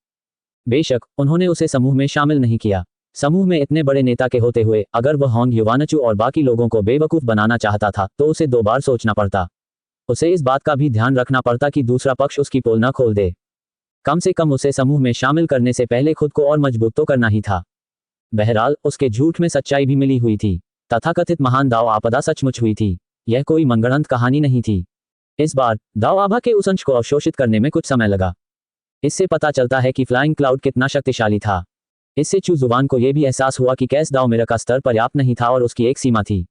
बेशक उन्होंने उसे समूह में शामिल नहीं किया। समूह में इतने बड़े नेता के होते हुए अगर वह होंग युवानचू और बाकी लोगों को बेवकूफ बनाना चाहता था तो उसे 2 बार सोचना पड़ता। उसे इस बात का भी ध्यान रखना पड़ता कि दूसरा पक्ष उसकी पोल न खोल दे। कम से कम उसे समूह में शामिल करने से पहले खुद को और मजबूत तो करना ही था। बहरहाल उसके झूठ में सच्चाई भी मिली हुई थी। तथाकथित महान दाव आपदा सचमुच हुई थी। यह कोई मनगढ़ंत कहानी नहीं थी। इस बार दाव आभा के उस अंश को अवशोषित करने में कुछ समय लगा। इससे पता चलता है कि फ्लाइंग क्लाउड कितना शक्तिशाली था। इससे चू जुबान को यह भी एहसास हुआ कि कैस दाव मिरर का स्तर पर्याप्त नहीं था और उसकी एक सीमा थी।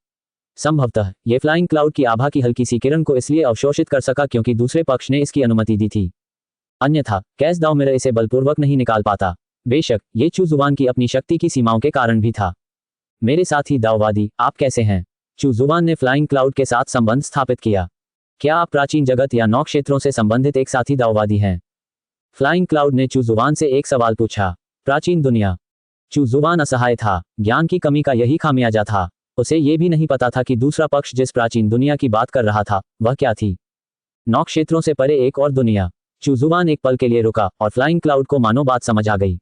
संभवतः यह फ्लाइंग क्लाउड की आभा की हल्की सी किरण को इसलिए अवशोषित कर सका क्योंकि दूसरे पक्ष ने इसकी अनुमति दी थी। अन्यथा कैस दाव मिरर इसे बलपूर्वक नहीं निकाल पाता। बेशक ये चू जुबान की अपनी शक्ति की सीमाओं के कारण भी था। मेरे साथी दाववादी, आप कैसे हैं? चू जुबान ने फ्लाइंग क्लाउड के साथ संबंध स्थापित किया। क्या आप प्राचीन जगत या 9 क्षेत्रों से संबंधित एक साथी दाववादी हैं? फ्लाइंग क्लाउड ने चू जुबान से एक सवाल पूछा। प्राचीन दुनिया। चू जुबान असहाय था। ज्ञान की कमी का यही खामियाजा था। उसे यह भी नहीं पता था कि दूसरा पक्ष जिस प्राचीन दुनिया की बात कर रहा था वह क्या थी। 9 क्षेत्रों से परे एक और दुनिया। चू जुबान एक पल के लिए रुका और फ्लाइंग क्लाउड को मानो बात समझ आ गई।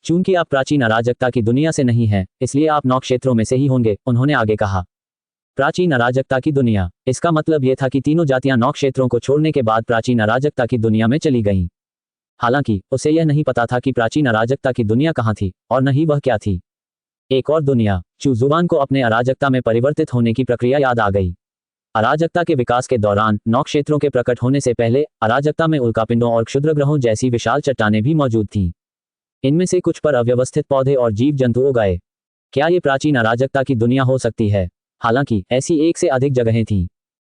चूंकि आप प्राचीन अराजकता की दुनिया से नहीं हैं, इसलिए आप 9 क्षेत्रों में से ही होंगे, उन्होंने आगे कहा। प्राचीन अराजकता की दुनिया। इसका मतलब यह था कि तीनों जातियां 9 क्षेत्रों को छोड़ने के बाद प्राचीन अराजकता की दुनिया में चली गईं। हालांकि उसे यह नहीं पता था कि प्राचीन अराजकता की दुनिया कहां थी और न ही वह क्या थी। एक और दुनिया। चू जुबान को अपने अराजकता में परिवर्तित होने की प्रक्रिया याद आ गई। अराजकता के विकास के दौरान 9 क्षेत्रों के प्रकट होने से पहले अराजकता में उल्कापिंडों और क्षुद्र ग्रहों जैसी विशाल चट्टानें भी मौजूद थीं। इनमें से कुछ पर अव्यवस्थित पौधे और जीव जंतु उगाए। क्या ये प्राचीन अराजकता की दुनिया हो सकती है? हालांकि ऐसी एक से अधिक जगहें थीं।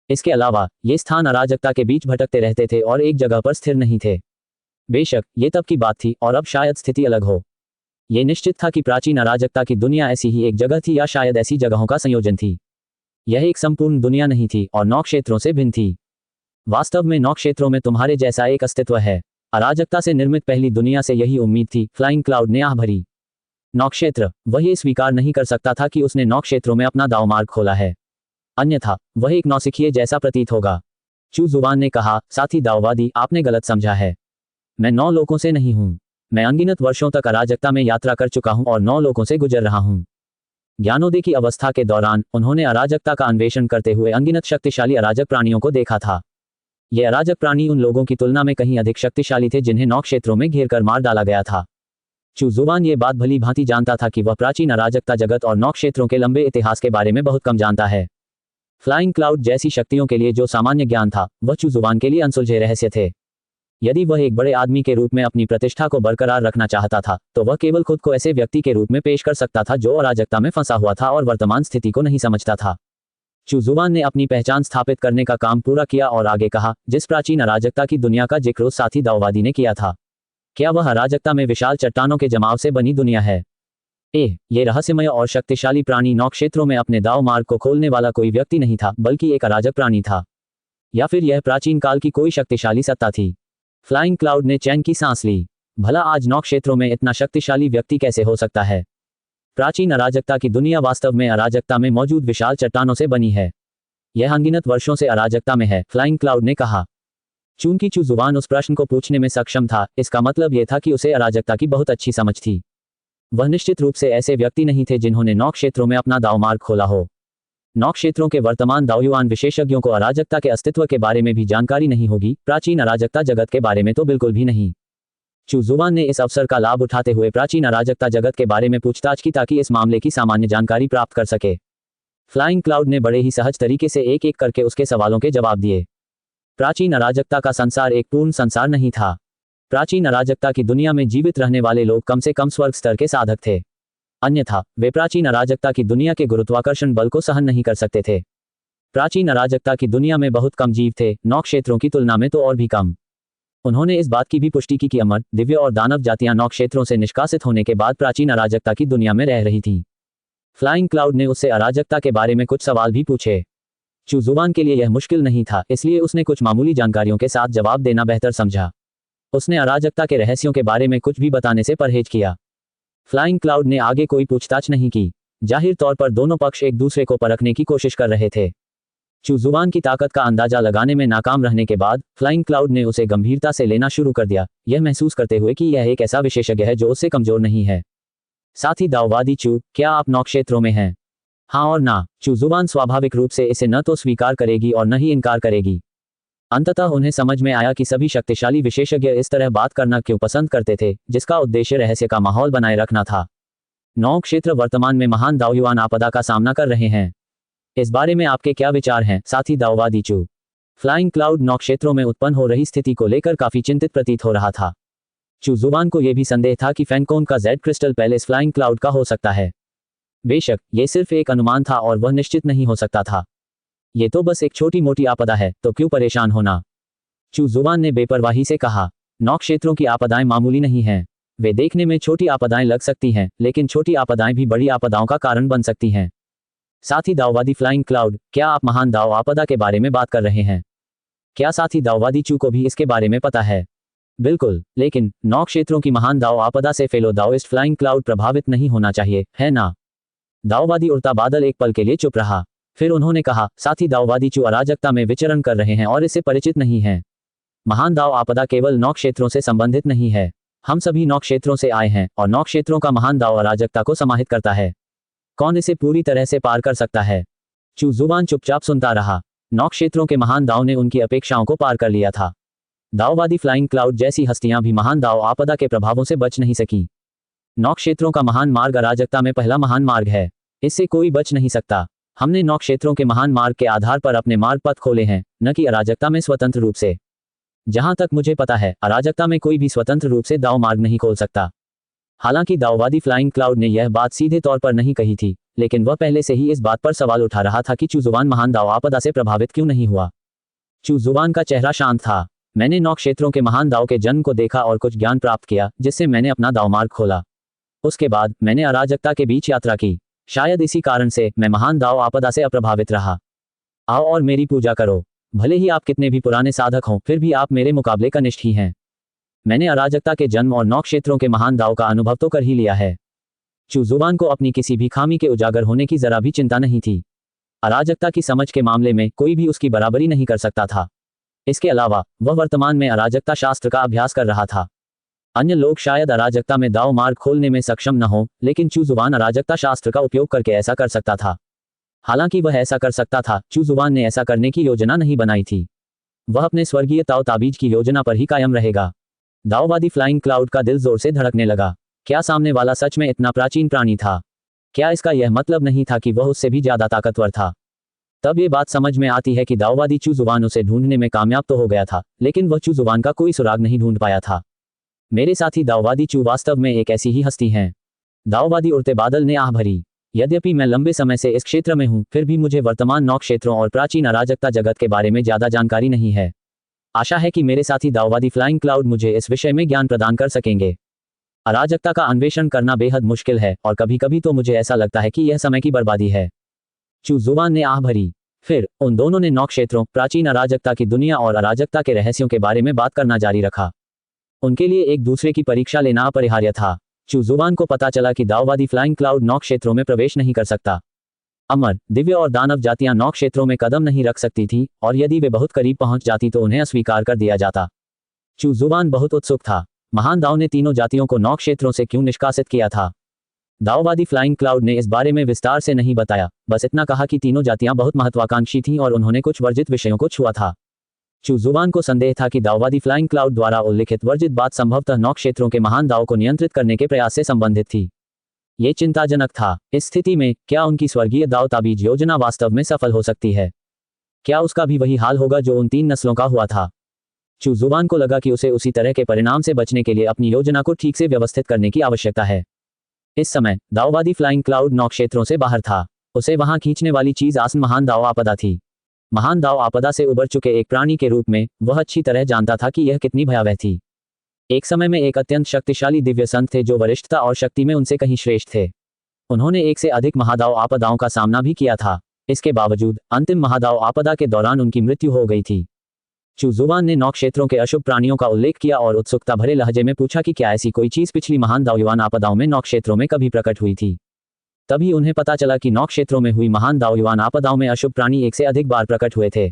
इसके अलावा ये स्थान अराजकता के बीच भटकते रहते थे और एक जगह पर स्थिर नहीं थे। बेशक ये तब की बात थी और अब शायद स्थिति अलग हो। ये निश्चित था कि प्राचीन अराजकता की दुनिया ऐसी ही एक जगह थी या शायद ऐसी जगहों का संयोजन थी। यह एक संपूर्ण दुनिया नहीं थी और 9 क्षेत्रों से भिन्न थी। वास्तव में 9 क्षेत्रों में तुम्हारे जैसा एक अस्तित्व है। अराजकता से निर्मित पहली दुनिया से यही उम्मीद थी। फ्लाइंग क्लाउड ने आह भरी। 9 क्षेत्र। वह ये स्वीकार नहीं कर सकता था कि उसने 9 क्षेत्रों में अपना दाव मार्ग खोला है, अन्यथा वह एक नौसिखिए जैसा प्रतीत होगा। चू जुबान ने कहा, साथी दाववादी, आपने गलत समझा है। मैं 9 लोगों से नहीं हूं। मैं अनगिनत वर्षों तक अराजकता में यात्रा कर चुका हूं और 9 लोगों से गुजर रहा हूं। ज्ञानोदय की अवस्था के दौरान उन्होंने अराजकता का अन्वेषण करते हुए अनगिनत शक्तिशाली अराजक प्राणियों को देखा था। ये अराजक प्राणी उन लोगों की तुलना में कहीं अधिक शक्तिशाली थे जिन्हें 9 क्षेत्रों में घेर कर मार डाला गया था। चूजुवान ये बात भली भांति जानता था कि वह प्राचीन अराजकता जगत और नौ क्षेत्रों के लंबे इतिहास के बारे में बहुत कम जानता है। फ्लाइंग क्लाउड जैसी शक्तियों के लिए जो सामान्य ज्ञान था वह चूजुवान के लिए अनसुलझे रहस्य थे। यदि वह एक बड़े आदमी के रूप में अपनी प्रतिष्ठा को बरकरार रखना चाहता था तो वह केवल खुद को ऐसे व्यक्ति के रूप में पेश कर सकता था जो अराजकता में फंसा हुआ था और वर्तमान स्थिति को नहीं समझता था। चूजुवान ने अपनी पहचान स्थापित करने का काम पूरा किया और आगे कहा, जिस प्राचीन अराजकता की दुनिया का जिक्र उस साथी दाओवादी ने किया था, क्या वह अराजकता में विशाल चट्टानों के जमाव से बनी दुनिया है? ये रहस्यमय और शक्तिशाली प्राणी नौ क्षेत्रों में अपने दाव मार्ग को खोलने वाला कोई व्यक्ति नहीं था बल्कि एक अराजक प्राणी था, या फिर यह प्राचीन काल की कोई शक्तिशाली सत्ता थी। फ्लाइंग क्लाउड ने चैन की सांस ली। भला आज नौ क्षेत्रों में इतना शक्तिशाली व्यक्ति कैसे हो सकता है? प्राचीन अराजकता की दुनिया वास्तव में अराजकता में मौजूद विशाल चट्टानों से बनी है। यह अनगिनत वर्षों से अराजकता में है, फ्लाइंग क्लाउड ने कहा। चूंकि चूजुवान उस प्रश्न को पूछने में सक्षम था, इसका मतलब यह था कि उसे अराजकता की बहुत अच्छी समझ थी। वह निश्चित रूप से ऐसे व्यक्ति नहीं थे जिन्होंने नौ क्षेत्रों में अपना दाव मार्ग खोला हो। नौ क्षेत्रों के वर्तमान दावयुआन विशेषज्ञों को अराजकता के अस्तित्व के बारे में भी जानकारी नहीं होगी, प्राचीन अराजकता जगत के बारे में तो बिल्कुल भी नहीं। चूजुवान ने इस अवसर का लाभ उठाते हुए प्राचीन अराजकता जगत के बारे में पूछताछ की ताकि इस मामले की सामान्य जानकारी प्राप्त कर सके। फ्लाइंग क्लाउड ने बड़े ही सहज तरीके से एक एक करके उसके सवालों के जवाब दिए। प्राचीन अराजकता का संसार एक पूर्ण संसार नहीं था। प्राचीन अराजकता की दुनिया में जीवित रहने वाले लोग कम से कम स्वर्ग स्तर के साधक थे, अन्यथा वे प्राचीन अराजकता की दुनिया के गुरुत्वाकर्षण बल को सहन नहीं कर सकते थे। प्राचीन अराजकता की दुनिया में बहुत कम जीव थे, नौ क्षेत्रों की तुलना में तो और भी कम। उन्होंने इस बात की भी पुष्टि की कि अमर, दिव्य और दानव जातियां नौ क्षेत्रों से निष्कासित होने के बाद प्राचीन अराजकता की दुनिया में रह रही थीं। फ्लाइंग क्लाउड ने उससे अराजकता के बारे में कुछ सवाल भी पूछे। चूजुवान के लिए यह मुश्किल नहीं था, इसलिए उसने कुछ मामूली जानकारियों के साथ जवाब देना बेहतर समझा। उसने अराजकता के रहस्यों के बारे में कुछ भी बताने से परहेज किया। फ्लाइंग क्लाउड ने आगे कोई पूछताछ नहीं की। जाहिर तौर पर दोनों पक्ष एक दूसरे को परखने की कोशिश कर रहे थे। चूजुवान की ताकत का अंदाजा लगाने में नाकाम रहने के बाद फ्लाइंग क्लाउड ने उसे गंभीरता से लेना शुरू कर दिया, यह महसूस करते हुए कि यह एक ऐसा विशेषज्ञ है जो उससे कमजोर नहीं है। साथी दाववादी चू, क्या आप नौ क्षेत्रों में हैं? हाँ और ना। चूजुवान स्वाभाविक रूप से इसे न तो स्वीकार करेगी और न ही इनकार करेगी। अंततः उन्हें समझ में आया कि सभी शक्तिशाली विशेषज्ञ इस तरह बात करना क्यों पसंद करते थे, जिसका उद्देश्य रहस्य का माहौल बनाए रखना था। नौ क्षेत्र वर्तमान में महान दावयुआन आपदा का सामना कर रहे हैं। इस बारे में आपके क्या विचार हैं, साथी दाववादी चू? फ्लाइंग क्लाउड नौ क्षेत्रों में उत्पन्न हो रही स्थिति को लेकर काफी चिंतित प्रतीत हो रहा था। चूजुवान को यह भी संदेह था कि फैनकोन का Z crystal palace flying cloud का हो सकता है। बेशक ये सिर्फ एक अनुमान था और वह निश्चित नहीं हो सकता था। ये तो बस एक छोटी मोटी आपदा है, तो क्यों परेशान होना? चूजुवान ने बेपरवाही से कहा। नौ क्षेत्रों की आपदाएं मामूली नहीं हैं। वे देखने में छोटी आपदाएं लग सकती हैं, लेकिन छोटी आपदाएं भी बड़ी आपदाओं का कारण बन सकती हैं। साथी दाववादी फ्लाइंग क्लाउड, क्या आप महान दाव आपदा के बारे में बात कर रहे हैं? क्या साथी दाववादी चू को भी इसके बारे में पता है? बिल्कुल, लेकिन नौ क्षेत्रों की महान दाव आपदा से फेलो दाओइस्ट फ्लाइंग क्लाउड प्रभावित नहीं होना चाहिए, है ना? दाववादी उड़ता बादल एक पल के लिए चुप रहा। फिर उन्होंने कहा, साथी दाववादी चू अराजकता में विचरण कर रहे हैं और इससे परिचित नहीं हैं। महान दाव आपदा केवल नौ क्षेत्रों से संबंधित नहीं है। हम सभी नौ क्षेत्रों से आए हैं और नौ क्षेत्रों का महान दाव अराजकता को समाहित करता है। कौन इसे पूरी तरह से पार कर सकता है? चूजुवान चुपचाप सुनता रहा। नौ क्षेत्रों के महान दाव ने उनकी अपेक्षाओं को पार कर लिया था। दाववादी फ्लाइंग क्लाउड जैसी हस्तियां भी महान दाव आपदा के प्रभावों से बच नहीं सकी। नौ क्षेत्रों का महान मार्ग अराजकता में पहला महान मार्ग है, इससे कोई बच नहीं सकता। हमने नौ क्षेत्रों के महान मार्ग के आधार पर अपने मार्ग पथ खोले हैं, न कि अराजकता में स्वतंत्र रूप से। जहां तक मुझे पता है, अराजकता में कोई भी स्वतंत्र रूप से दाव मार्ग नहीं खोल सकता। हालांकि दाववादी फ्लाइंग क्लाउड ने यह बात सीधे तौर पर नहीं कही थी, लेकिन वह पहले से ही इस बात पर सवाल उठा रहा था कि चूजुवान महान दाव आपदा से प्रभावित क्यों नहीं हुआ। चूजुवान का चेहरा शांत था। मैंने नौ क्षेत्रों के महान दाव के जन्म को देखा और कुछ ज्ञान प्राप्त किया, जिससे मैंने अपना दाव मार्ग खोला। उसके बाद मैंने अराजकता के बीच यात्रा की। शायद इसी कारण से मैं महान दाव आपदा से अप्रभावित रहा। आओ और मेरी पूजा करो। भले ही आप कितने भी पुराने साधक हों, फिर भी आप मेरे मुकाबले कनिष्ठ ही हैं। मैंने अराजकता के जन्म और नौ क्षेत्रों के महान दाव का अनुभव तो कर ही लिया है। चूजुवान को अपनी किसी भी खामी के उजागर होने की जरा भी चिंता नहीं थी। अराजकता की समझ के मामले में कोई भी उसकी बराबरी नहीं कर सकता था। इसके अलावा वह वर्तमान में अराजकता शास्त्र का अभ्यास कर रहा था। अन्य लोग शायद अराजकता में दाव मार्ग खोलने में सक्षम न हो, लेकिन चूजुवान अराजकता शास्त्र का उपयोग करके ऐसा कर सकता था। हालांकि वह ऐसा कर सकता था, चूजुवान ने ऐसा करने की योजना नहीं बनाई थी। वह अपने स्वर्गीय ताओ ताबीज की योजना पर ही कायम रहेगा। दाववादी फ्लाइंग क्लाउड का दिल जोर से धड़कने लगा। क्या सामने वाला सच में इतना प्राचीन प्राणी था? क्या इसका यह मतलब नहीं था कि वह उससे भी ज्यादा ताकतवर था? तब ये बात समझ में आती है कि दाओवादी चू जुबान उसे ढूंढने में कामयाब तो हो गया था, लेकिन वह चू जुबान का कोई सुराग नहीं ढूंढ पाया था। मेरे साथी दाओवादी चू वास्तव में एक ऐसी ही हस्ती हैं। दाओवादी उड़ते बादल ने आह भरी। यद्यपि मैं लंबे समय से इस क्षेत्र में हूं, फिर भी मुझे वर्तमान नौ क्षेत्रों और प्राचीन अराजकता जगत के बारे में ज्यादा जानकारी नहीं है। आशा है कि मेरे साथी दाओवादी फ्लाइंग क्लाउड मुझे इस विषय में ज्ञान प्रदान कर सकेंगे। अराजकता का अन्वेषण करना बेहद मुश्किल है और कभी कभी तो मुझे ऐसा लगता है कि यह समय की बर्बादी है। चू जुबान ने आह भरी। फिर उन दोनों ने नौ क्षेत्रों, प्राचीन अराजकता की दुनिया और अराजकता के रहस्यों के बारे में बात करना जारी रखा। उनके लिए एक दूसरे की परीक्षा लेना अपरिहार्य था। चू जुबान को पता चला कि दाओवादी फ्लाइंग क्लाउड नौ क्षेत्रों में प्रवेश नहीं कर सकता। अमर, दिव्य और दानव जातियां नौ क्षेत्रों में कदम नहीं रख सकती थी, और यदि वे बहुत करीब पहुंच जाती तो उन्हें अस्वीकार कर दिया जाता। चू जुबान बहुत उत्सुक था। महान दाओ ने तीनों जातियों को नौ क्षेत्रों से क्यों निष्कासित किया था? दाओवादी फ्लाइंग क्लाउड ने इस बारे में विस्तार से नहीं बताया, बस इतना कहा कि तीनों जातियां बहुत महत्वाकांक्षी थीं और उन्होंने कुछ वर्जित विषयों को छुआ था। चू जुबान को संदेह था कि दाओवादी फ्लाइंग क्लाउड द्वारा उल्लिखित वर्जित बात संभवतः नौ क्षेत्रों के महान दाओ को नियंत्रित करने के प्रयास से संबंधित थी। ये चिंताजनक था। इस स्थिति में क्या उनकी स्वर्गीय दाओ ताबीज योजना वास्तव में सफल हो सकती है? क्या उसका भी वही हाल होगा जो उन तीन नस्लों का हुआ था? चू जुबान को लगा कि उसे उसी तरह के परिणाम से बचने के लिए अपनी योजना को ठीक से व्यवस्थित करने की आवश्यकता है। इस समय दाओवादी फ्लाइंग क्लाउड नौ क्षेत्रों से बाहर था। उसे वहां खींचने वाली चीज आसन महान दाओ आपदा थी। महान दाओ आपदा से उबर चुके एक प्राणी के रूप में वह अच्छी तरह जानता था कि यह कितनी भयावह थी। एक समय में एक अत्यंत शक्तिशाली दिव्य संत थे जो वरिष्ठता और शक्ति में उनसे कहीं श्रेष्ठ थे। उन्होंने एक से अधिक महादाओ आपदाओं का सामना भी किया था। इसके बावजूद अंतिम महादाओ आपदा के दौरान उनकी मृत्यु हो गई थी। चू जुबान ने नौ क्षेत्रों के अशुभ प्राणियों का उल्लेख किया और उत्सुकता भरे लहजे में पूछा कि क्या ऐसी कोई चीज पिछली महान दाओयुआन आपदाओं में नौ क्षेत्रों में कभी प्रकट हुई थी। तभी उन्हें पता चला कि नौ क्षेत्रों में हुई महान दाओयुआन आपदाओं में अशुभ प्राणी एक से अधिक बार प्रकट हुए थे।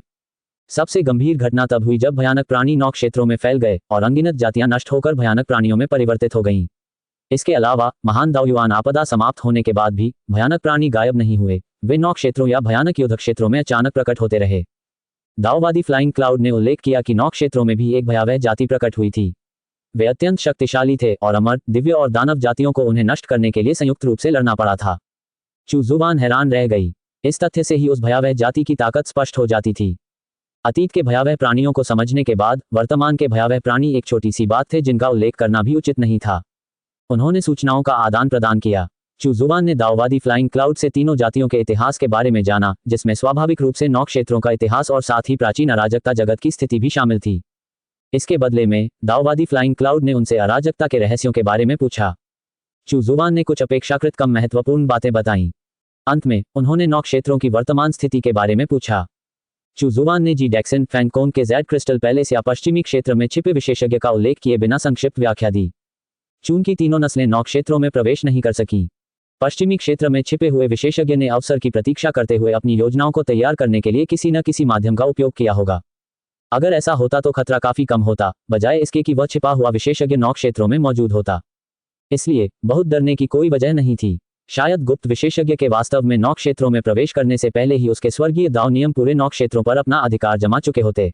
सबसे गंभीर घटना तब हुई जब भयानक प्राणी नौ क्षेत्रों में फैल गए और अनगिनत जातियां नष्ट होकर भयानक प्राणियों में परिवर्तित हो गईं। इसके अलावा महान दाओयुआन आपदा समाप्त होने के बाद भी भयानक प्राणी गायब नहीं हुए, वे नौ क्षेत्रों या भयानक युद्ध क्षेत्रों में अचानक प्रकट होते रहे। दाओवादी फ्लाइंग क्लाउड ने उल्लेख किया कि नौ क्षेत्रों में भी एक भयावह जाति प्रकट हुई थी। वे अत्यंत शक्तिशाली थे और अमर, दिव्य और दानव जातियों को उन्हें नष्ट करने के लिए संयुक्त रूप से लड़ना पड़ा था। चू जुबान हैरान रह गई। इस तथ्य से ही उस भयावह जाति की ताकत स्पष्ट हो जाती थी। अतीत के भयावह प्राणियों को समझने के बाद वर्तमान के भयावह प्राणी एक छोटी सी बात थे जिनका उल्लेख करना भी उचित नहीं था। उन्होंने सूचनाओं का आदान प्रदान किया। चू जुबान ने दाओवादी फ्लाइंग क्लाउड से तीनों जातियों के इतिहास के बारे में जाना, जिसमें स्वाभाविक रूप से नौ क्षेत्रों का इतिहास और साथ ही प्राचीन अराजकता जगत की स्थिति भी शामिल थी। इसके बदले में दाओवादी फ्लाइंग क्लाउड ने उनसे अराजकता के रहस्यों के बारे में पूछा। चू जुबान ने कुछ अपेक्षाकृत कम महत्वपूर्ण बातें बताईं। अंत में उन्होंने नौ क्षेत्रों की वर्तमान स्थिति के बारे में पूछा। चू जुबान ने जी डैक्सन फैनकोन के जेड क्रिस्टल पैलेस या पश्चिमी क्षेत्र में छिपे विशेषज्ञ का उल्लेख किए बिना संक्षिप्त व्याख्या दी। चूंकि तीनों नस्लें नौ क्षेत्रों में प्रवेश नहीं कर सकीं, पश्चिमी क्षेत्र में छिपे हुए विशेषज्ञ ने अवसर की प्रतीक्षा करते हुए अपनी योजनाओं को तैयार करने के लिए किसी न किसी माध्यम का उपयोग किया होगा। अगर ऐसा होता तो खतरा काफी कम होता, बजाय इसके कि वह छिपा हुआ विशेषज्ञ नौ क्षेत्रों में मौजूद होता। इसलिए बहुत डरने की कोई वजह नहीं थी। शायद गुप्त विशेषज्ञ के वास्तव में नौ क्षेत्रों में प्रवेश करने से पहले ही उसके स्वर्गीय दाओ नियम पूरे नौ क्षेत्रों पर अपना अधिकार जमा चुके होते।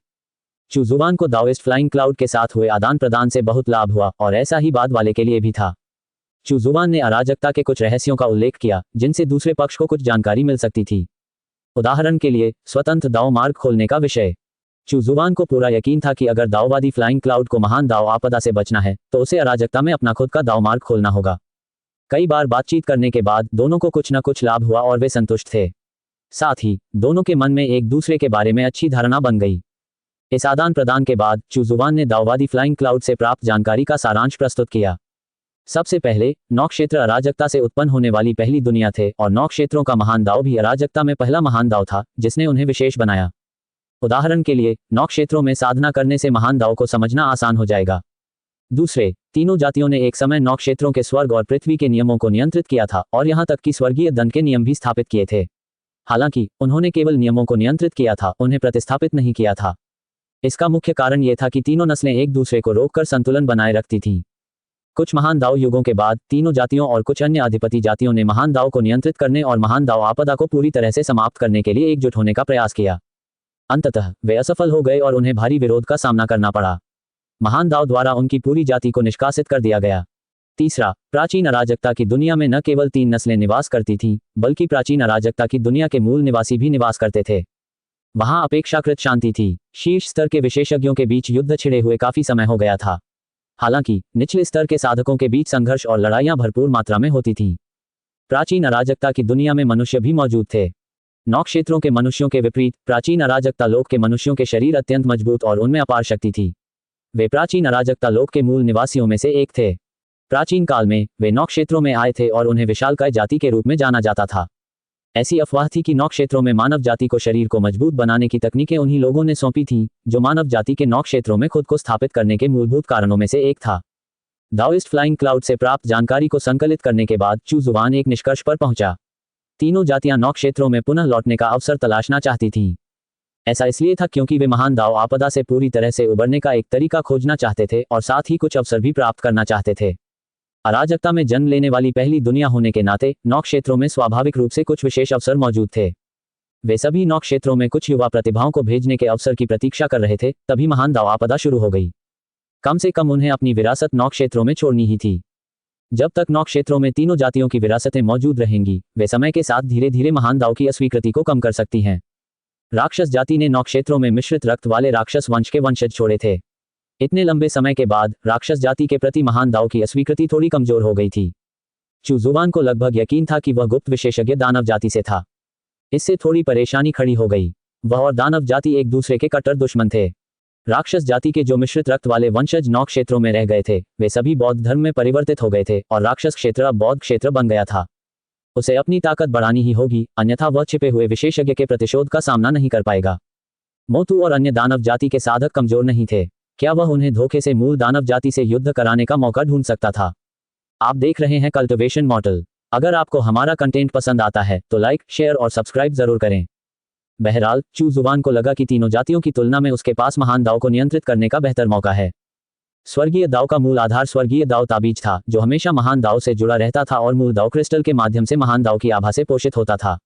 चू जुबान को दाओइस्ट फ्लाइंग क्लाउड के साथ हुए आदान प्रदान से बहुत लाभ हुआ और ऐसा ही बाद वाले के लिए भी था। चू जुबान ने अराजकता के कुछ रहस्यों का उल्लेख किया जिनसे दूसरे पक्ष को कुछ जानकारी मिल सकती थी। उदाहरण के लिए स्वतंत्र दाओ मार्ग खोलने का विषय। चू जुबान को पूरा यकीन था कि अगर दाओवादी फ्लाइंग क्लाउड को महान दाओ आपदा से बचना है तो उसे अराजकता में अपना खुद का दाओ मार्ग खोलना होगा। कई बार बातचीत करने के बाद दोनों को कुछ न कुछ लाभ हुआ और वे संतुष्ट थे। साथ ही दोनों के मन में एक दूसरे के बारे में अच्छी धारणा बन गई। इस आदान प्रदान के बाद चू जुबान ने दाओवादी फ्लाइंग क्लाउड से प्राप्त जानकारी का सारांश प्रस्तुत किया। सबसे पहले नौ क्षेत्र अराजकता से उत्पन्न होने वाली पहली दुनिया थे और नौ क्षेत्रों का महान दाओ भी अराजकता में पहला महान दाओ था जिसने उन्हें विशेष बनाया। उदाहरण के लिए नौ क्षेत्रों में साधना करने से महान दाओ को समझना आसान हो जाएगा। दूसरे, तीनों जातियों ने एक समय नौ क्षेत्रों के स्वर्ग और पृथ्वी के नियमों को नियंत्रित किया था और यहां तक कि स्वर्गीय दंड के नियम भी स्थापित किए थे। हालांकि उन्होंने केवल नियमों को नियंत्रित किया था, उन्हें प्रतिस्थापित नहीं किया था। इसका मुख्य कारण यह था कि तीनों नस्लें एक दूसरे को रोककर संतुलन बनाए रखती थीं। कुछ महान दाओ युगों के बाद तीनों जातियों और कुछ अन्य अधिपति जातियों ने महान दाओ को नियंत्रित करने और महान दाओ आपदा को पूरी तरह से समाप्त करने के लिए एकजुट होने का प्रयास किया। अंततः वे असफल हो गए और उन्हें भारी विरोध का सामना करना पड़ा। महान दाओ द्वारा उनकी पूरी जाति को निष्कासित कर दिया गया। तीसरा, प्राचीन अराजकता की दुनिया में न केवल 3 नस्लें निवास करती थीं, बल्कि प्राचीन अराजकता की दुनिया के मूल निवासी भी निवास करते थे। वहां अपेक्षाकृत शांति थी। शीर्ष स्तर के विशेषज्ञों के बीच युद्ध छिड़े हुए काफी समय हो गया था। हालांकि निचले स्तर के साधकों के बीच संघर्ष और लड़ाइयां भरपूर मात्रा में होती थीं। प्राचीन अराजकता की दुनिया में मनुष्य भी मौजूद थे। नौ क्षेत्रों के मनुष्यों के विपरीत प्राचीन अराजकता लोक के मनुष्यों के शरीर अत्यंत मजबूत और उनमें अपार शक्ति थी। वे प्राचीन अराजकता लोक के मूल निवासियों में से एक थे। प्राचीन काल में वे नौ क्षेत्रों में आए थे और उन्हें विशालकाय जाति के रूप में जाना जाता था। ऐसी अफवाह थी कि नौ क्षेत्रों में मानव जाति को शरीर को मजबूत बनाने की तकनीकें उन्हीं लोगों ने सौंपी थीं, जो मानव जाति के नौ क्षेत्रों में खुद को स्थापित करने के मूलभूत कारणों में से एक था। दाओइस्ट फ्लाइंग क्लाउड से प्राप्त जानकारी को संकलित करने के बाद चू जुवान एक निष्कर्ष पर पहुंचा। तीनों जातियां नौ क्षेत्रों में पुनः लौटने का अवसर तलाशना चाहती थीं। ऐसा इसलिए था क्योंकि वे महान दाओ आपदा से पूरी तरह से उबरने का एक तरीका खोजना चाहते थे और साथ ही कुछ अवसर भी प्राप्त करना चाहते थे। अराजकता में जन्म लेने वाली पहली दुनिया होने के नाते नौ क्षेत्रों में स्वाभाविक रूप से कुछ विशेष अवसर मौजूद थे। वे सभी नौ क्षेत्रों में कुछ युवा प्रतिभाओं को भेजने के अवसर की प्रतीक्षा कर रहे थे, तभी महान दाओ आपदा शुरू हो गई। कम से कम उन्हें अपनी विरासत नौ क्षेत्रों में छोड़नी ही थी। जब तक नौ क्षेत्रों में तीनों जातियों की विरासतें मौजूद रहेंगी, वे समय के साथ धीरे धीरे महान दाओ की अस्वीकृति को कम कर सकती हैं। राक्षस जाति ने नौ क्षेत्रों में मिश्रित रक्त वाले राक्षस वंश के वंशज छोड़े थे। इतने लंबे समय के बाद राक्षस जाति के प्रति महान दाओ की अस्वीकृति थोड़ी कमजोर हो गई थी। चू जुवान को लगभग यकीन था कि वह गुप्त विशेषज्ञ दानव जाति से था। इससे थोड़ी परेशानी खड़ी हो गई। वह और दानव जाति एक दूसरे के कट्टर दुश्मन थे। राक्षस जाति के जो मिश्रित रक्त वाले वंशज नौ क्षेत्रों में रह गए थे, वे सभी बौद्ध धर्म में परिवर्तित हो गए थे और राक्षस क्षेत्र अब बौद्ध क्षेत्र बन गया था। उसे अपनी ताकत बढ़ानी ही होगी, अन्यथा वह छिपे हुए विशेषज्ञ के प्रतिशोध का सामना नहीं कर पाएगा। मोतू और अन्य दानव जाति के साधक कमजोर नहीं थे। क्या वह उन्हें धोखे से मूल दानव जाति से युद्ध कराने का मौका ढूंढ सकता था? आप देख रहे हैं कल्टिवेशन मॉडल। अगर आपको हमारा कंटेंट पसंद आता है तो लाइक, शेयर और सब्सक्राइब जरूर करें। बहरहाल चू जुवान को लगा कि तीनों जातियों की तुलना में उसके पास महान दाओ को नियंत्रित करने का बेहतर मौका है। स्वर्गीय दाओ का मूल आधार स्वर्गीय दाओ ताबीज था, जो हमेशा महान दाओ से जुड़ा रहता था और मूल दाओ क्रिस्टल के माध्यम से महान दाओ की आभा से पोषित होता था।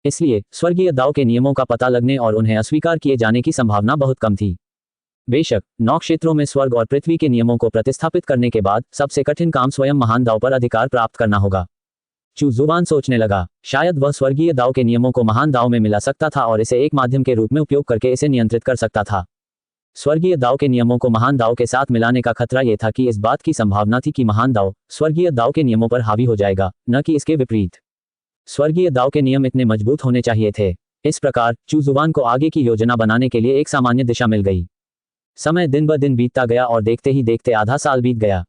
इसलिए स्वर्गीय दाओ के नियमों का पता लगने और उन्हें अस्वीकार किए जाने की संभावना बहुत कम थी। बेशक नौ क्षेत्रों में स्वर्ग और पृथ्वी के नियमों को प्रतिस्थापित करने के बाद सबसे कठिन काम स्वयं महान दाओ पर अधिकार प्राप्त करना होगा। चू जुवान सोचने लगा, शायद वह स्वर्गीय दाओ के नियमों को महान दाओ में मिला सकता था और इसे एक माध्यम के रूप में उपयोग करके इसे नियंत्रित कर सकता था। स्वर्गीय दाओ के नियमों को महान दाओ के साथ मिलाने का खतरा यह था कि इस बात की संभावना थी कि महान दाओ स्वर्गीय दाओ के नियमों पर हावी हो जाएगा, न कि इसके विपरीत। स्वर्गीय दाओ के नियम इतने मजबूत होने चाहिए थे। इस प्रकार चू जुवान को आगे की योजना बनाने के लिए एक सामान्य दिशा मिल गई। समय दिन ब दिन बीतता गया और देखते ही देखते आधा साल बीत गया।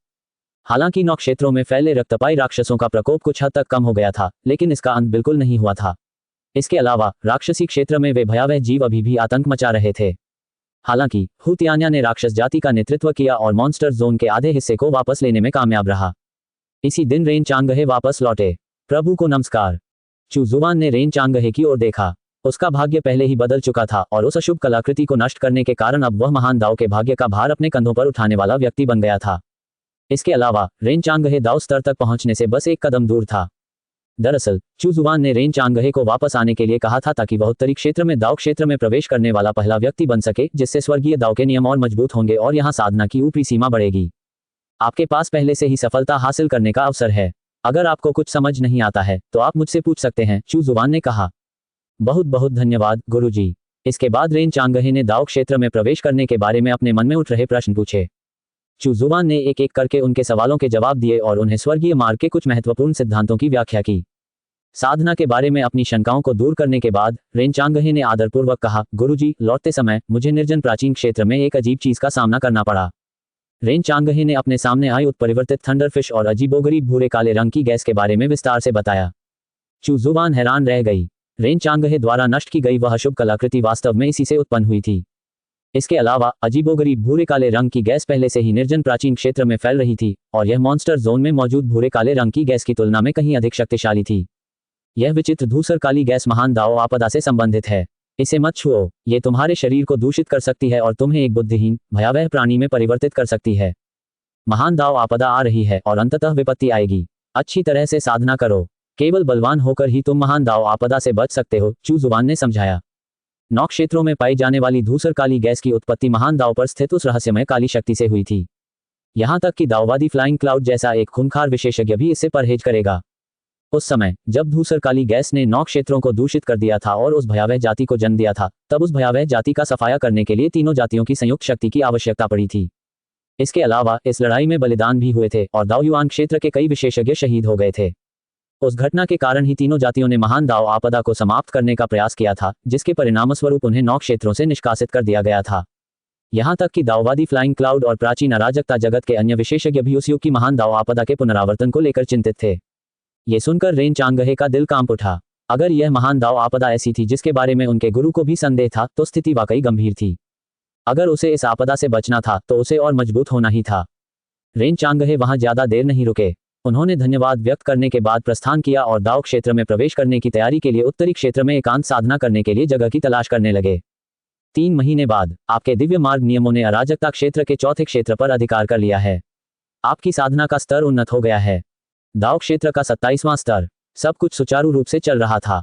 हालांकि नौ क्षेत्रों में फैले रक्तपाई राक्षसों का प्रकोप कुछ हद तक कम हो गया था, लेकिन इसका अंत बिल्कुल नहीं हुआ था। इसके अलावा राक्षसी क्षेत्र में वे भयावह जीव अभी भी आतंक मचा रहे थे। हालांकि हुतियान्या ने राक्षस जाति का नेतृत्व किया और मॉन्स्टर जोन के आधे हिस्से को वापस लेने में कामयाब रहा। इसी दिन रेन चांगहे वापस लौटे। प्रभु को नमस्कार। चू जुवान ने रेन चांगहे की ओर देखा। उसका भाग्य पहले ही बदल चुका था और उस अशुभ कलाकृति को नष्ट करने के कारण अब वह महान दाओ के भाग्य का भार अपने कंधों पर उठाने वाला व्यक्ति बन गया था। इसके अलावा रेन चांगहे दाओ स्तर तक पहुंचने से बस एक कदम दूर था। दरअसल चू जुवान ने रेन चांगहे को वापस आने के लिए कहा था ताकि वह उत्तरी क्षेत्र में दाओ क्षेत्र में प्रवेश करने वाला पहला व्यक्ति बन सके, जिससे स्वर्गीय दाओ के नियम और मजबूत होंगे और यहाँ साधना की ऊपरी सीमा बढ़ेगी। आपके पास पहले से ही सफलता हासिल करने का अवसर है। अगर आपको कुछ समझ नहीं आता है तो आप मुझसे पूछ सकते हैं, चू जुवान ने कहा। बहुत बहुत धन्यवाद गुरुजी। इसके बाद रेन चांगहे ने दाओ क्षेत्र में प्रवेश करने के बारे में अपने मन में उठ रहे प्रश्न पूछे। चू जुवान ने एक एक करके उनके सवालों के जवाब दिए और उन्हें स्वर्गीय मार्ग के कुछ महत्वपूर्ण सिद्धांतों की व्याख्या की। साधना के बारे में अपनी शंकाओं को दूर करने के बाद रेन चांगहे ने आदरपूर्वक कहा, गुरुजी, लौटते समय मुझे निर्जन प्राचीन क्षेत्र में एक अजीब चीज का सामना करना पड़ा। रेन चांगहे ने अपने सामने आई उत्परिवर्तित थंडरफिश और अजीबोगरीब भूरे काले रंग की गैस के बारे में विस्तार से बताया। चू जुवान हैरान रह गई। रेन चांगहे द्वारा नष्ट की गई वह अशुभ कलाकृति वास्तव में इसी से उत्पन्न हुई थी। इसके अलावा अजीबोगरीब भूरे काले रंग की गैस पहले से ही निर्जन प्राचीन क्षेत्र में फैल रही थी और यह मॉन्स्टर जोन में मौजूद भूरे काले रंग की गैस की तुलना में कहीं अधिक शक्तिशाली थी। यह विचित्र धूसर काली गैस महान दाओ आपदा से संबंधित है। इसे मत छुओ, ये तुम्हारे शरीर को दूषित कर सकती है और तुम्हें एक बुद्धिहीन भयावह प्राणी में परिवर्तित कर सकती है। महान दाओ आपदा आ रही है और अंततः विपत्ति आएगी। अच्छी तरह से साधना करो। केवल बलवान होकर ही तुम महान दाओ आपदा से बच सकते हो, चू जुवान ने समझाया। नौ क्षेत्रों में पाई जाने वाली धूसर काली गैस की उत्पत्ति महान दाओ पर स्थित उस रहस्यमय काली शक्ति से हुई थी। यहाँ तक कि दाओवादी फ्लाइंग क्लाउड जैसा एक खूंखार विशेषज्ञ भी इससे परहेज करेगा। उस समय जब धूसर काली गैस ने 9 क्षेत्रों को दूषित कर दिया था और उस भयावह जाति को जन्म दिया था, तब उस भयावह जाति का सफाया करने के लिए तीनों जातियों की संयुक्त शक्ति की आवश्यकता पड़ी थी। इसके अलावा इस लड़ाई में बलिदान भी हुए थे और दाओयुआन क्षेत्र के कई विशेषज्ञ शहीद हो गए थे। उस घटना के कारण ही तीनों जातियों ने महान दाओ आपदा को समाप्त करने का प्रयास किया था, जिसके परिणामस्वरूप उन्हें 9 क्षेत्रों से निष्कासित कर दिया गया था। यहाँ तक कि दाओवादी फ्लाइंग क्लाउड और प्राचीन अराजकता जगत के अन्य विशेषज्ञ भी उस युग की महान दाओ आपदा के पुनरावर्तन को लेकर चिंतित थे। ये सुनकर रेन चांगहे का दिल कांप उठा। अगर यह महान दाओ आपदा ऐसी थी जिसके बारे में उनके गुरु को भी संदेह था, तो स्थिति वाकई गंभीर थी। अगर उसे इस आपदा से बचना था तो उसे और मजबूत होना ही था। रेन चांगहे वहां ज्यादा देर नहीं रुके। उन्होंने धन्यवाद व्यक्त करने के बाद प्रस्थान किया और दाओ क्षेत्र में प्रवेश करने की तैयारी के लिए उत्तरी क्षेत्र में एकांत साधना करने के लिए जगह की तलाश करने लगे। 3 महीने बाद आपके दिव्य मार्ग नियमों ने अराजकता क्षेत्र के चौथे क्षेत्र पर अधिकार कर लिया है। आपकी साधना का स्तर उन्नत हो गया है। दाओ क्षेत्र का 27वां स्तर। सब कुछ सुचारू रूप से चल रहा था।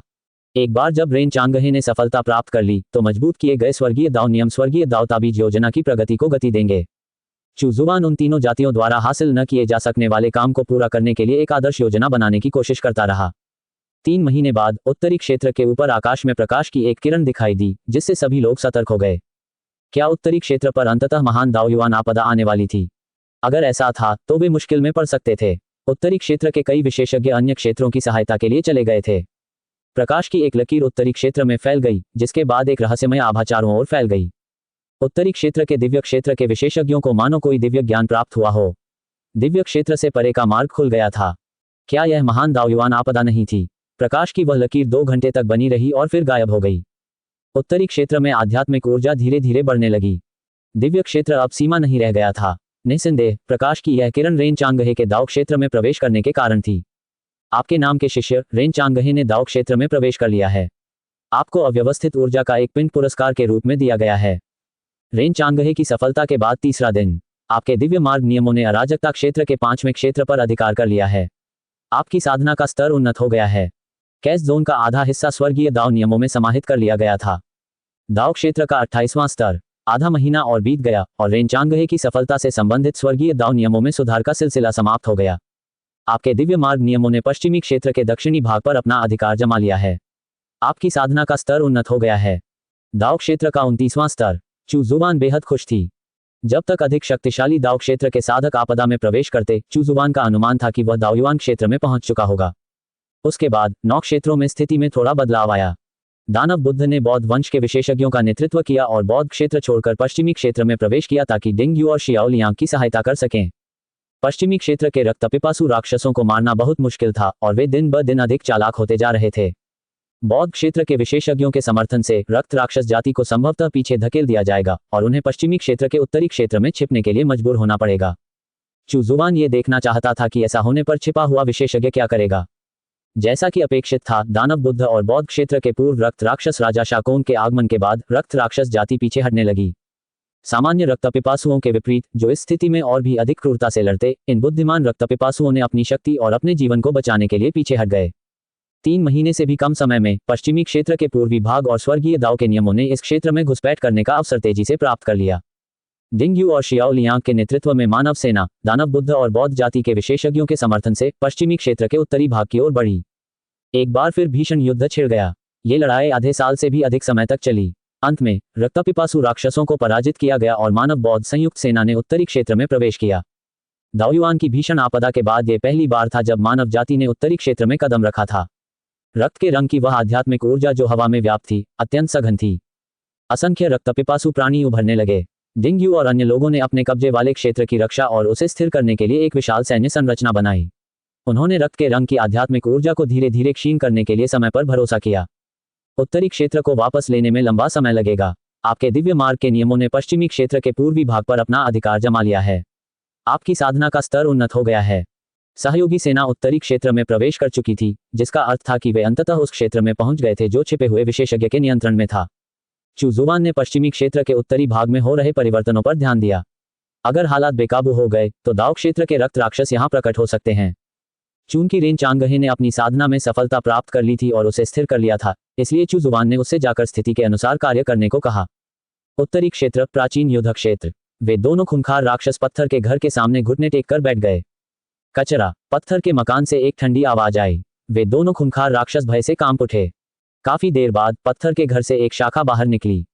एक बार जब रेन चांगहे ने सफलता प्राप्त कर ली तो मजबूत किए गए स्वर्गीय दाओ नियम स्वर्गीय दाओ ताबीज योजना की प्रगति को गति देंगे। चूजुवान उन तीनों जातियों द्वारा हासिल न किए जा सकने वाले काम को पूरा करने के लिए एक आदर्श योजना बनाने की कोशिश करता रहा। 3 महीने बाद उत्तरी क्षेत्र के ऊपर आकाश में प्रकाश की एक किरण दिखाई दी, जिससे सभी लोग सतर्क हो गए। क्या उत्तरी क्षेत्र पर अंततः महान दाओयुआन आपदा आने वाली थी? अगर ऐसा था तो वे मुश्किल में पड़ सकते थे। उत्तरी क्षेत्र के कई विशेषज्ञ अन्य क्षेत्रों की सहायता के लिए चले गए थे। प्रकाश की एक लकीर उत्तरी क्षेत्र में फैल गई, जिसके बाद एक रहस्यमय आभा चारों ओर फैल गई। उत्तरी क्षेत्र के दिव्य क्षेत्र के विशेषज्ञों को मानो कोई दिव्य ज्ञान प्राप्त हुआ हो। दिव्य क्षेत्र से परे का मार्ग खुल गया था। क्या यह महान दाओयुआन आपदा नहीं थी? प्रकाश की वह लकीर 2 घंटे तक बनी रही और फिर गायब हो गई। उत्तरी क्षेत्र में आध्यात्मिक ऊर्जा धीरे धीरे बढ़ने लगी। दिव्य क्षेत्र अब सीमा नहीं रह गया था। निस्संदेह प्रकाश की यह किरण रेन चांगहे के दाओ क्षेत्र में प्रवेश करने के कारण थी। आपके नाम के शिष्य रेन चांगहे ने दाओ क्षेत्र में प्रवेश कर लिया है। आपको अव्यवस्थित ऊर्जा का एक पिंड पुरस्कार के रूप में दिया गया है। रेन चांगहे की सफलता के बाद तीसरा दिन। आपके दिव्य मार्ग नियमों ने अराजकता क्षेत्र के 5वें क्षेत्र पर अधिकार कर लिया है। आपकी साधना का स्तर उन्नत हो गया है। कैस जोन का आधा हिस्सा स्वर्गीय दाओ नियमों में समाहित कर लिया गया था। दाओ क्षेत्र का 28वां स्तर। आधा महीना और बीत गया और रेन चांगहे की सफलता से संबंधित स्वर्गीय दाओ नियमों में सुधार का सिलसिला समाप्त हो गया। आपके दिव्य मार्ग नियमों ने पश्चिमी क्षेत्र के दक्षिणी भाग पर अपना अधिकार जमा लिया है। आपकी साधना का स्तर उन्नत हो गया है। दाओ क्षेत्र का 29वां स्तर। चूजुवान बेहद खुश थी। जब तक अधिक शक्तिशाली दाओ क्षेत्र के साधक आपदा में प्रवेश करते, चूजुवान का अनुमान था कि वह दाओयुआन क्षेत्र में पहुंच चुका होगा। उसके बाद 9 क्षेत्रों में स्थिति में थोड़ा बदलाव आया। दानव बुद्ध ने बौद्ध वंश के विशेषज्ञों का नेतृत्व किया और बौद्ध क्षेत्र छोड़कर पश्चिमी क्षेत्र में प्रवेश किया ताकि डिंगयू और शियाओ लियांग की सहायता कर सकें। पश्चिमी क्षेत्र के रक्तपिपासु राक्षसों को मारना बहुत मुश्किल था और वे दिन ब दिन अधिक चालाक होते जा रहे थे। बौद्ध क्षेत्र के विशेषज्ञों के समर्थन से रक्त राक्षस जाति को संभवतः पीछे धकेल दिया जाएगा और उन्हें पश्चिमी क्षेत्र के उत्तरी क्षेत्र में छिपने के लिए मजबूर होना पड़ेगा। चूजुवान ये देखना चाहता था कि ऐसा होने पर छिपा हुआ विशेषज्ञ क्या करेगा। जैसा कि अपेक्षित था, दानव बुद्ध और बौद्ध क्षेत्र के पूर्व रक्त राक्षस राजा शाकोन के आगमन के बाद रक्त राक्षस जाति पीछे हटने लगी। सामान्य रक्तपिपासुओं के विपरीत, जो इस स्थिति में और भी अधिक क्रूरता से लड़ते, इन बुद्धिमान रक्तपिपासुओं ने अपनी शक्ति और अपने जीवन को बचाने के लिए पीछे हट गए। 3 महीने से भी कम समय में पश्चिमी क्षेत्र के पूर्वी भाग और स्वर्गीय दाओ के नियमों ने इस क्षेत्र में घुसपैठ करने का अवसर तेजी से प्राप्त कर लिया। डिंगयू और शियाओ लियांग के नेतृत्व में मानव सेना दानव बुद्ध और बौद्ध जाति के विशेषज्ञों के समर्थन से पश्चिमी क्षेत्र के उत्तरी भाग की ओर बढ़ी। एक बार फिर भीषण युद्ध छिड़ गया। ये लड़ाई आधे साल से भी अधिक समय तक चली। अंत में रक्तपिपासु राक्षसों को पराजित किया गया और मानव बौद्ध संयुक्त सेना ने उत्तरी क्षेत्र में प्रवेश किया। दाओयुआन की भीषण आपदा के बाद यह पहली बार था जब मानव जाति ने उत्तरी क्षेत्र में कदम रखा था। रक्त के रंग की वह आध्यात्मिक ऊर्जा जो हवा में व्याप्त थी, अत्यंत सघन थी। असंख्य रक्तपिपासु प्राणी उभरने लगे। डिंगयू और अन्य लोगों ने अपने कब्जे वाले क्षेत्र की रक्षा और उसे स्थिर करने के लिए एक विशाल सैन्य संरचना बनाई। उन्होंने रक्त के रंग की आध्यात्मिक ऊर्जा को धीरे धीरे क्षीण करने के लिए समय पर भरोसा किया। उत्तरी क्षेत्र को वापस लेने में लंबा समय लगेगा। आपके दिव्य मार्ग के नियमों ने पश्चिमी क्षेत्र के पूर्वी भाग पर अपना अधिकार जमा लिया है। आपकी साधना का स्तर उन्नत हो गया है। सहयोगी सेना उत्तरी क्षेत्र में प्रवेश कर चुकी थी, जिसका अर्थ था कि वे अंततः उस क्षेत्र में पहुंच गए थे जो छिपे हुए विशेषज्ञ के नियंत्रण में था। चूजुवान ने पश्चिमी क्षेत्र के उत्तरी भाग में हो रहे परिवर्तनों पर ध्यान दिया। अगर हालात बेकाबू हो गए तो दाओ क्षेत्र के रक्त राक्षस यहां प्रकट हो सकते हैं। चूंकि रेन चांगहे ने अपनी साधना में सफलता प्राप्त कर ली थी और उसे स्थिर कर लिया था, इसलिए चूजुवान ने उससे जाकर स्थिति के अनुसार कार्य करने को कहा। उत्तरी क्षेत्र प्राचीन युद्ध क्षेत्र। वे दोनों खूंखार राक्षस पत्थर के घर के सामने घुटने टेक कर बैठ गए। कचरा, पत्थर के मकान से एक ठंडी आवाज आई। वे दोनों खूंखार राक्षस भय से कांप उठे। काफी देर बाद पत्थर के घर से एक शाखा बाहर निकली।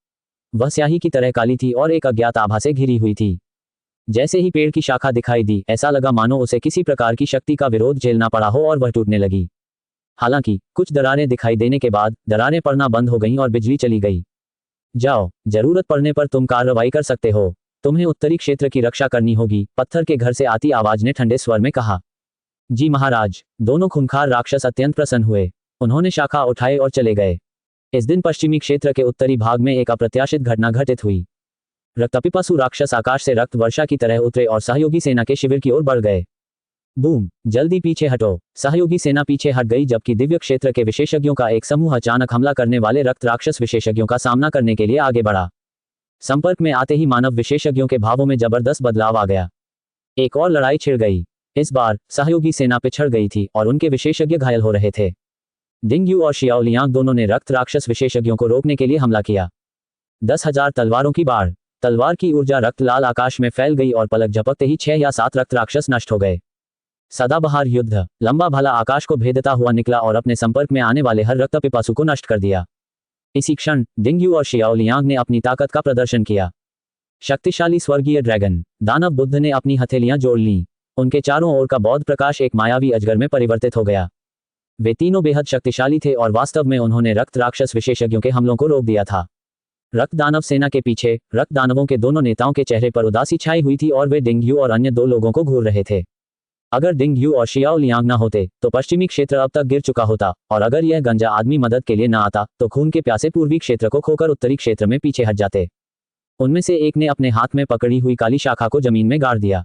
वह स्याही की तरह काली थी और एक अज्ञात आभा से घिरी हुई थी। जैसे ही पेड़ की शाखा दिखाई दी, ऐसा लगा मानो उसे किसी प्रकार की शक्ति का विरोध झेलना पड़ा हो और वह टूटने लगी। हालांकि कुछ दरारें दिखाई देने के बाद दरारें पड़ना बंद हो गईं और बिजली चली गई। जाओ, जरूरत पड़ने पर तुम कार्रवाई कर सकते हो। तुम्हें उत्तरी क्षेत्र की रक्षा करनी होगी, पत्थर के घर से आती आवाज ने ठंडे स्वर में कहा। जी महाराज। दोनों खूंखार राक्षस अत्यंत प्रसन्न हुए। उन्होंने शाखा उठाए और चले गए। इस दिन पश्चिमी क्षेत्र के उत्तरी भाग में एक अप्रत्याशित घटना घटित हुई। रक्तपिपासु राक्षस आकाश से रक्त वर्षा की तरह उतरे और सहयोगी सेना के शिविर की ओर बढ़ गए। बूम, जल्दी पीछे हटो। सहयोगी सेना पीछे हट गई, जबकि दिव्य क्षेत्र के विशेषज्ञों का एक समूह अचानक हमला करने वाले रक्त राक्षस विशेषज्ञों का सामना करने के लिए आगे बढ़ा। संपर्क में आते ही मानव विशेषज्ञों के भावों में जबरदस्त बदलाव आ गया। एक और लड़ाई छिड़ गई। इस बार सहयोगी सेना पिछड़ गई थी और उनके विशेषज्ञ घायल हो रहे थे। डिंग यू और शियाओ लियांग दोनों ने रक्त राक्षस विशेषज्ञों को रोकने के लिए हमला किया। 10,000 तलवारों की बाढ़। तलवार की ऊर्जा रक्त लाल आकाश में फैल गई और पलक झपकते ही 6 या 7 रक्त राक्षस नष्ट हो गए। सदाबहार युद्ध। लंबा भला आकाश को भेदता हुआ निकला और अपने संपर्क में आने वाले हर रक्त पिपासु को नष्ट कर दिया। इसी क्षण डिंग यू और शियाओ लियांग ने अपनी ताकत का प्रदर्शन किया। शक्तिशाली स्वर्गीय ड्रैगन। दानव बुद्ध ने अपनी हथेलियां जोड़ लीं। उनके चारों ओर का बौद्ध प्रकाश एक मायावी अजगर में परिवर्तित हो गया। वे तीनों बेहद शक्तिशाली थे और वास्तव में उन्होंने रक्त राक्षस विशेषज्ञों के हमलों को रोक दिया था। रक्त दानव सेना के पीछे रक्त दानवों के दोनों नेताओं के चेहरे पर उदासी छाई हुई थी और वे डिंग यू और अन्य 2 लोगों को घूर रहे थे। अगर डिंग यू और शियाओ लियांग न होते तो पश्चिमी क्षेत्र अब तक गिर चुका होता, और अगर यह गंजा आदमी मदद के लिए न आता तो खून के प्यासे पूर्वी क्षेत्र को खोकर उत्तरी क्षेत्र में पीछे हट जाते। उनमें से एक ने अपने हाथ में पकड़ी हुई काली शाखा को जमीन में गाड़ दिया।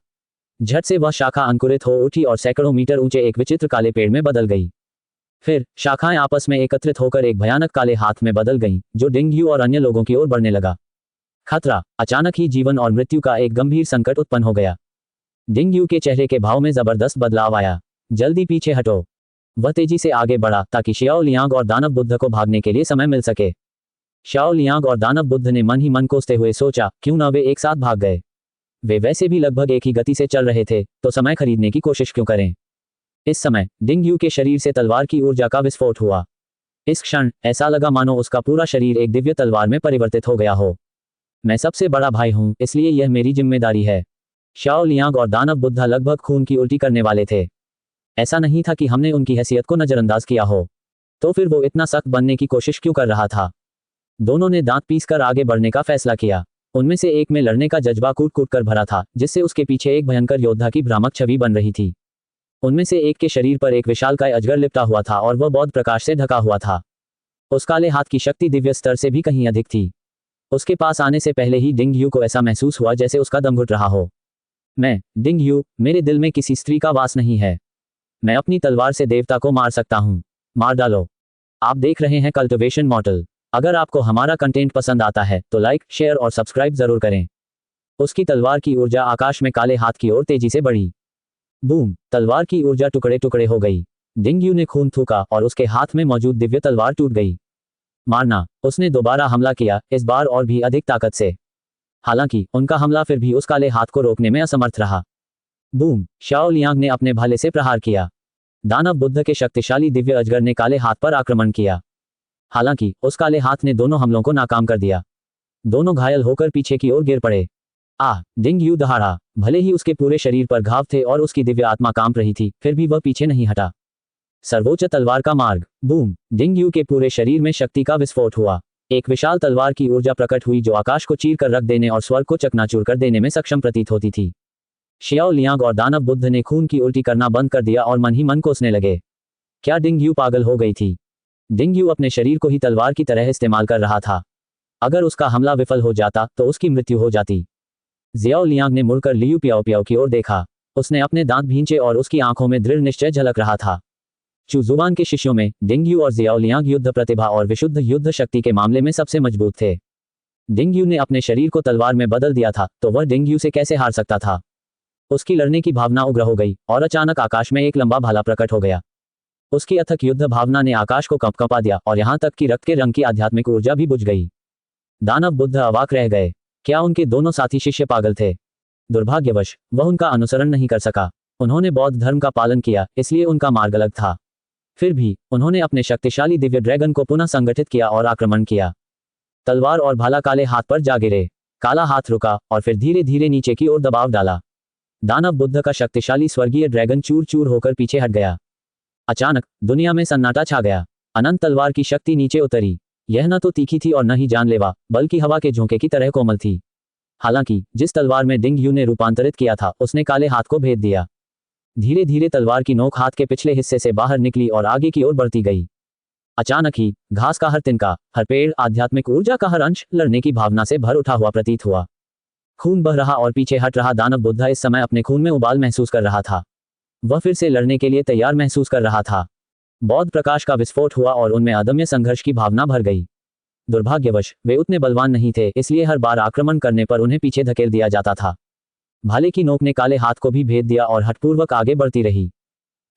झट से वह शाखा अंकुरित हो उठी और सैकड़ों मीटर ऊंचे एक विचित्र काले पेड़ में बदल गई। फिर शाखाएं आपस में एकत्रित होकर एक भयानक काले हाथ में बदल गईं, जो डिंग यू और अन्य लोगों की ओर बढ़ने लगा। खतरा। अचानक ही जीवन और मृत्यु का एक गंभीर संकट उत्पन्न हो गया। डिंग यू के चेहरे के भाव में जबरदस्त बदलाव आया। जल्दी पीछे हटो। वह तेजी से आगे बढ़ा ताकि शियाओ लियांग और दानव बुद्ध को भागने के लिए समय मिल सके। शियाओ लियांग और दानव बुद्ध ने मन ही मन कोसते हुए सोचा, क्यों न वे एक साथ भाग गए। वे वैसे भी लगभग एक ही गति से चल रहे थे, तो समय खरीदने की कोशिश क्यों करें। इस समय डिंग यू के शरीर से तलवार की ऊर्जा का विस्फोट हुआ। इस क्षण ऐसा लगा मानो उसका पूरा शरीर एक दिव्य तलवार में परिवर्तित हो गया हो। मैं सबसे बड़ा भाई हूं, इसलिए यह मेरी जिम्मेदारी है। शियाओ लियांग और दानव बुद्ध लगभग खून की उल्टी करने वाले थे। ऐसा नहीं था कि हमने उनकी हैसियत को नजरअंदाज किया हो, तो फिर वो इतना सख्त बनने की कोशिश क्यों कर रहा था। दोनों ने दांत पीसकर आगे बढ़ने का फैसला किया। उनमें से एक में लड़ने का जज्बा कूट कूट कर भरा था, जिससे उसके पीछे एक भयंकर योद्धा की भ्रामक छवि बन रही थी। उनमें से एक के शरीर पर एक विशालकाय अजगर लिपटा हुआ था और वह बौद्ध प्रकाश से ढका हुआ था। उस काले हाथ की शक्ति दिव्य स्तर से भी कहीं अधिक थी। उसके पास आने से पहले ही डिंग यू को ऐसा महसूस हुआ जैसे उसका दम घुट रहा हो। मैं डिंग यू, मेरे दिल में किसी स्त्री का वास नहीं है। मैं अपनी तलवार से देवता को मार सकता हूं। मार डालो। आप देख रहे हैं कल्टिवेशन मॉडल। अगर आपको हमारा कंटेंट पसंद आता है तो लाइक, शेयर और सब्सक्राइब जरूर करें। उसकी तलवार की ऊर्जा आकाश में काले हाथ की ओर तेजी से बढ़ी। बूम, तलवार की ऊर्जा टुकड़े टुकड़े हो गई। डिंग यू ने खून थूका और उसके हाथ में मौजूद दिव्य तलवार टूट गई। मारना। उसने दोबारा हमला किया, इस बार और भी अधिक ताकत से। हालांकि उनका हमला फिर भी उस काले हाथ को रोकने में असमर्थ रहा। बूम, शियाओ लियांग ने अपने भाले से प्रहार किया। दानव बुद्ध के शक्तिशाली दिव्य अजगर ने काले हाथ पर आक्रमण किया। हालांकि उस काले हाथ ने दोनों हमलों को नाकाम कर दिया। दोनों घायल होकर पीछे की ओर गिर पड़े। डिंग यू दहाड़ा। भले ही उसके पूरे शरीर पर घाव थे और उसकी दिव्य आत्मा कांप रही थी, फिर भी वह पीछे नहीं हटा। सर्वोच्च तलवार का मार्ग। बूम, डिंग यू के पूरे शरीर में शक्ति का विस्फोट हुआ। एक विशाल तलवार की ऊर्जा प्रकट हुई जो आकाश को चीर कर रख देने और स्वर्ग को चकनाचूर कर देने में सक्षम प्रतीत होती थी। शियाओ लियांग और दानव बुद्ध ने खून की उल्टी करना बंद कर दिया और मन ही मन कोसने लगे। क्या डिंग यू पागल हो गई थी? डिंग यू अपने शरीर को ही तलवार की तरह इस्तेमाल कर रहा था। अगर उसका हमला विफल हो जाता तो उसकी मृत्यु हो जाती। जियाओ लियांग ने मुड़कर लियू पियाओ पियाओ की ओर देखा। उसने अपने दांत भींचे और उसकी आंखों में दृढ़ निश्चय झलक रहा था। चू जुबान के शिष्यों में डिंग यू और जियाओ लियांग युद्ध प्रतिभा और विशुद्ध युद्ध शक्ति के मामले में सबसे मजबूत थे। डिंग यू ने अपने शरीर को तलवार में बदल दिया था, तो वह डिंग यू से कैसे हार सकता था। उसकी लड़ने की भावना उग्र हो गई और अचानक आकाश में एक लंबा भाला प्रकट हो गया। उसकी अथक युद्ध भावना ने आकाश को कंपा दिया और यहां तक कि रक्त के रंग की आध्यात्मिक ऊर्जा भी बुझ गई। दानव बुद्ध अवाक रह गए। क्या उनके दोनों साथी शिष्य पागल थे? दुर्भाग्यवश वह उनका अनुसरण नहीं कर सका। उन्होंने बौद्ध धर्म का पालन किया, इसलिए उनका मार्ग अलग था। फिर भी उन्होंने अपने शक्तिशाली दिव्य ड्रैगन को पुनः संगठित किया और आक्रमण किया। तलवार और भाला काले हाथ पर जा गिरे। काला हाथ रुका और फिर धीरे धीरे नीचे की ओर दबाव डाला। दानव बुद्ध का शक्तिशाली स्वर्गीय ड्रैगन चूर चूर होकर पीछे हट गया। अचानक दुनिया में सन्नाटा छा गया। अनंत तलवार की शक्ति नीचे उतरी। यह न तो तीखी थी और न ही जानलेवा, बल्कि हवा के झोंके की तरह कोमल थी। हालांकि जिस तलवार में डिंग यू ने रूपांतरित किया था उसने काले हाथ को भेद दिया। धीरे धीरे तलवार की नोक हाथ के पिछले हिस्से से बाहर निकली और आगे की ओर बढ़ती गई। अचानक ही घास का हर तिनका, हर पेड़, आध्यात्मिक ऊर्जा का हर अंश लड़ने की भावना से भर उठा हुआ प्रतीत हुआ। खून बह रहा और पीछे हट रहा दानव बुद्धा इस समय अपने खून में उबाल महसूस कर रहा था। वह फिर से लड़ने के लिए तैयार महसूस कर रहा था। बौद्ध प्रकाश का विस्फोट हुआ और उनमें अदम्य संघर्ष की भावना भर गई। दुर्भाग्यवश वे उतने बलवान नहीं थे, इसलिए हर बार आक्रमण करने पर उन्हें पीछे धकेल दिया जाता था। भाले की नोक ने काले हाथ को भी भेद दिया और हठपूर्वक आगे बढ़ती रही।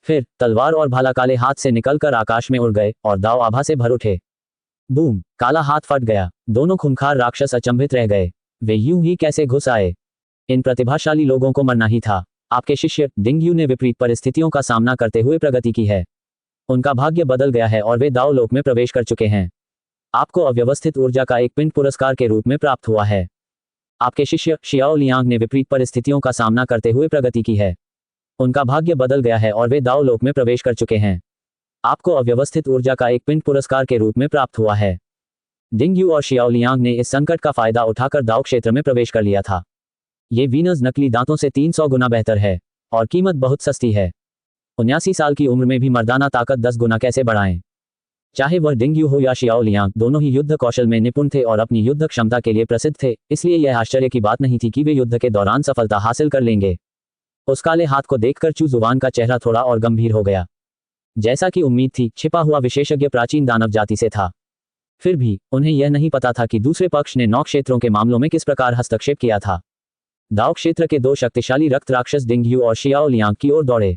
फिर तलवार और भाला काले हाथ से निकलकर आकाश में उड़ गए और दाव आभा से भर उठे। बूम! काला हाथ फट गया। दोनों खूंखार राक्षस अचंभित रह गए। वे यूं ही कैसे घुस आए? इन प्रतिभाशाली लोगों को मरना ही था। आपके शिष्य डिंग यू ने विपरीत परिस्थितियों का सामना करते हुए प्रगति की है। उनका भाग्य बदल गया है और वे दाव लोक में प्रवेश कर चुके हैं। आपको अव्यवस्थित ऊर्जा का एक पिंड पुरस्कार के रूप में प्राप्त हुआ है। आपके शिष्य शियाओ लियांग ने विपरीत परिस्थितियों का सामना करते हुए प्रगति की है। उनका भाग्य बदल गया है और वे दाव लोक में प्रवेश कर चुके हैं। आपको अव्यवस्थित ऊर्जा का एक पिंड पुरस्कार के रूप में प्राप्त हुआ है। डिंग यू और शियाओ लियांग ने इस संकट का फायदा उठाकर दाव क्षेत्र में प्रवेश कर लिया था। ये वीनस नकली दांतों से 300 गुना बेहतर है और कीमत बहुत सस्ती है। 79 साल की उम्र में भी मर्दाना ताकत 10 गुना कैसे बढ़ाएं? चाहे वह डिंग यू हो या शियाओ लियांग, दोनों ही युद्ध कौशल में निपुण थे और अपनी युद्ध क्षमता के लिए प्रसिद्ध थे, इसलिए यह आश्चर्य की बात नहीं थी कि वे युद्ध के दौरान सफलता हासिल कर लेंगे। उस काले हाथ को देखकर चू जुवान का चेहरा थोड़ा और गंभीर हो गया। जैसा कि उम्मीद थी, छिपा हुआ विशेषज्ञ प्राचीन दानव जाति से था। फिर भी उन्हें यह नहीं पता था कि दूसरे पक्ष ने 9 क्षेत्रों के मामलों में किस प्रकार हस्तक्षेप किया था। दाव क्षेत्र के 2 शक्तिशाली रक्त राक्षस डिंग यू और शियाओ लियांग की ओर दौड़े।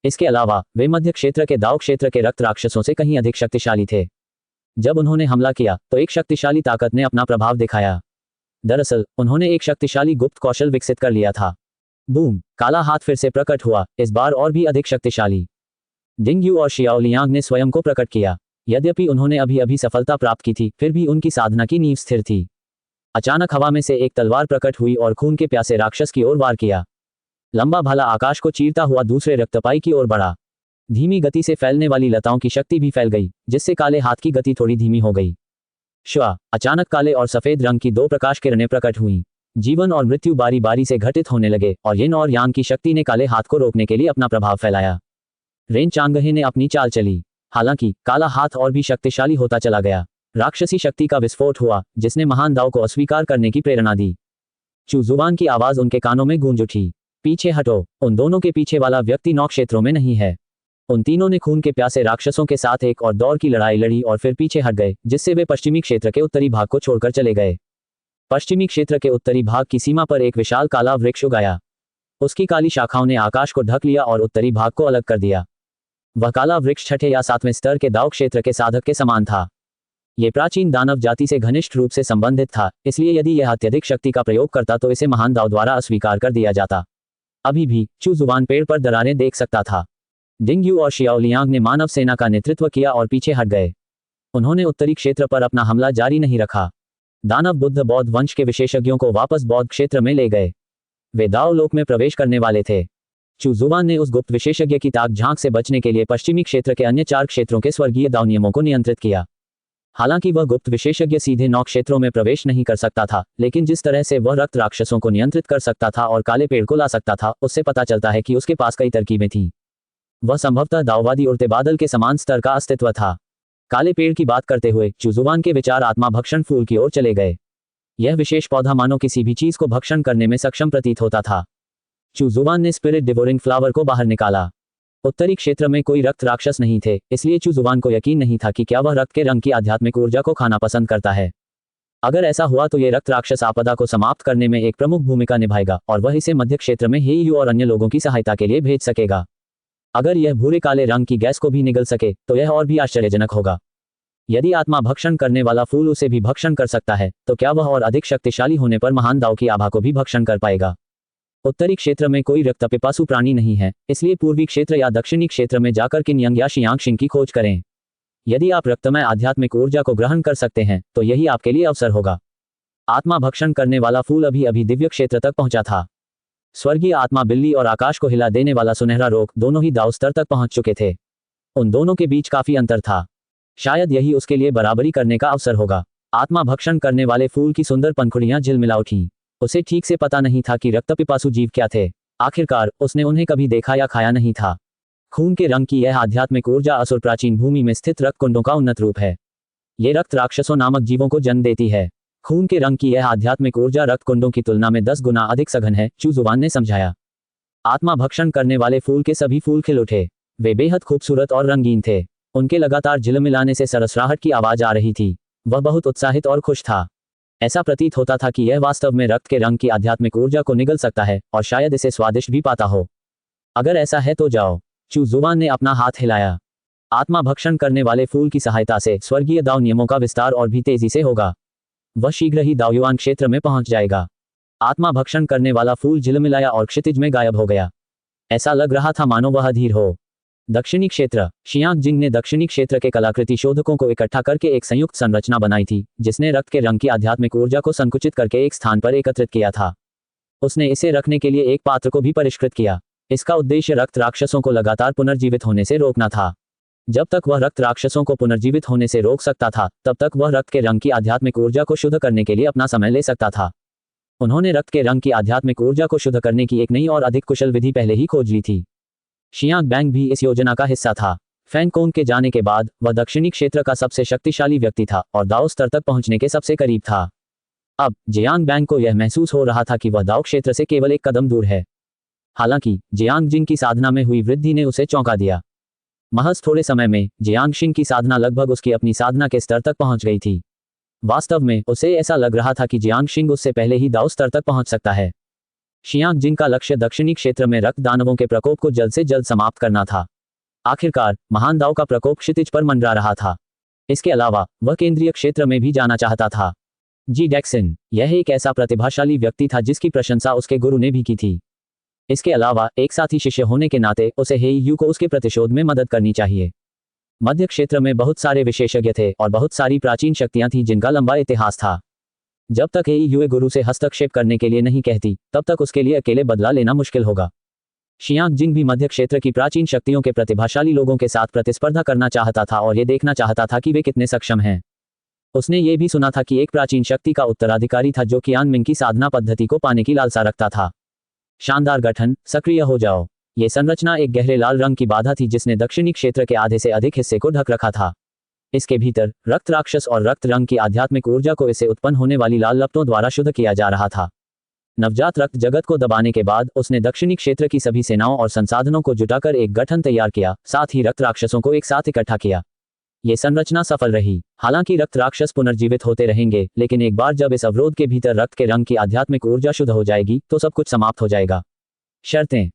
इसके अलावा वे मध्य क्षेत्र के दाव क्षेत्र के रक्त राक्षसों से कहीं अधिक शक्तिशाली थे। जब उन्होंने हमला किया तो एक शक्तिशाली ताकत ने अपना प्रभाव दिखाया। दरअसल उन्होंने एक शक्तिशाली गुप्त कौशल विकसित कर लिया था। बूम! काला हाथ फिर से प्रकट हुआ, इस बार और भी अधिक शक्तिशाली। डिंग यू और शियाओ लियांग ने स्वयं को प्रकट किया। यद्यपि उन्होंने अभी अभी सफलता प्राप्त की थी, फिर भी उनकी साधना की नींव स्थिर थी। अचानक हवा में से एक तलवार प्रकट हुई और खून के प्यासे राक्षस की ओर वार किया। लंबा भाला आकाश को चीरता हुआ दूसरे रक्तपाई की ओर बढ़ा। धीमी गति से फैलने वाली लताओं की शक्ति भी फैल गई, जिससे काले हाथ की गति थोड़ी धीमी हो गई। श्वा! अचानक काले और सफेद रंग की 2 प्रकाश किरणें प्रकट हुईं। जीवन और मृत्यु बारी बारी से घटित होने लगे और यिन और यांग की शक्ति ने काले हाथ को रोकने के लिए अपना प्रभाव फैलाया। रेन चांगहे ने अपनी चाल चली। हालांकि काला हाथ और भी शक्तिशाली होता चला गया। राक्षसी शक्ति का विस्फोट हुआ, जिसने महान दाव को अस्वीकार करने की प्रेरणा दी। चू जुबान की आवाज उनके कानों में गूंज उठी। पीछे हटो! उन दोनों के पीछे वाला व्यक्ति 9 क्षेत्रों में नहीं है। उन तीनों ने खून के प्यासे राक्षसों के साथ एक और दौर की लड़ाई लड़ी और फिर पीछे हट गए, जिससे वे पश्चिमी क्षेत्र के उत्तरी भाग को छोड़कर चले गए। पश्चिमी क्षेत्र के उत्तरी भाग की सीमा पर एक विशाल काला वृक्ष उगाया। उसकी काली शाखाओं ने आकाश को ढक लिया और उत्तरी भाग को अलग कर दिया। वह काला वृक्ष 6ठे या 7वें स्तर के दाव क्षेत्र के साधक के समान था। ये प्राचीन दानव जाति से घनिष्ठ रूप से संबंधित था, इसलिए यदि यह अत्यधिक शक्ति का प्रयोग करता तो इसे महान दाव द्वारा अस्वीकार कर दिया जाता। अभी भी चू जुबान पेड़ पर दरारें देख सकता था। डिंग यू और शियाओ लियांग ने मानव सेना का नेतृत्व किया और पीछे हट गए। उन्होंने उत्तरी क्षेत्र पर अपना हमला जारी नहीं रखा। दानव बुद्ध बौद्ध वंश के विशेषज्ञों को वापस बौद्ध क्षेत्र में ले गए। वे दाव लोक में प्रवेश करने वाले थे। चू जुबान ने उस गुप्त विशेषज्ञ की ताक झांक से बचने के लिए पश्चिमी क्षेत्र के अन्य 4 क्षेत्रों के स्वर्गीय दाव नियमों को नियंत्रित किया। हालांकि वह गुप्त विशेषज्ञ सीधे 9 क्षेत्रों में प्रवेश नहीं कर सकता था, लेकिन जिस तरह से वह रक्त राक्षसों को नियंत्रित कर सकता था और काले पेड़ को ला सकता था, उससे पता चलता है कि उसके पास कई तरकीबें थीं। वह संभवतः दाववादी उड़ते बादल के समान स्तर का अस्तित्व था। काले पेड़ की बात करते हुए चू जुबान के विचार आत्मा भक्षण फूल की ओर चले गए। यह विशेष पौधा मानो किसी भी चीज को भक्षण करने में सक्षम प्रतीत होता था। चू जुबान ने स्पिरिट डिवोरिंग फ्लावर को बाहर निकाला। उत्तरी क्षेत्र में कोई रक्त राक्षस नहीं थे, इसलिए चू जुबान को यकीन नहीं था कि क्या वह रक्त के रंग की आध्यात्मिक ऊर्जा को खाना पसंद करता है। अगर ऐसा हुआ तो ये रक्त राक्षस आपदा को समाप्त करने में एक प्रमुख भूमिका निभाएगा और वह इसे मध्य क्षेत्र में हेयू और अन्य लोगों की सहायता के लिए भेज सकेगा। अगर यह भूरे काले रंग की गैस को भी निगल सके तो यह और भी आश्चर्यजनक होगा। यदि आत्मा भक्षण करने वाला फूल उसे भी भक्षण कर सकता है तो क्या वह और अधिक शक्तिशाली होने पर महान दाव की आभा को भी भक्षण कर पाएगा? उत्तरी क्षेत्र में कोई रक्तपिपासु प्राणी नहीं है, इसलिए पूर्वी क्षेत्र या दक्षिणी क्षेत्र में जाकर किन यंग या शियांग शिंग की खोज करें। यदि आप रक्तमय आध्यात्मिक ऊर्जा को ग्रहण कर सकते हैं तो यही आपके लिए अवसर होगा। आत्मा भक्षण करने वाला फूल अभी अभी दिव्य क्षेत्र तक पहुंचा था। स्वर्गीय आत्मा बिल्ली और आकाश को हिला देने वाला सुनहरा रोक दोनों ही दाव स्तर तक पहुंच चुके थे। उन दोनों के बीच काफी अंतर था। शायद यही उसके लिए बराबरी करने का अवसर होगा। आत्मा भक्षण करने वाले फूल की सुंदर पंखुड़ियां झिलमिला उठी। उसे ठीक से पता नहीं था कि रक्तपिपासु जीव क्या थे। आखिरकार उसने उन्हें कभी देखा या खाया नहीं था। खून के रंग की यह आध्यात्मिक ऊर्जा असुर प्राचीन भूमि में स्थित रक्त कुंडों का उन्नत रूप है। ये रक्त राक्षसों नामक जीवों को जन्म देती है। खून के रंग की यह आध्यात्मिक ऊर्जा रक्त कुंडों की तुलना में 10 गुना अधिक सघन है, चू जुबान ने समझाया। आत्मा भक्षण करने वाले फूल के सभी फूल खिल उठे। वे बेहद खूबसूरत और रंगीन थे। उनके लगातार झिलमिलाने से सरसराहट की आवाज आ रही थी। वह बहुत उत्साहित और खुश था। ऐसा प्रतीत होता था कि यह वास्तव में रक्त के रंग की आध्यात्मिक ऊर्जा को निगल सकता है और शायद इसे स्वादिष्ट भी पाता हो। अगर ऐसा है तो जाओ। चू जुबान ने अपना हाथ हिलाया। आत्मा भक्षण करने वाले फूल की सहायता से स्वर्गीय दाव नियमों का विस्तार और भी तेजी से होगा। वह शीघ्र ही दावयुआन क्षेत्र में पहुंच जाएगा। आत्मा भक्षण करने वाला फूल झिलमिलाया और क्षितिज में गायब हो गया। ऐसा लग रहा था मानो वह अधीर हो। दक्षिणी क्षेत्र। शियांग जिंग ने दक्षिणी क्षेत्र के कलाकृति शोधकों को इकट्ठा करके एक संयुक्त संरचना बनाई थी जिसने रक्त के रंग की आध्यात्मिक ऊर्जा को संकुचित करके एक स्थान पर एकत्रित किया था। उसने इसे रखने के लिए एक पात्र को भी परिष्कृत किया। इसका उद्देश्य रक्त राक्षसों को लगातार पुनर्जीवित होने से रोकना था। जब तक वह रक्त राक्षसों को पुनर्जीवित होने से रोक सकता था तब तक वह रक्त के रंग की आध्यात्मिक ऊर्जा को शुद्ध करने के लिए अपना समय ले सकता था। उन्होंने रक्त के रंग की आध्यात्मिक ऊर्जा को शुद्ध करने की एक नई और अधिक कुशल विधि पहले ही खोज ली थी। शियांग बैंग भी इस योजना का हिस्सा था। फैंग कोंग के जाने के बाद वह दक्षिणी क्षेत्र का सबसे शक्तिशाली व्यक्ति था और दाव स्तर तक पहुंचने के सबसे करीब था। अब जियांग बैंग को यह महसूस हो रहा था कि वह दाव क्षेत्र से केवल एक कदम दूर है। हालांकि जियांग जिंग की साधना में हुई वृद्धि ने उसे चौंका दिया। महज थोड़े समय में जियांग शिंग की साधना लगभग उसकी अपनी साधना के स्तर तक पहुंच गई थी। वास्तव में उसे ऐसा लग रहा था कि जियांग शिंग उससे पहले ही दाव स्तर तक पहुंच सकता है। शियांग जिंग का लक्ष्य दक्षिणी क्षेत्र में रक्त दानवों के प्रकोप को जल्द से जल्द समाप्त करना था। आखिरकार महान दाव का प्रकोप क्षितिज पर मंडरा रहा था। इसके अलावा वह केंद्रीय क्षेत्र में भी जाना चाहता था। जी डैक्सन, यह एक ऐसा प्रतिभाशाली व्यक्ति था जिसकी प्रशंसा उसके गुरु ने भी की थी। इसके अलावा एक साथी शिष्य होने के नाते उसे हे यू को उसके प्रतिशोध में मदद करनी चाहिए। मध्य क्षेत्र में बहुत सारे विशेषज्ञ थे और बहुत सारी प्राचीन शक्तियां थीं जिनका लंबा इतिहास था। जब तक हे यू गुरु से हस्तक्षेप करने के लिए नहीं कहती तब तक उसके लिए अकेले बदला लेना मुश्किल होगा। शियांग जिंग भी मध्य क्षेत्र की प्राचीन शक्तियों के प्रतिभाशाली लोगों के साथ प्रतिस्पर्धा करना चाहता था और ये देखना चाहता था कि वे कितने सक्षम हैं। उसने ये भी सुना था कि एक प्राचीन शक्ति का उत्तराधिकारी था जो कियान मिंग की साधना पद्धति को पाने की लालसा रखता था। शानदार गठन, सक्रिय हो जाओ। ये संरचना एक गहरे लाल रंग की बाधा थी जिसने दक्षिणी क्षेत्र के आधे से अधिक हिस्से को ढक रखा था। इसके भीतर रक्त राक्षस और रक्त रंग की आध्यात्मिक ऊर्जा को इससे उत्पन्न होने वाली लाल लपटों द्वारा शुद्ध किया जा रहा था। नवजात रक्त जगत को दबाने के बाद उसने दक्षिणी क्षेत्र की सभी सेनाओं और संसाधनों को जुटाकर एक गठन तैयार किया, साथ ही रक्त राक्षसों को एक साथ इकट्ठा किया। ये संरचना सफल रही। हालांकि रक्त राक्षस पुनर्जीवित होते रहेंगे, लेकिन एक बार जब इस अवरोध के भीतर रक्त के रंग की आध्यात्मिक ऊर्जा शुद्ध हो जाएगी तो सब कुछ समाप्त हो जाएगा। शर्तें।